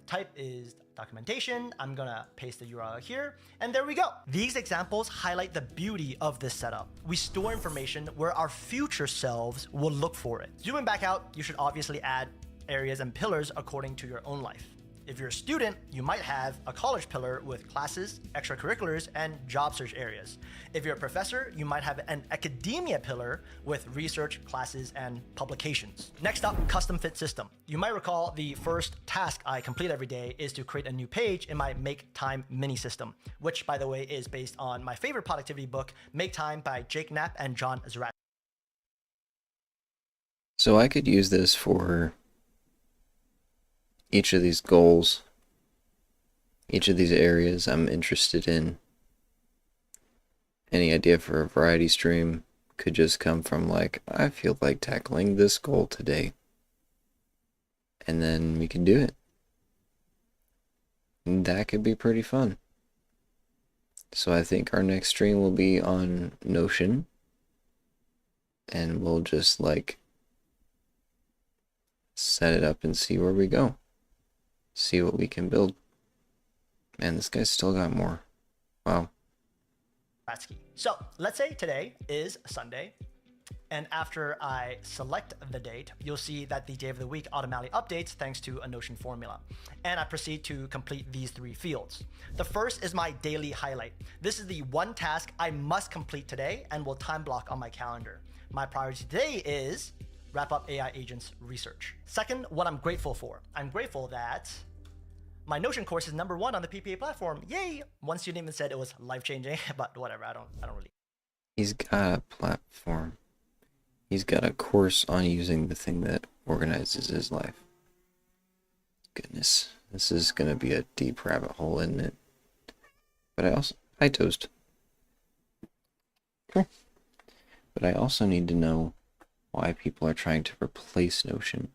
Type is documentation. I'm gonna paste the URL here, and there we go. These examples highlight the beauty of this setup. We store information where our future selves will look for it. Zooming back out, you should obviously add areas and pillars according to your own life. If you're a student, you might have a college pillar with classes, extracurriculars, and job search areas. If you're a professor, you might have an academia pillar with research, classes, and publications. Next up, custom fit system. You might recall the first task I complete every day is to create a new page in my Make Time mini system, which, by the way, is based on my favorite productivity book, Make Time by Jake Knapp and John Zarat. So I could use this for each of these goals, each of these areas I'm interested in. Any idea for a variety stream could just come from like, I feel like tackling this goal today. And then we can do it. And that could be pretty fun. So I think our next stream will be on Notion. And we'll just like set it up and see where we go. See what we can build. Man, this guy's still got more. Wow. So let's say today is Sunday, and after I select the date, you'll see that the day of the week automatically updates thanks to a Notion formula. And I proceed to complete these 3 fields. The first is my daily highlight. This is the one task I must complete today and will time block on my calendar. My priority today is wrap up AI agents research. Second, what I'm grateful for. I'm grateful that my Notion course is #1 on the PPA platform. Yay! One student even said it was life-changing, but whatever, I don't really. He's got a platform. He's got a course on using the thing that organizes his life. Goodness, this is gonna be a deep rabbit hole, isn't it? But hi Toast. Sure. But I also need to know why people are trying to replace Notion.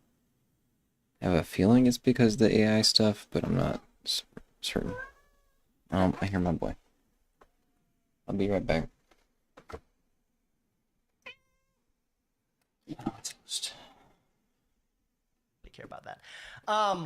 I have a feeling it's because of the AI stuff, but I'm not certain. I hear my boy. I'll be right back. Care about that.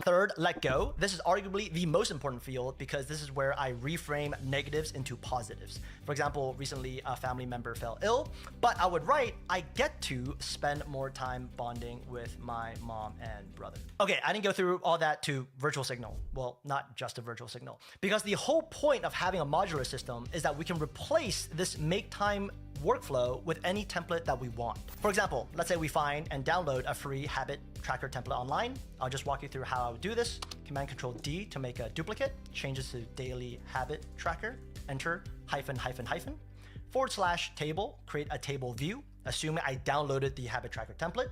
Third, let go. This is arguably the most important field because this is where I reframe negatives into positives. For example, recently a family member fell ill, but I would write, I get to spend more time bonding with my mom and brother. Okay, I didn't go through all that to virtual signal. Well, not just a virtual signal, because the whole point of having a modular system is that we can replace this make time workflow with any template that we want. For example, let's say we find and download a free habit tracker template online. I'll just walk you through how I would do this. Command-Control-D to make a duplicate, changes to daily habit tracker, enter -- table, create a table view, assuming I downloaded the habit tracker template.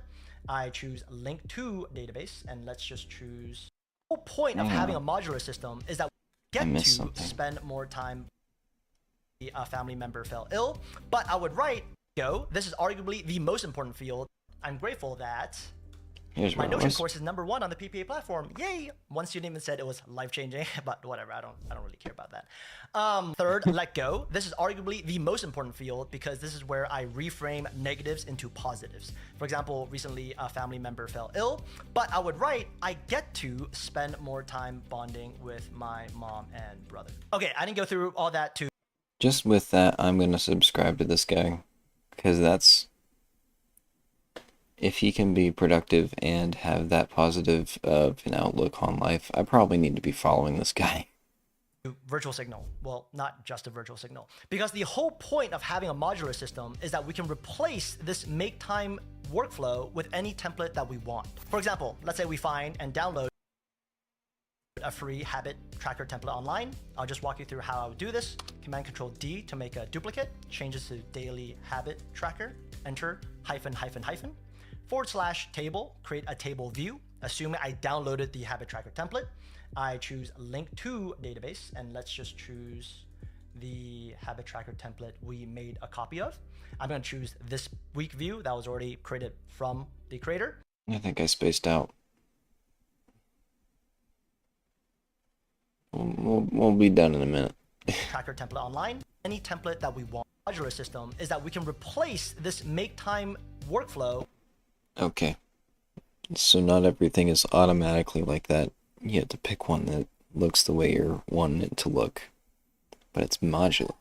I choose link to database, and let's just choose. The whole point of having a modular system is that we get to spend more time. A family member fell ill, but I would write, go. This is arguably the most important field. I'm grateful that my Notion course is #1 on the PPA platform. Yay! One student even said it was life-changing, but whatever, I don't really care about that. Third, let go. This is arguably the most important field because this is where I reframe negatives into positives. For example, recently a family member fell ill, but I would write, I get to spend more time bonding with my mom and brother. Okay, I didn't go through all that to. Just with that, I'm going to subscribe to this guy, because that's, if he can be productive and have that positive of an outlook on life, I probably need to be following this guy. Virtual signal. Well, not just a virtual signal, because the whole point of having a modular system is that we can replace this make time workflow with any template that we want. For example, let's say we find and download a free habit tracker template online. I'll just walk you through how I would do this. Command-Control-D to make a duplicate, changes to daily habit tracker, enter -- table, create a table view, assuming I downloaded the habit tracker template. I choose link to database, and let's just choose the habit tracker template we made a copy of. I'm going to choose this week view that was already created from the creator. I think I spaced out. We'll be done in a minute. Tracker template online. Any template that we want. Modular system is that we can replace this make time workflow. Okay. So not everything is automatically like that. You have to pick one that looks the way you're wanting it to look, but it's modular.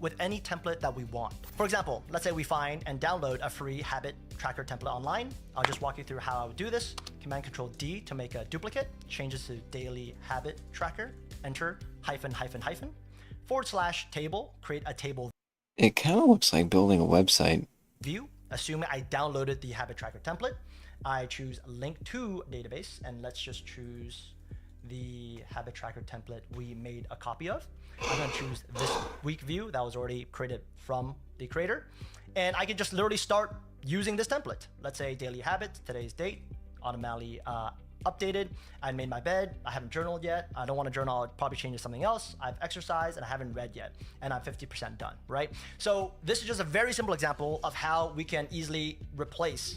With any template that we want. For example, let's say we find and download a free habit tracker template online. I'll just walk you through how I would do this. Command Control D to make a duplicate, changes to daily habit tracker, enter -- table, create a table It kind of looks like building a website. view. Assuming I downloaded the habit tracker template, I choose link to database, and let's just choose the habit tracker template we made a copy of. I'm going to choose this week view that was already created from the creator, and I can just literally start using this template. Let's say daily habits, today's date, automatically updated. I made my bed. I haven't journaled yet. I don't want to journal. I'll probably change to something else. I've exercised and I haven't read yet, and I'm 50% done, right? So this is just a very simple example of how we can easily replace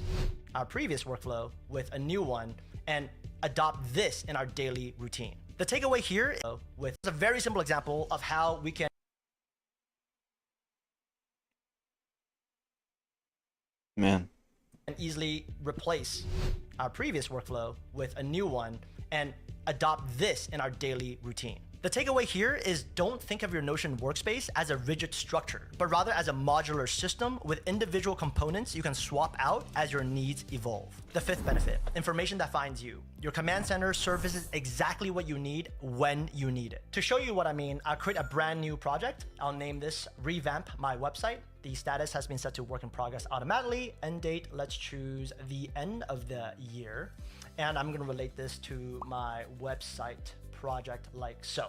our previous workflow with a new one and adopt this in our daily routine. The takeaway here with a very simple example of how we can easily replace our previous workflow with a new one and adopt this in our daily routine. The takeaway here is don't think of your Notion workspace as a rigid structure, but rather as a modular system with individual components you can swap out as your needs evolve. The fifth benefit, information that finds you. Your command center services exactly what you need when you need it. To show you what I mean, I'll create a brand new project. I'll name this Revamp My Website. The status has been set to work in progress automatically. End date, let's choose the end of the year. And I'm gonna relate this to my website project like so.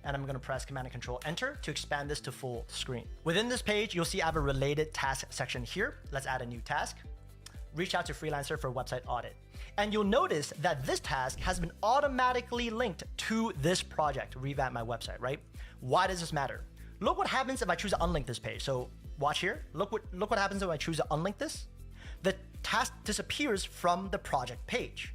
And I'm gonna press Command and Control Enter to expand this to full screen. Within this page, you'll see I have a related task section here. Let's add a new task. Reach out to freelancer for website audit. And you'll notice that this task has been automatically linked to this project, Revamp My Website, right? Why does this matter? Look what happens if I choose to unlink this page. So watch here, look what happens if I choose to unlink this. The task disappears from the project page.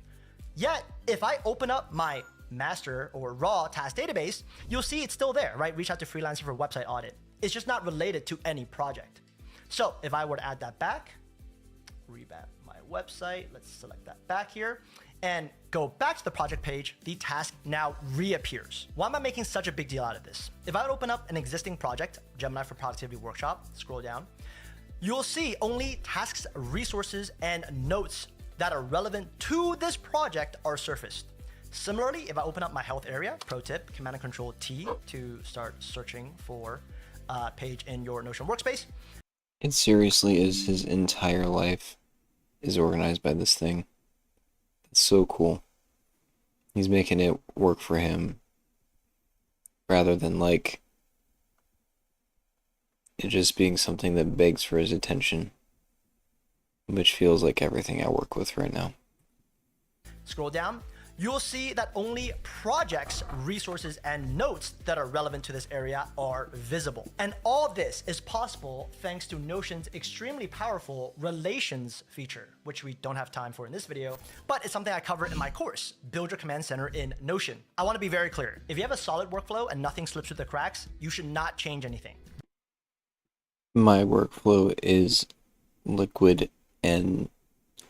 Yet, if I open up my master or raw task database, you'll see it's still there, right? Reach out to freelancer for website audit. It's just not related to any project. So if I were to add that back, revamp my website, let's select that back here and go back to the project page, the task now reappears. Why am I making such a big deal out of this? If I would open up an existing project, Gemini for Productivity Workshop, scroll down, you'll see only tasks, resources, and notes that are relevant to this project are surfaced. Similarly, if I open up my health area, pro tip, Command and Control T to start searching for a page in your Notion workspace. It seriously is his entire life is organized by this thing. It's so cool. He's making it work for him rather than like it just being something that begs for his attention, which feels like everything I work with right now. Scroll down. You'll see that only projects, resources, and notes that are relevant to this area are visible. And all this is possible thanks to Notion's extremely powerful relations feature, which we don't have time for in this video, but it's something I cover in my course, Build Your Command Center in Notion. I want to be very clear. If you have a solid workflow and nothing slips through the cracks, you should not change anything. My workflow is liquid and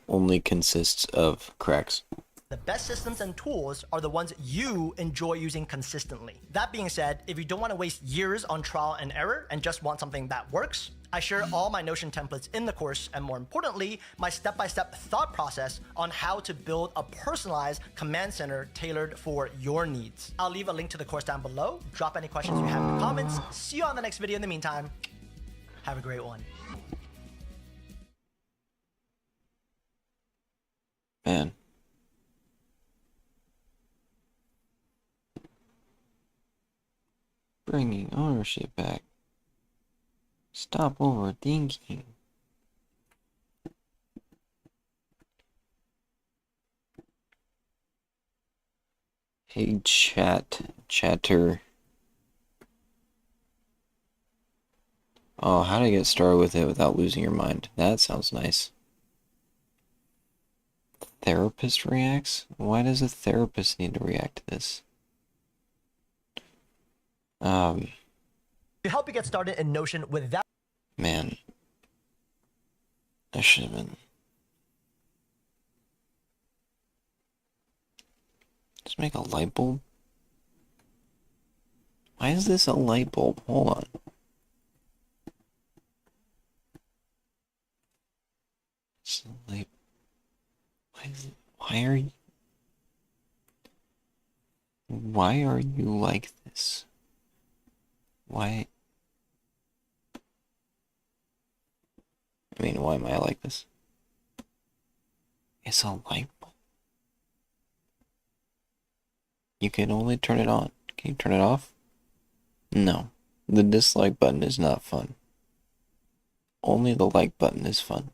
only consists of cracks. The best systems and tools are the ones you enjoy using consistently. That being said, if you don't want to waste years on trial and error and just want something that works, I share all my Notion templates in the course, and more importantly, my step-by-step thought process on how to build a personalized command center tailored for your needs. I'll leave a link to the course down below. Drop any questions you have in the comments. See you on the next video. In the meantime, have a great one. Man. Bringing ownership back. Stop overthinking. Hey chatter. Oh, how to get started with it without losing your mind. That sounds nice. Therapist reacts? Why does a therapist need to react to this? To help you get started in Notion without... Man. I should have been. Just make a light bulb? Why is this a light bulb? Hold on. It's a light. Why are you? Why are you like this? Why? I mean, why am I like this? It's a light bulb. You can only turn it on. Can you turn it off? No. The dislike button is not fun. Only the like button is fun.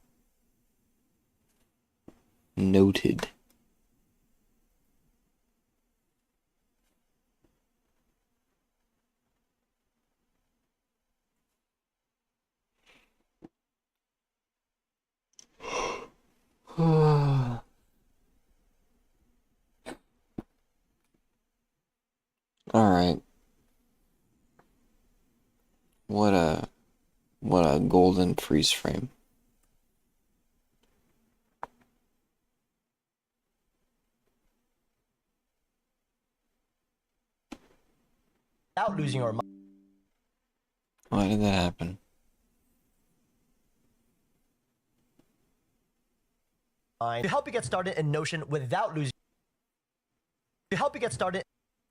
Noted. Alright. What a golden freeze frame. Without losing your Why did that happen? mind. To help you get started in Notion without losing. To help you get started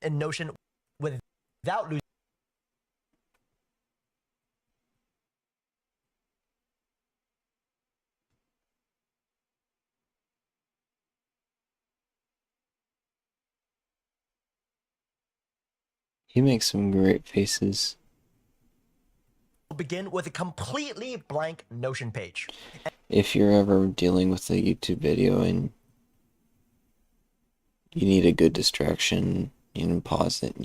in Notion without losing. He makes some great faces. Begin with a completely blank Notion page. If you're ever dealing with a YouTube video and you need a good distraction, you can pause it.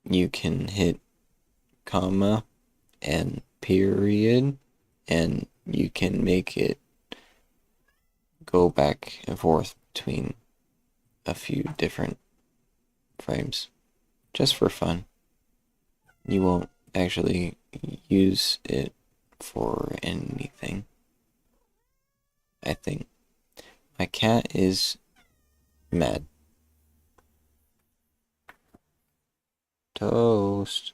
You can hit comma and period, and you can make it go back and forth between a few different frames, just for fun. You won't actually use it for anything, I think. My cat is mad. Toast.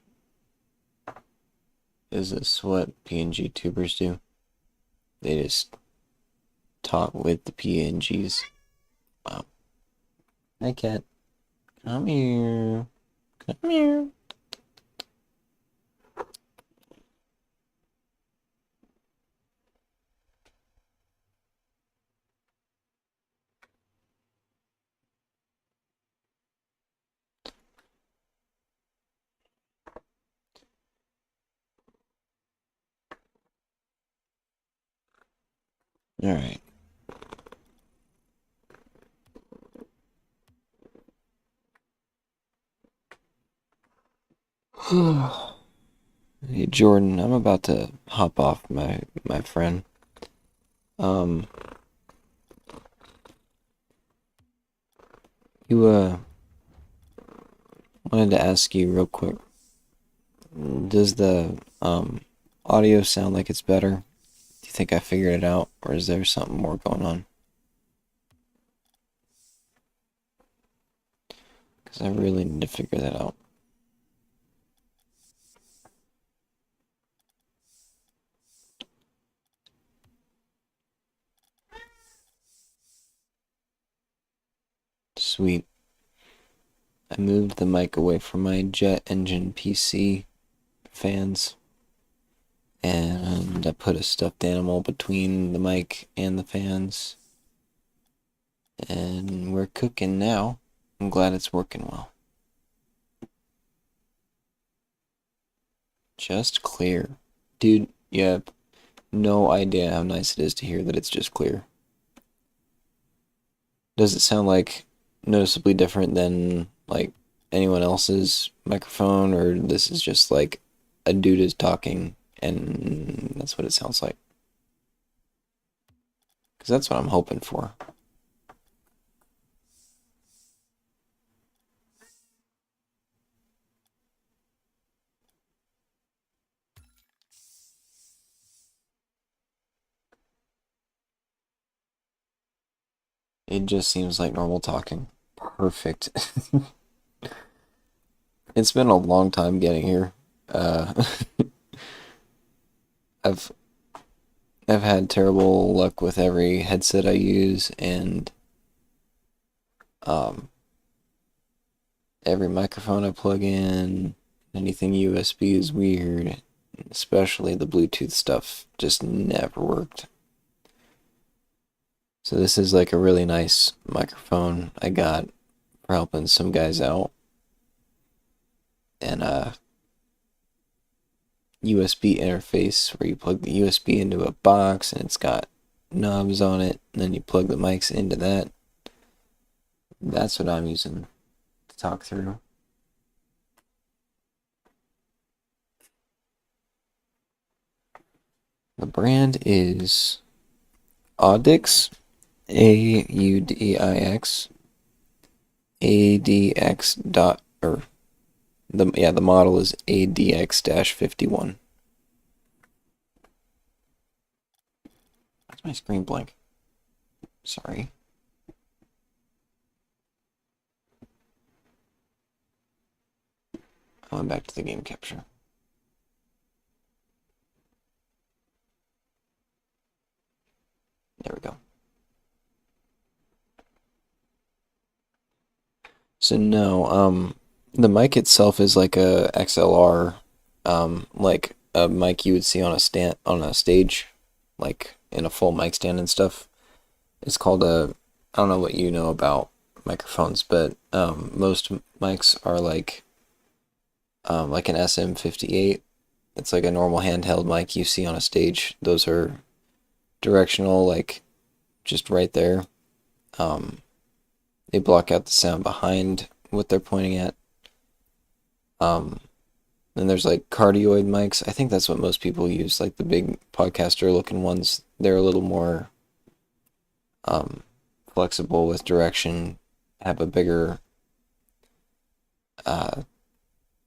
Is this what PNG tubers do? They just talk with the PNGs. Wow. Hi, cat. Come here. Come here. All right. Hey, Jordan, I'm about to hop off, my friend. You wanted to ask you real quick. Does the audio sound like it's better? Do you think I figured it out, or is there something more going on? Because I really need to figure that out. Sweet. I moved the mic away from my jet engine PC fans, and I put a stuffed animal between the mic and the fans, and we're cooking now. I'm glad it's working well. Just clear. Dude, you have no idea how nice it is to hear that it's just clear. Does it sound like noticeably different than like anyone else's microphone, or this is just like a dude is talking and that's what it sounds like? Because that's what I'm hoping for. It just seems like normal talking. Perfect. It's been a long time getting here. I've had terrible luck with every headset I use, and every microphone I plug in, anything USB is weird, especially the Bluetooth stuff just never worked. So this is like a really nice microphone I got for helping some guys out. And USB interface where you plug the USB into a box and it's got knobs on it, and then you plug the mics into that. That's what I'm using to talk through. The brand is Audix, AUDIX, ADX dot, or the model is ADX-51. Why's my screen blank? Sorry. I went back to the game capture. There we go. So no, the mic itself is like a XLR, like a mic you would see on a stage, like in a full mic stand and stuff. It's called I don't know what you know about microphones, but most mics are like an SM58. It's like a normal handheld mic you see on a stage. Those are directional, like just right there. They block out the sound behind what they're pointing at. Then there's like cardioid mics. I think that's what most people use, like the big podcaster looking ones. They're a little more flexible with direction, have a bigger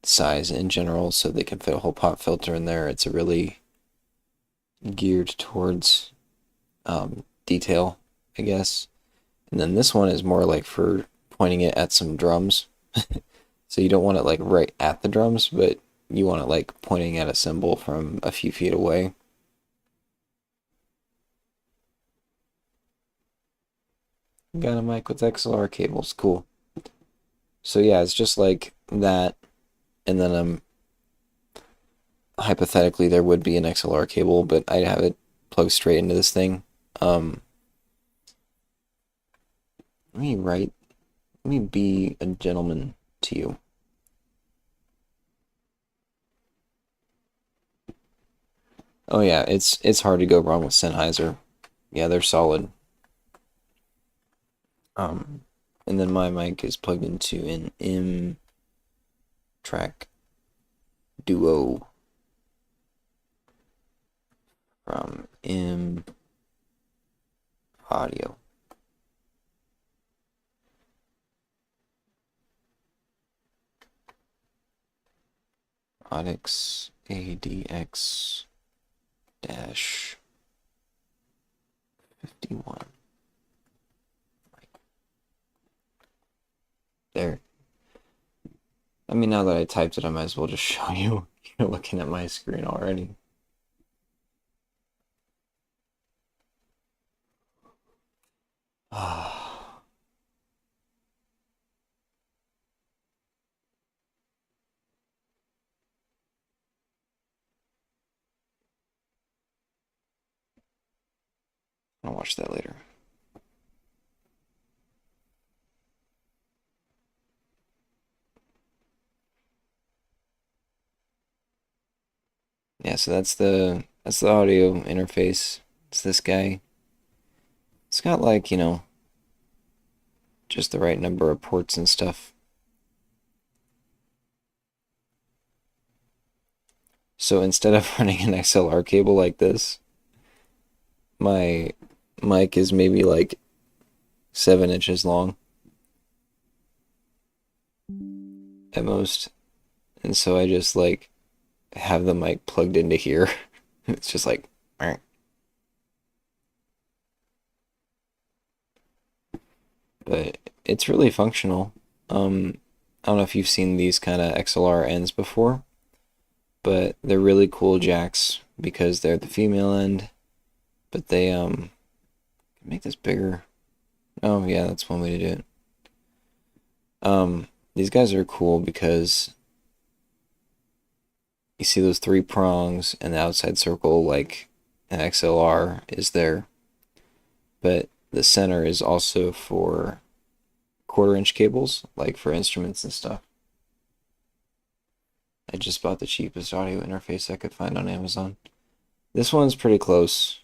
size in general, so they can fit a whole pop filter in there. It's a really geared towards detail, I guess. And then this one is more like for pointing it at some drums. So you don't want it like right at the drums, but you want it like pointing at a cymbal from a few feet away. Got a mic with XLR cables, cool. So yeah, it's just like that, and then hypothetically there would be an XLR cable, but I'd have it plugged straight into this thing. Let me be a gentleman to you. Oh yeah, it's hard to go wrong with Sennheiser. Yeah, they're solid. And then my mic is plugged into an M-Track Duo from M Audio. Audix ADX-51. There. I mean, now that I typed it, I might as well just show you. You're looking at my screen already. I'll watch that later. Yeah, so that's the audio interface. It's this guy. It's got like, just the right number of ports and stuff. So instead of running an XLR cable like this, my mic is maybe like 7 inches long at most. And so I just like have the mic plugged into here. It's just like, but it's really functional. I don't know if you've seen these kind of XLR ends before, but they're really cool jacks because they're the female end, but they make this bigger. Oh yeah, that's one way to do it. These guys are cool because you see those three prongs and the outside circle like an XLR is there, but the center is also for 1/4-inch cables, like for instruments and stuff. I just bought the cheapest audio interface I could find on Amazon. This one's pretty close.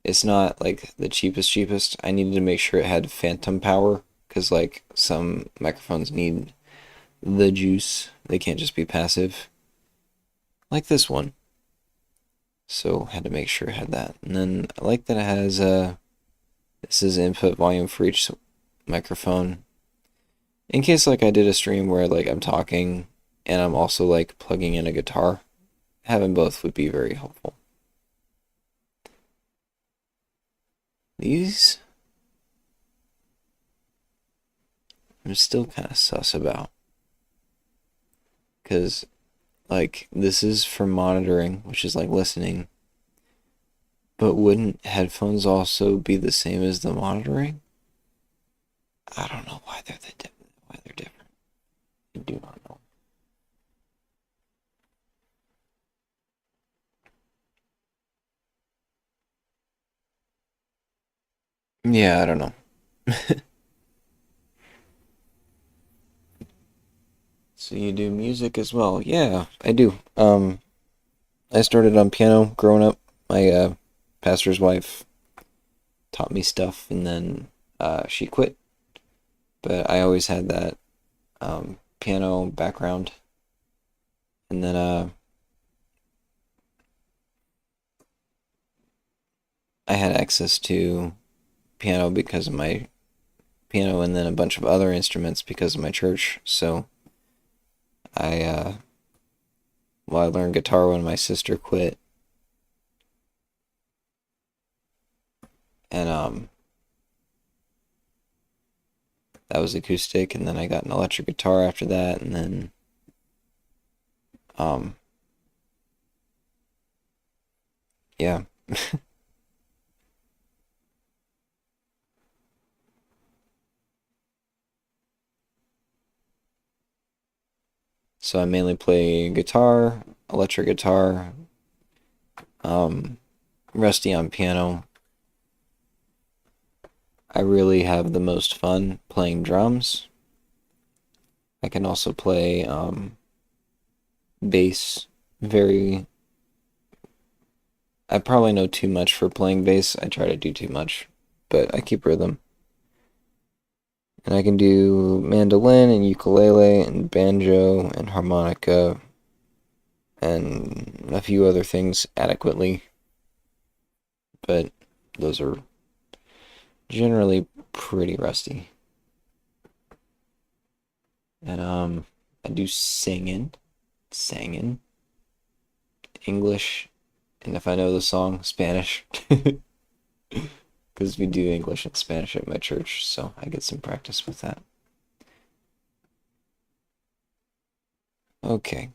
It's not like the cheapest. I needed to make sure it had phantom power, because like some microphones need the juice. They can't just be passive. Like this one. So had to make sure it had that. And then I like that it has this is input volume for each microphone. In case like I did a stream where like I'm talking and I'm also like plugging in a guitar, having both would be very helpful. These I'm still kind of sus about, because like this is for monitoring, which is like listening, but wouldn't headphones also be the same as the monitoring? I don't know why they're different. I do not know. Yeah, I don't know. So you do music as well? Yeah, I do. I started on piano growing up. My pastor's wife taught me stuff, and then she quit. But I always had that piano background. And then I had access to piano because of my piano, and then a bunch of other instruments because of my church. So I learned guitar when my sister quit, and that was acoustic, and then I got an electric guitar after that, and then yeah. So I mainly play guitar, electric guitar, rusty on piano. I really have the most fun playing drums. I can also play bass. I probably know too much for playing bass. I try to do too much, but I keep rhythm. And I can do mandolin and ukulele and banjo and harmonica and a few other things adequately. But those are generally pretty rusty. And I do singing, English, and if I know the song, Spanish. Because we do English and Spanish at my church, so I get some practice with that. Okay.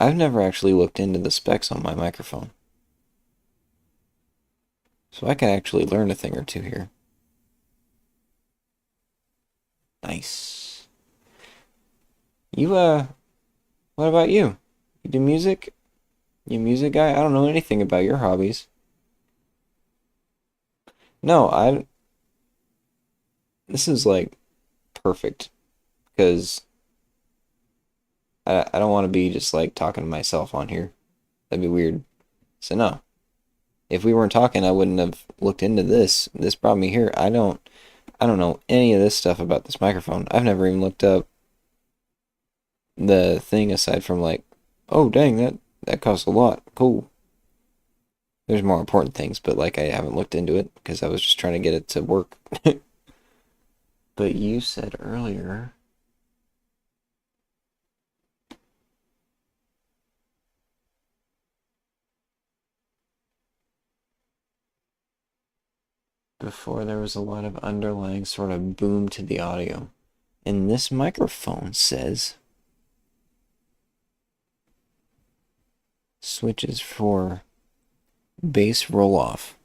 I've never actually looked into the specs on my microphone, so I can actually learn a thing or two here. Nice. You, what about you? You do music? You a music guy? I don't know anything about your hobbies. No, this is like perfect, because I don't want to be just like talking to myself on here. That'd be weird. So no. If we weren't talking, I wouldn't have looked into this. This brought me here. I don't know any of this stuff about this microphone. I've never even looked up the thing aside from like, oh dang, that costs a lot. Cool. There's more important things, but like I haven't looked into it because I was just trying to get it to work. But you said earlier before there was a lot of underlying sort of boom to the audio. And this microphone says switches for bass roll-off.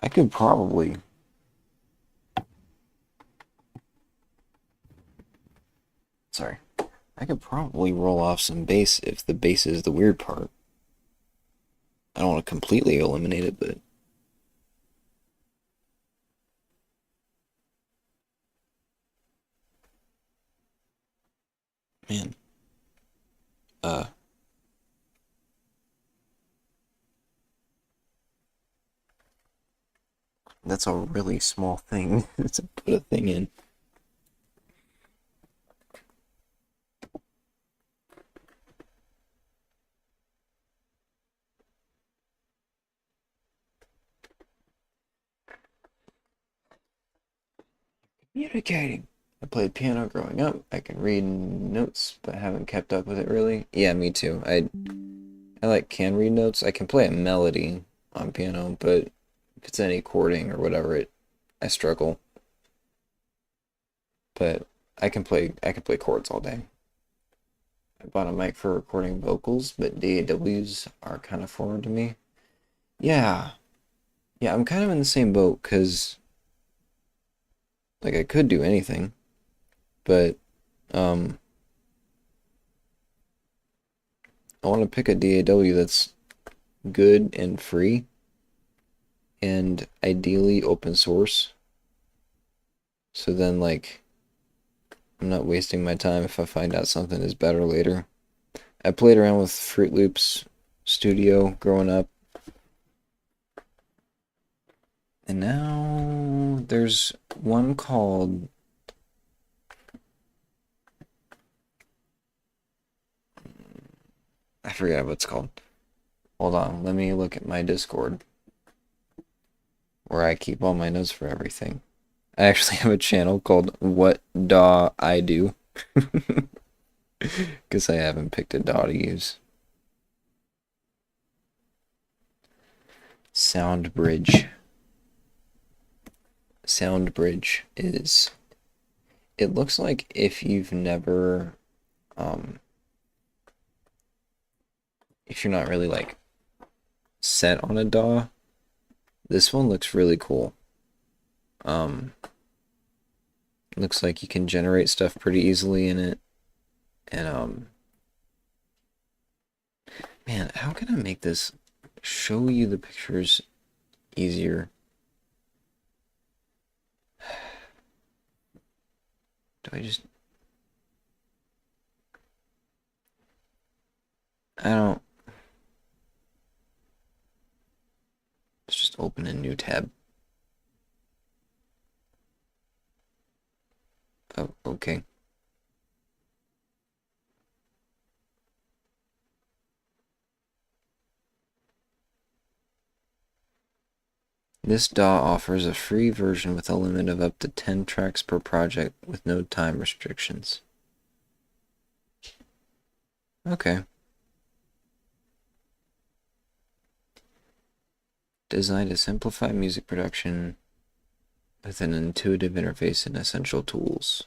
I could probably roll off some bass if the bass is the weird part. I don't want to completely eliminate it, but man, that's a really small thing to put a thing in. Communicating. I played piano growing up. I can read notes, but haven't kept up with it really. Yeah, me too. I can read notes. I can play a melody on piano, but if it's any chording or whatever, I struggle. But I can play chords all day. I bought a mic for recording vocals, but DAWs are kind of foreign to me. Yeah. Yeah, I'm kind of in the same boat, because like I could do anything, but I want to pick a DAW that's good and free and ideally open source. So then like I'm not wasting my time if I find out something is better later. I played around with Fruit Loops Studio growing up. And now there's one called I forget what it's called. Hold on, let me look at my Discord where I keep all my notes for everything. I actually have a channel called What DAW I Do. Because I haven't picked a DAW to use. SoundBridge. SoundBridge is... It looks like if you've never... if you're not really like set on a DAW, this one looks really cool. Looks like you can generate stuff pretty easily in it. And man, how can I make this show you the pictures easier? Do I just... I don't... Let's just open a new tab. Oh, okay. This DAW offers a free version with a limit of up to 10 tracks per project with no time restrictions. Okay. Designed to simplify music production with an intuitive interface and essential tools.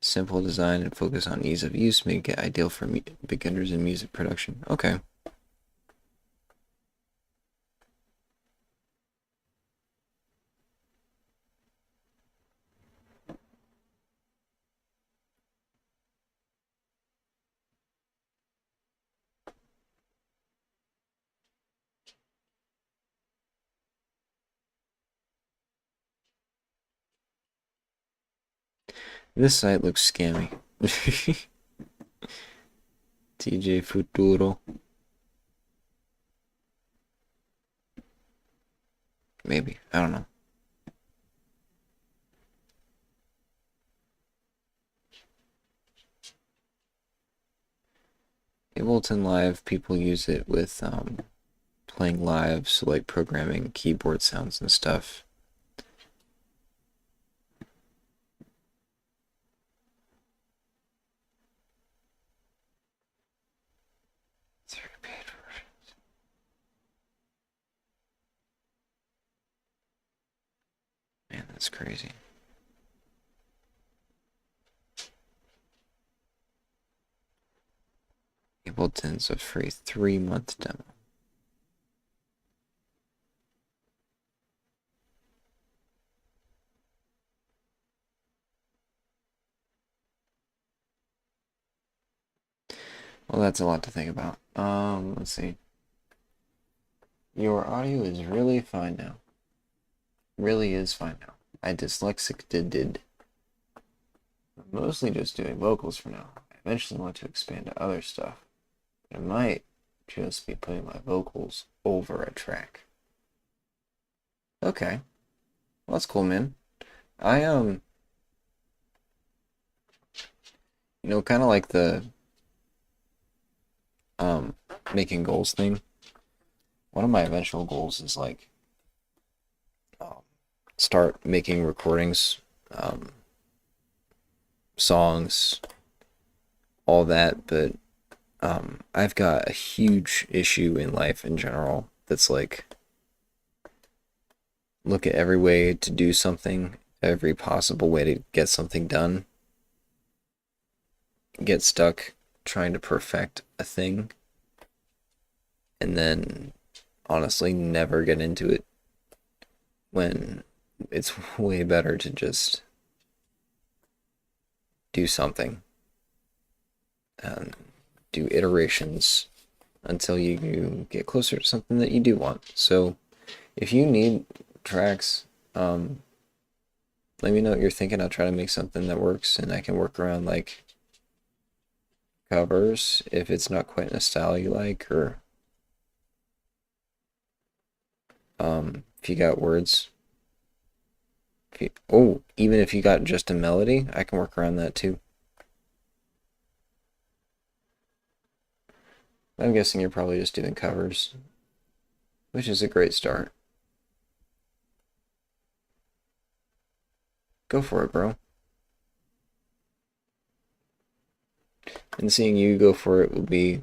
Simple design and focus on ease of use make it ideal for beginners in music production. Okay. This site looks scammy. TJ Futuro. Maybe. I don't know. Ableton Live, people use it with playing live, so like programming keyboard sounds and stuff. That's crazy. Ableton's a free 3-month demo. Well, that's a lot to think about. Let's see. Your audio is really fine now. Really is fine now. I dyslexic did. I'm mostly just doing vocals for now. I eventually want to expand to other stuff. But I might just be putting my vocals over a track. Okay. Well, that's cool, man. I, you know, kind of like the, making goals thing. One of my eventual goals is, like, start making recordings, songs, all that, but I've got a huge issue in life in general that's like, look at every way to do something, every possible way to get something done, get stuck trying to perfect a thing, and then honestly never get into it, when it's way better to just do something and do iterations until you get closer to something that you do want. So if you need tracks, let me know what you're thinking. I'll try to make something that works, and I can work around like covers if it's not quite in a style you like, or if you got words. Even if you got just a melody, I can work around that too. I'm guessing you're probably just doing covers, which is a great start. Go for it, bro. And seeing you go for it will be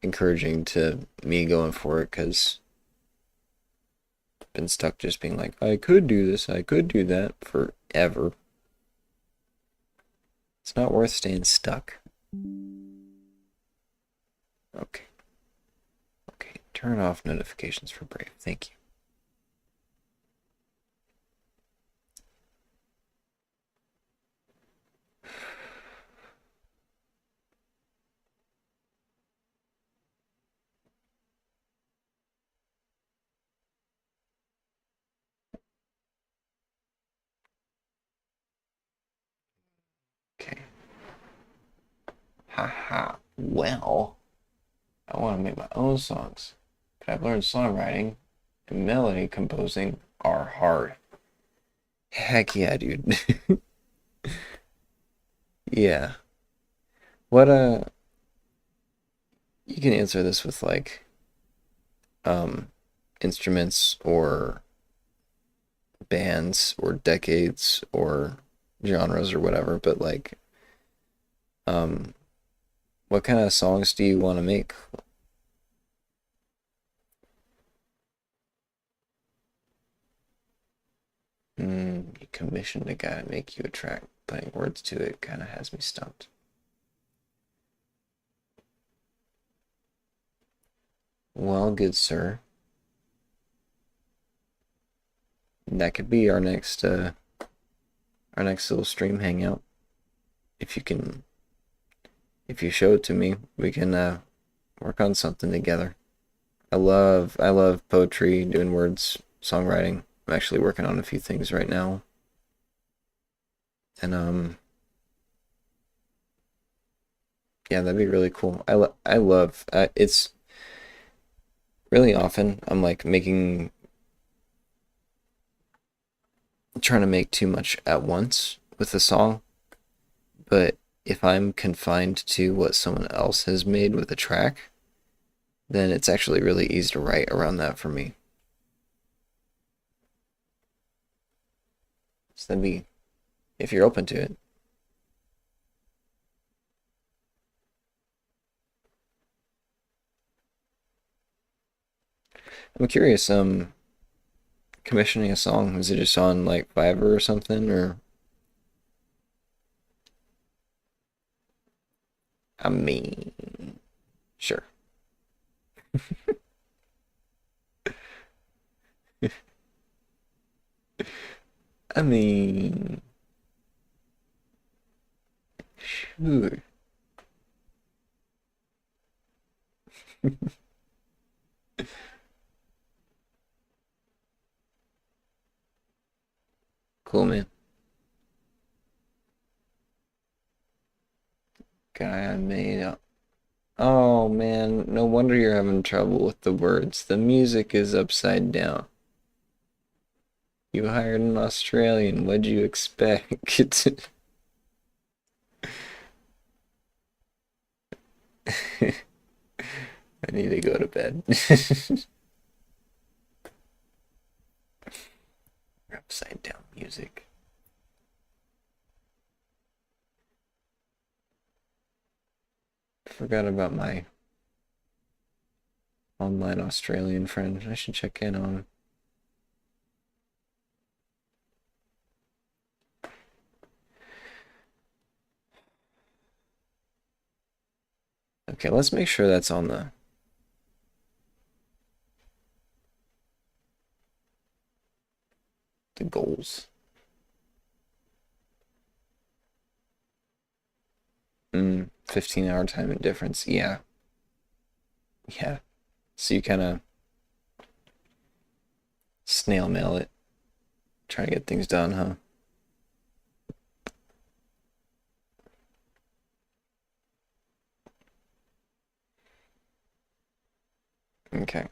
encouraging to me going for it, because I've been stuck just being like, I could do this, I could do that forever. It's not worth staying stuck. Okay. Okay, turn off notifications for Brave. Thank you. Okay. Haha. Well, I want to make my own songs, but I've learned songwriting and melody composing are hard. Heck yeah, dude. Yeah. What, you can answer this with like, instruments or bands or decades or genres or whatever, but like, what kind of songs do you want to make? You commissioned a guy to make you a track. Putting words to it kind of has me stumped. Well, good sir. That could be our next little stream hangout. If you show it to me, we can work on something together. I love poetry, doing words, songwriting. I'm actually working on a few things right now. And yeah, that'd be really cool. I love it's really often I'm like trying to make too much at once with a song, but if I'm confined to what someone else has made with a track, then it's actually really easy to write around that for me. So that'd be, if you're open to it. I'm curious, commissioning a song? Is it just on like Fiverr or something, or? I mean, sure. I mean, sure. Cool, man. Guy I made up. Oh man, no wonder you're having trouble with the words. The music is upside down. You hired an Australian. What'd you expect? I need to go to bed. Upside down music. Forgot about my online Australian friend. I should check in on him. Okay, let's make sure that's on the goals. 15-hour time difference. Yeah. Yeah. So you kind of snail mail it. Try to get things done, huh? Okay.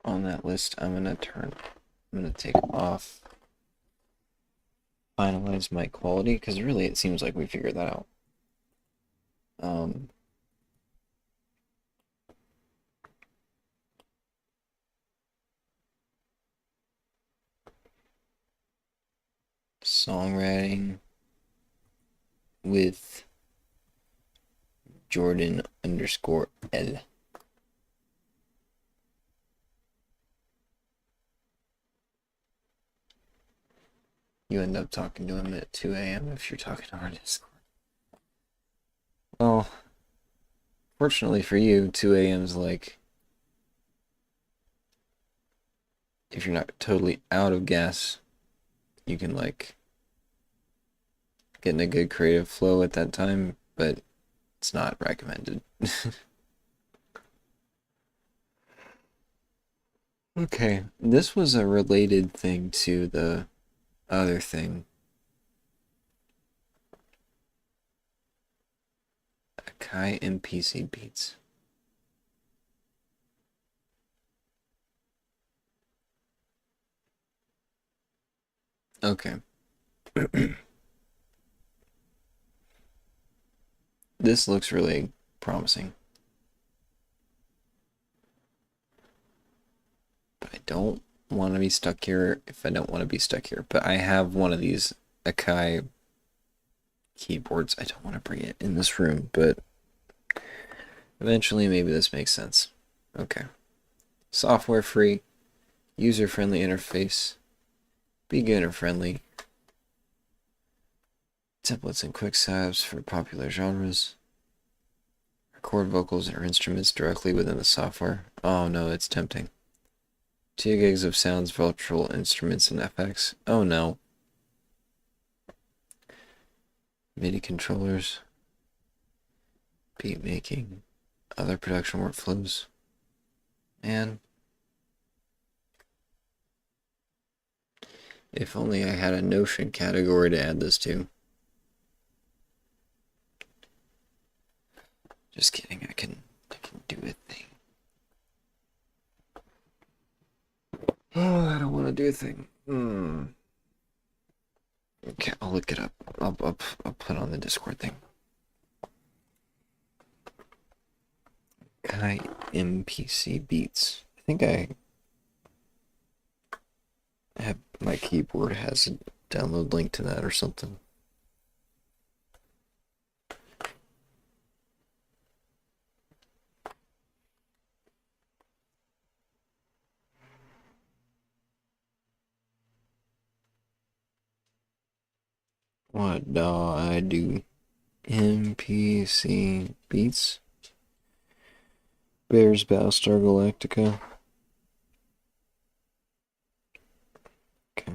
On that list, I'm gonna take off finalize my quality, because really it seems like we figured that out. Songwriting with Jordan_L. You end up talking to him at 2 a.m. if you're talking to our Discord. Well, fortunately for you, 2 a.m. is like, if you're not totally out of gas, you can like get in a good creative flow at that time, but it's not recommended. Okay, this was a related thing to the other thing. Akai MPC beats. Okay. This looks really promising. But I don't want to be stuck here if I don't want to be stuck here. But I have one of these Akai keyboards. I don't want to bring it in this room, but eventually maybe this makes sense. Okay. Software free, user-friendly interface, beginner-friendly, templates and quick saves for popular genres, record vocals or instruments directly within the software. Oh no, it's tempting. 2 gigs of sounds, virtual instruments, and FX. Oh no. MIDI controllers, beat making, other production workflows, and if only I had a Notion category to add this to. Just kidding, I can do a thing. Oh, I don't want to do a thing. Okay, I'll look it up. I'll put on the Discord thing. Kai MPC beats. I think I have my keyboard has a download link to that or something. What do I do? NPC Beats? Bears Battlestar Galactica. Okay.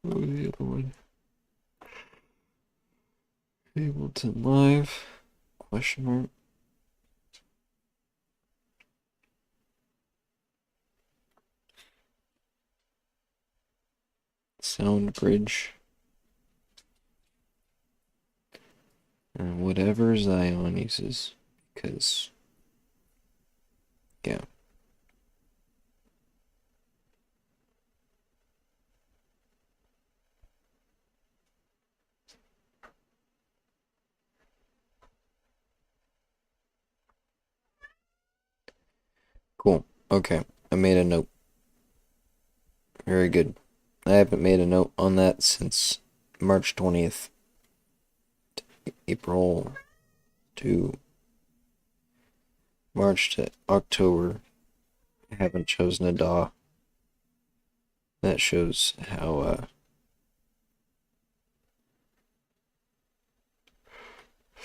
What was the other one? Ableton Live? Question mark. SoundBridge. And whatever Zion uses. Because, yeah. Cool. Okay. I made a note. Very good. I haven't made a note on that since March 20th. April to March to October. I haven't chosen a DAW. That shows how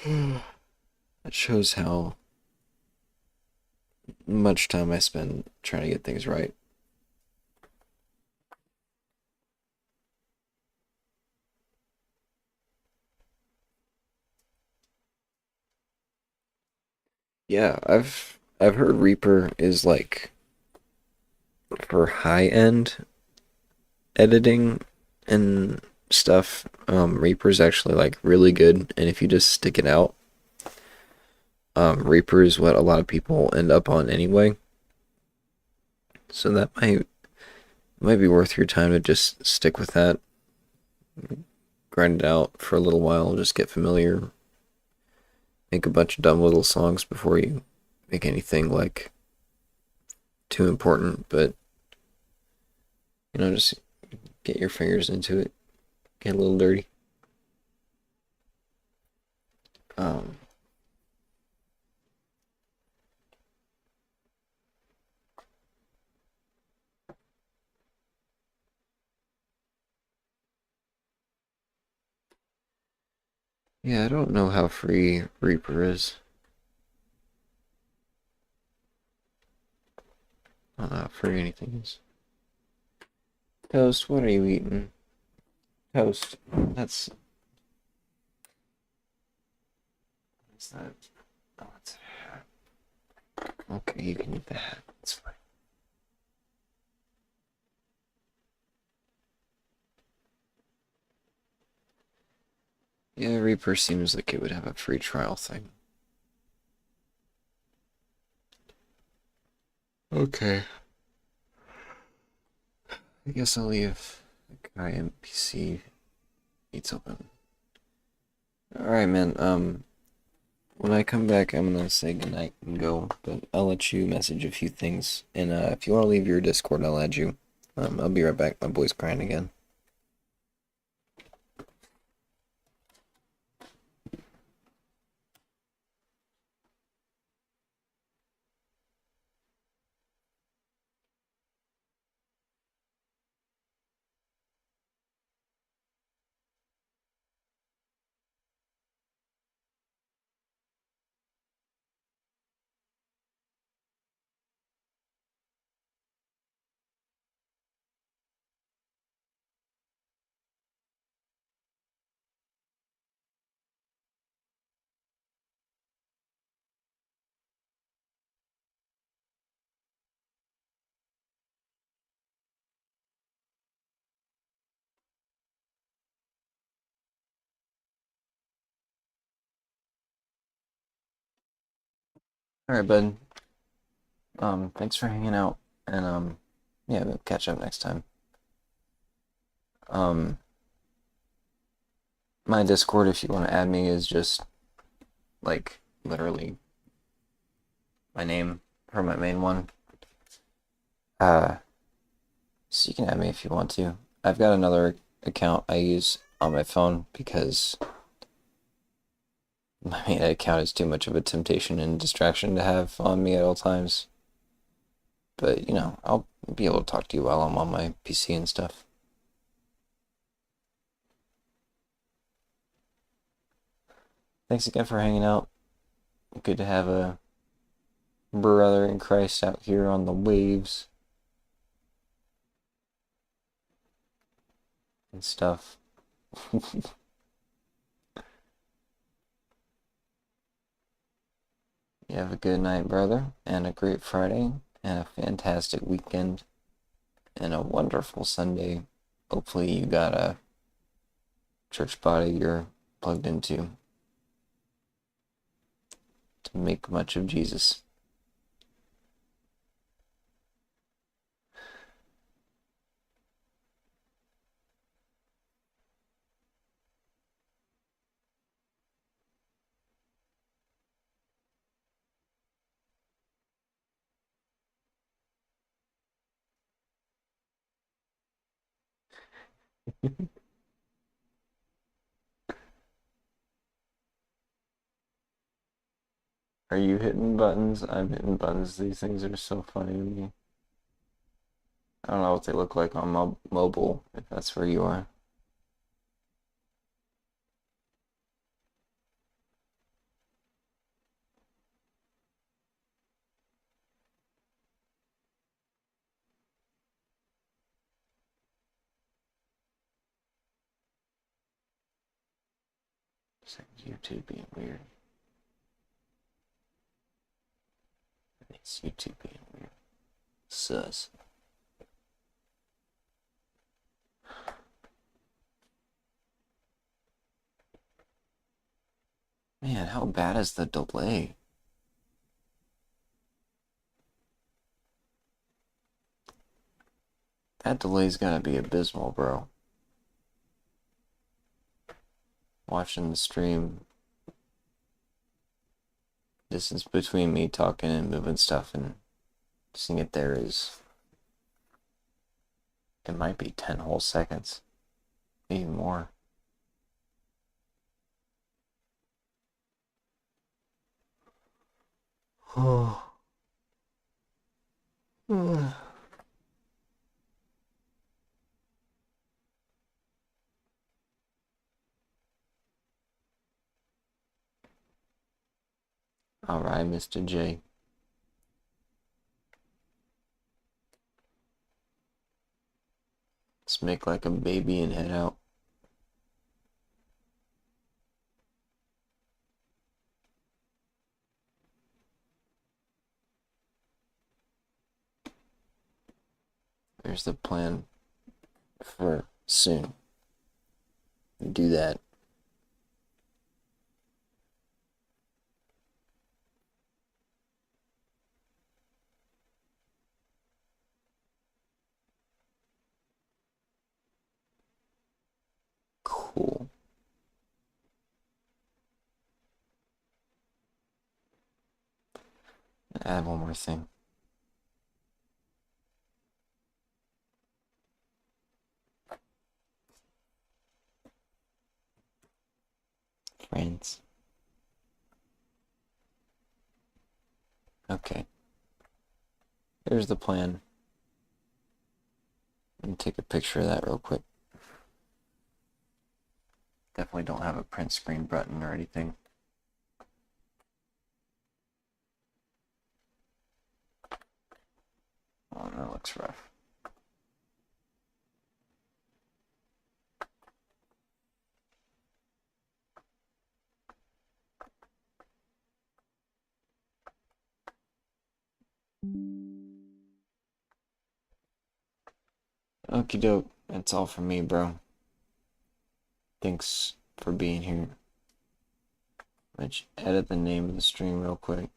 that shows how much time I spend trying to get things right. Yeah, I've heard Reaper is like for high-end editing and stuff. Reaper's actually like really good, and if you just stick it out, Reaper is what a lot of people end up on anyway. So that might be worth your time to just stick with that. Grind it out for a little while, just get familiar. Make a bunch of dumb little songs before you make anything like too important, but just get your fingers into it. Get a little dirty. Yeah, I don't know how free Reaper is. I don't know how free anything is. Toast, what are you eating? Toast. What's that? Oh, it's a hat. Okay, you can eat the hat. It's fine. Yeah, Reaper seems like it would have a free trial thing. Okay. I guess I'll leave the guy NPC Beats open. Alright, man, when I come back, I'm gonna say goodnight and go, but I'll let you message a few things, and if you want to leave your Discord, I'll add you. I'll be right back. My boy's crying again. Alright, bud. Thanks for hanging out, and yeah, we'll catch up next time. My Discord, if you want to add me, is just like literally my name for my main one. So you can add me if you want to. I've got another account I use on my phone because my main account is too much of a temptation and distraction to have on me at all times. But, you know, I'll be able to talk to you while I'm on my PC and stuff. Thanks again for hanging out. Good to have a brother in Christ out here on the waves and stuff. You have a good night, brother, and a great Friday, and a fantastic weekend, and a wonderful Sunday. Hopefully you got a church body you're plugged into to make much of Jesus. Are you hitting buttons? I'm hitting buttons. These things are so funny to me. I don't know what they look like on mobile, if that's where you are. It's like YouTube being weird. It's YouTube being weird. Sus. Man, how bad is the delay? That delay's gotta be abysmal, bro. Watching the stream, distance between me talking and moving stuff and seeing it there is, it might be 10 whole seconds, maybe more. Oh. Alright, Mr. J. Let's make like a baby and head out. There's the plan for soon. Do that. Cool. Add one more thing. Friends. Okay. Here's the plan. Let me take a picture of that real quick. Definitely don't have a print screen button or anything. Oh, that looks rough. Okie doke. That's all from me, bro. Thanks for being here. Let's edit the name of the stream real quick.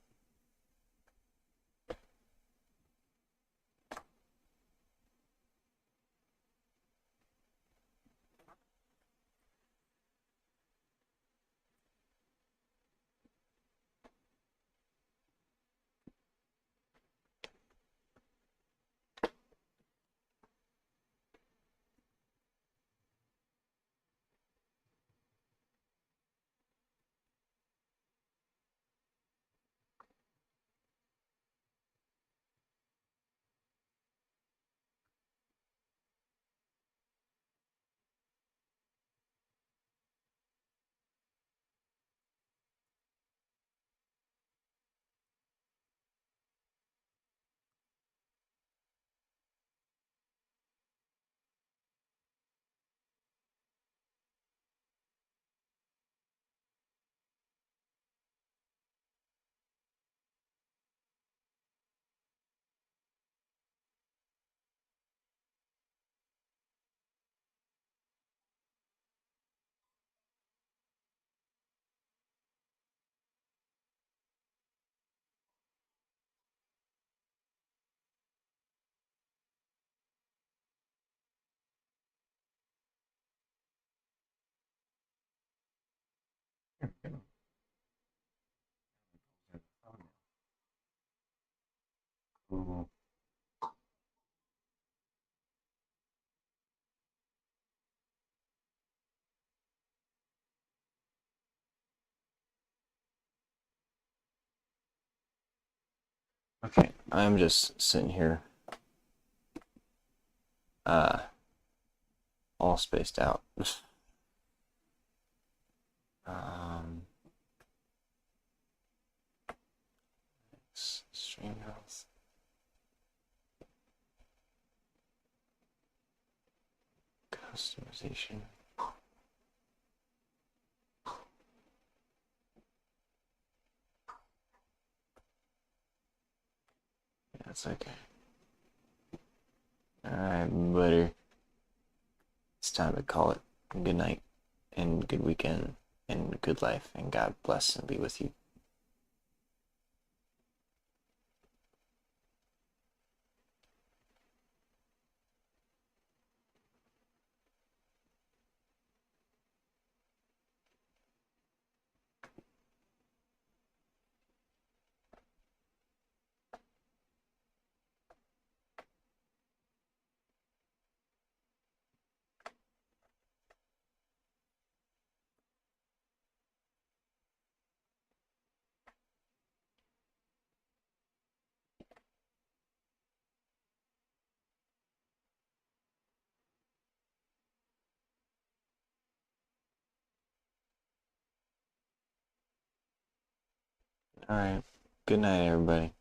Okay, I'm just sitting here, all spaced out. Stream health. Customization. Yeah, that's okay. Alright, buddy. It's time to call it. Good night, and good weekend, and good life, and God bless and be with you. Alright, good night, everybody.